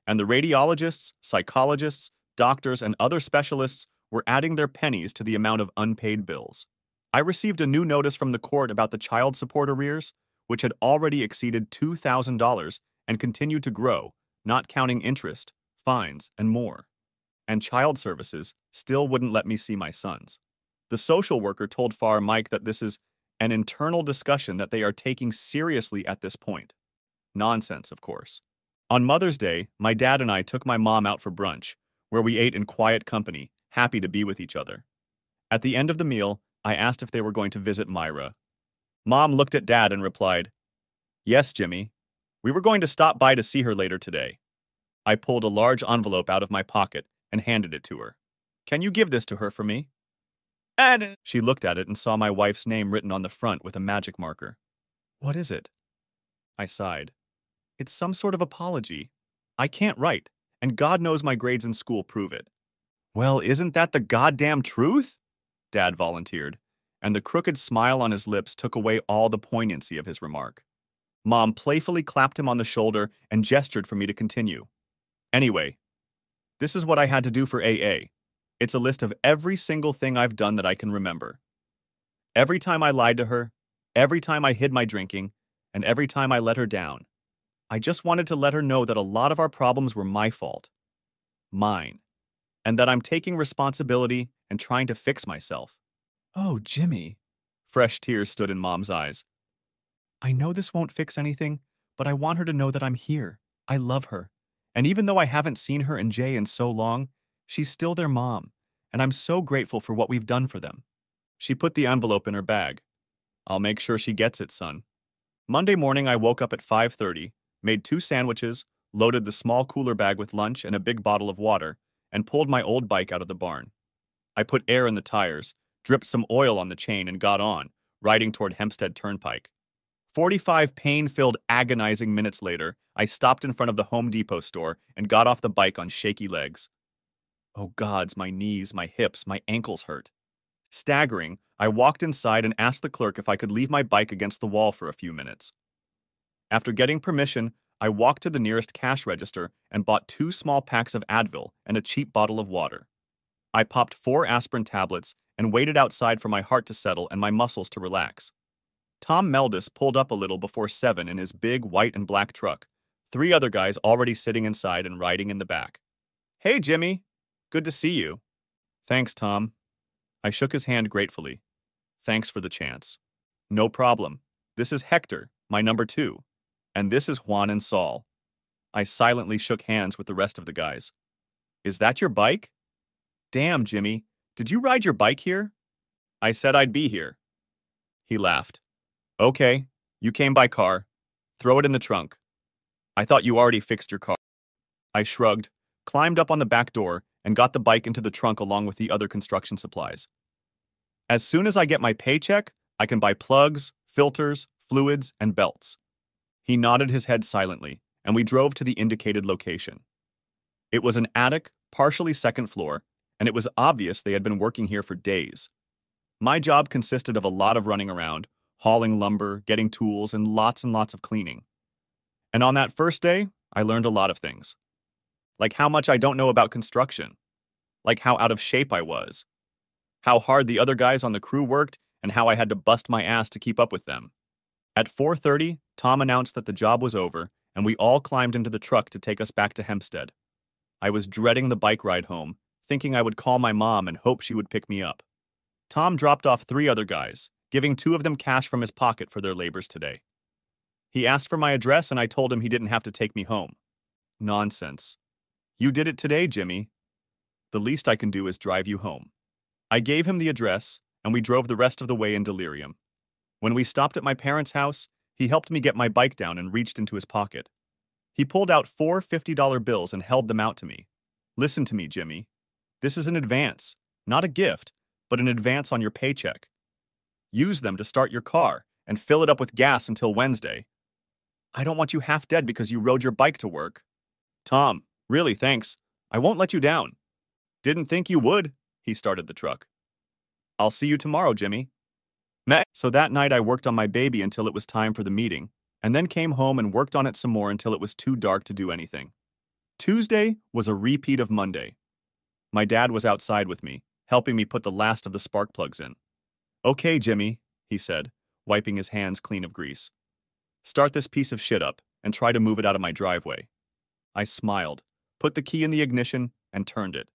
And the radiologists, psychologists, doctors, and other specialists were adding their pennies to the amount of unpaid bills. I received a new notice from the court about the child support arrears, which had already exceeded $2,000 and continued to grow, not counting interest, fines, and more. And child services still wouldn't let me see my sons. The social worker told Far Mike that this is an internal discussion that they are taking seriously at this point. Nonsense, of course. On Mother's Day, my dad and I took my mom out for brunch, where we ate in quiet company, happy to be with each other. At the end of the meal, I asked if they were going to visit Myra. Mom looked at Dad and replied, "Yes, Jimmy. We were going to stop by to see her later today." I pulled a large envelope out of my pocket and handed it to her. "Can you give this to her for me?" And she looked at it and saw my wife's name written on the front with a magic marker. "What is it?" I sighed. "It's some sort of apology. I can't write, and God knows my grades in school prove it." "Well, isn't that the goddamn truth?" Dad volunteered, and the crooked smile on his lips took away all the poignancy of his remark. Mom playfully clapped him on the shoulder and gestured for me to continue. "Anyway, this is what I had to do for AA. It's a list of every single thing I've done that I can remember. Every time I lied to her, every time I hid my drinking, and every time I let her down. I just wanted to let her know that a lot of our problems were my fault. Mine. And that I'm taking responsibility and trying to fix myself." "Oh, Jimmy." Fresh tears stood in Mom's eyes. "I know this won't fix anything, but I want her to know that I'm here. I love her. And even though I haven't seen her and Jay in so long, she's still their mom, and I'm so grateful for what we've done for them." She put the envelope in her bag. "I'll make sure she gets it, son." Monday morning, I woke up at 5:30, made 2 sandwiches, loaded the small cooler bag with lunch and a big bottle of water, and pulled my old bike out of the barn. I put air in the tires, dripped some oil on the chain, and got on, riding toward Hempstead Turnpike. 45 pain-filled, agonizing minutes later, I stopped in front of the Home Depot store and got off the bike on shaky legs. Oh gods, my knees, my hips, my ankles hurt. Staggering, I walked inside and asked the clerk if I could leave my bike against the wall for a few minutes. After getting permission, I walked to the nearest cash register and bought 2 small packs of Advil and a cheap bottle of water. I popped 4 aspirin tablets and waited outside for my heart to settle and my muscles to relax. Tom Meldis pulled up a little before 7 in his big white and black truck, 3 other guys already sitting inside and riding in the back. "Hey, Jimmy. Good to see you." "Thanks, Tom." I shook his hand gratefully. "Thanks for the chance." "No problem. This is Hector, my number 2. And this is Juan and Saul." I silently shook hands with the rest of the guys. "Is that your bike?" "Damn, Jimmy. Did you ride your bike here?" "I said I'd be here." He laughed. "Okay, you came by car. Throw it in the trunk. I thought you already fixed your car." I shrugged, climbed up on the back door, and got the bike into the trunk along with the other construction supplies. "As soon as I get my paycheck, I can buy plugs, filters, fluids, and belts." He nodded his head silently, and we drove to the indicated location. It was an attic, partially second floor, and it was obvious they had been working here for days. My job consisted of a lot of running around, hauling lumber, getting tools, and lots of cleaning. And on that first day, I learned a lot of things. Like how much I don't know about construction. Like how out of shape I was. How hard the other guys on the crew worked, and how I had to bust my ass to keep up with them. At 4:30, Tom announced that the job was over, and we all climbed into the truck to take us back to Hempstead. I was dreading the bike ride home, thinking I would call my mom and hope she would pick me up. Tom dropped off 3 other guys, giving 2 of them cash from his pocket for their labors today. He asked for my address, and I told him he didn't have to take me home. Nonsense. "You did it today, Jimmy. The least I can do is drive you home." I gave him the address, and we drove the rest of the way in delirium. When we stopped at my parents' house, he helped me get my bike down and reached into his pocket. He pulled out 4 $50 bills and held them out to me. "Listen to me, Jimmy. This is an advance, not a gift, but an advance on your paycheck. Use them to start your car and fill it up with gas until Wednesday. I don't want you half dead because you rode your bike to work." "Tom, really, thanks. I won't let you down." "Didn't think you would." He started the truck. "I'll see you tomorrow, Jimmy." So that night I worked on my baby until it was time for the meeting, and then came home and worked on it some more until it was too dark to do anything. Tuesday was a repeat of Monday. My dad was outside with me, helping me put the last of the spark plugs in. "Okay, Jimmy," he said, wiping his hands clean of grease. Start this piece of shit up and try to move it out of my driveway. I smiled, put the key in the ignition, and turned it.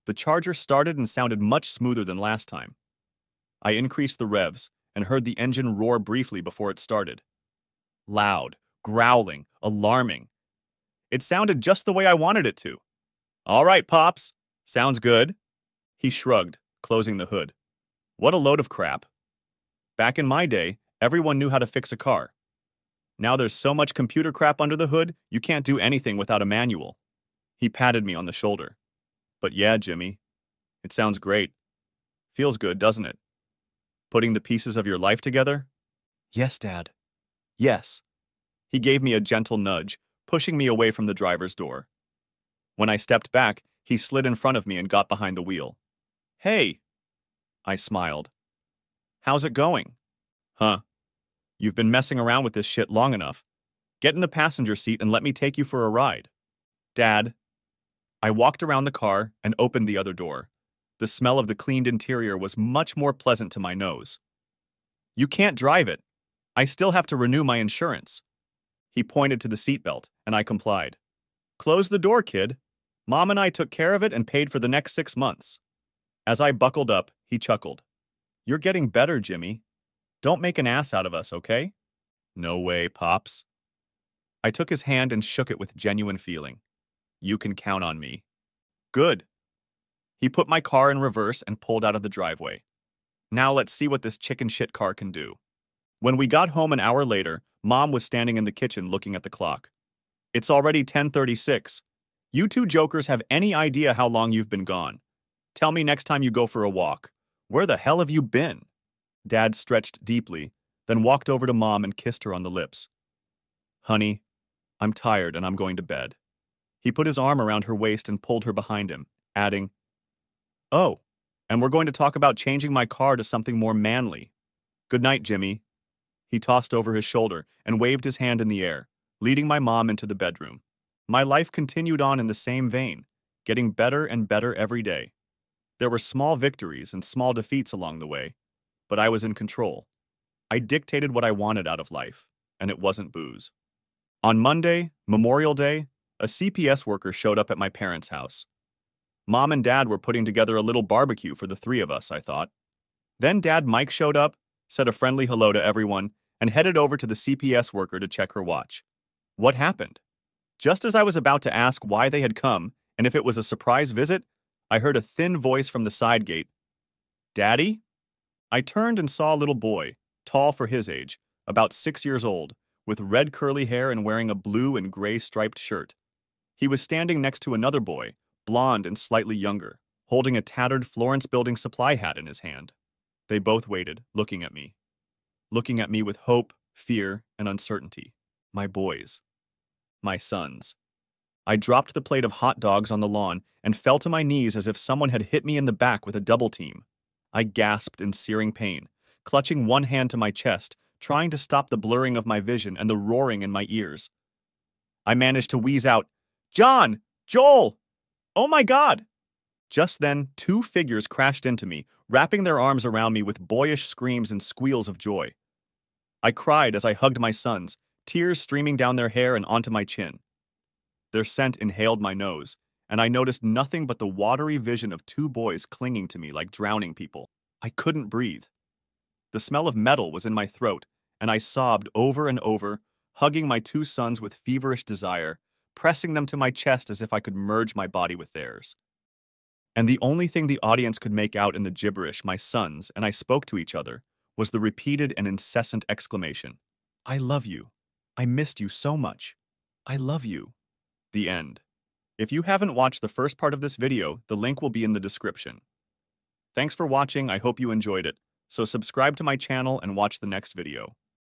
The Charger started and sounded much smoother than last time. I increased the revs and heard the engine roar briefly before it started. Loud, growling, alarming. It sounded just the way I wanted it to. All right, Pops. Sounds good. He shrugged, closing the hood. What a load of crap. Back in my day, everyone knew how to fix a car. Now there's so much computer crap under the hood, you can't do anything without a manual. He patted me on the shoulder. But yeah, Jimmy, it sounds great. Feels good, doesn't it? Putting the pieces of your life together? Yes, Dad. Yes. He gave me a gentle nudge, pushing me away from the driver's door. When I stepped back, he slid in front of me and got behind the wheel. Hey! I smiled. How's it going? Huh. You've been messing around with this shit long enough. Get in the passenger seat and let me take you for a ride. Dad. I walked around the car and opened the other door. The smell of the cleaned interior was much more pleasant to my nose. You can't drive it. I still have to renew my insurance. He pointed to the seatbelt, and I complied. Close the door, kid. Mom and I took care of it and paid for the next 6 months. As I buckled up, he chuckled. You're getting better, Jimmy. Don't make an ass out of us, okay? No way, Pops. I took his hand and shook it with genuine feeling. You can count on me. Good. He put my car in reverse and pulled out of the driveway. Now let's see what this chicken shit car can do. When we got home an hour later, Mom was standing in the kitchen looking at the clock. It's already 10:36. You two jokers have any idea how long you've been gone. Tell me next time you go for a walk. Where the hell have you been? Dad stretched deeply, then walked over to Mom and kissed her on the lips. Honey, I'm tired and I'm going to bed. He put his arm around her waist and pulled her behind him, adding, Oh, and we're going to talk about changing my car to something more manly. Good night, Jimmy. He tossed over his shoulder and waved his hand in the air, leading my mom into the bedroom. My life continued on in the same vein, getting better and better every day. There were small victories and small defeats along the way, but I was in control. I dictated what I wanted out of life, and it wasn't booze. On Monday, Memorial Day, a CPS worker showed up at my parents' house. Mom and Dad were putting together a little barbecue for the three of us, I thought. Then Dad Mike showed up, said a friendly hello to everyone, and headed over to the CPS worker to check her watch. What happened? Just as I was about to ask why they had come and if it was a surprise visit, I heard a thin voice from the side gate. Daddy? I turned and saw a little boy, tall for his age, about 6 years old, with red curly hair and wearing a blue and gray striped shirt. He was standing next to another boy, blonde and slightly younger, holding a tattered Florence Building Supply hat in his hand. They both waited, looking at me with hope, fear, and uncertainty. My boys. My sons. I dropped the plate of hot dogs on the lawn and fell to my knees as if someone had hit me in the back with a double team. I gasped in searing pain, clutching one hand to my chest, trying to stop the blurring of my vision and the roaring in my ears. I managed to wheeze out, John! Joel! Oh my God! Just then, 2 figures crashed into me, wrapping their arms around me with boyish screams and squeals of joy. I cried as I hugged my sons, tears streaming down their hair and onto my chin. Their scent inhaled my nose, and I noticed nothing but the watery vision of 2 boys clinging to me like drowning people. I couldn't breathe. The smell of metal was in my throat, and I sobbed over and over, hugging my 2 sons with feverish desire, pressing them to my chest as if I could merge my body with theirs. And the only thing the audience could make out in the gibberish my sons and I spoke to each other was the repeated and incessant exclamation, I love you. I missed you so much. I love you. The end. If you haven't watched the first part of this video, the link will be in the description. Thanks for watching, I hope you enjoyed it, so subscribe to my channel and watch the next video.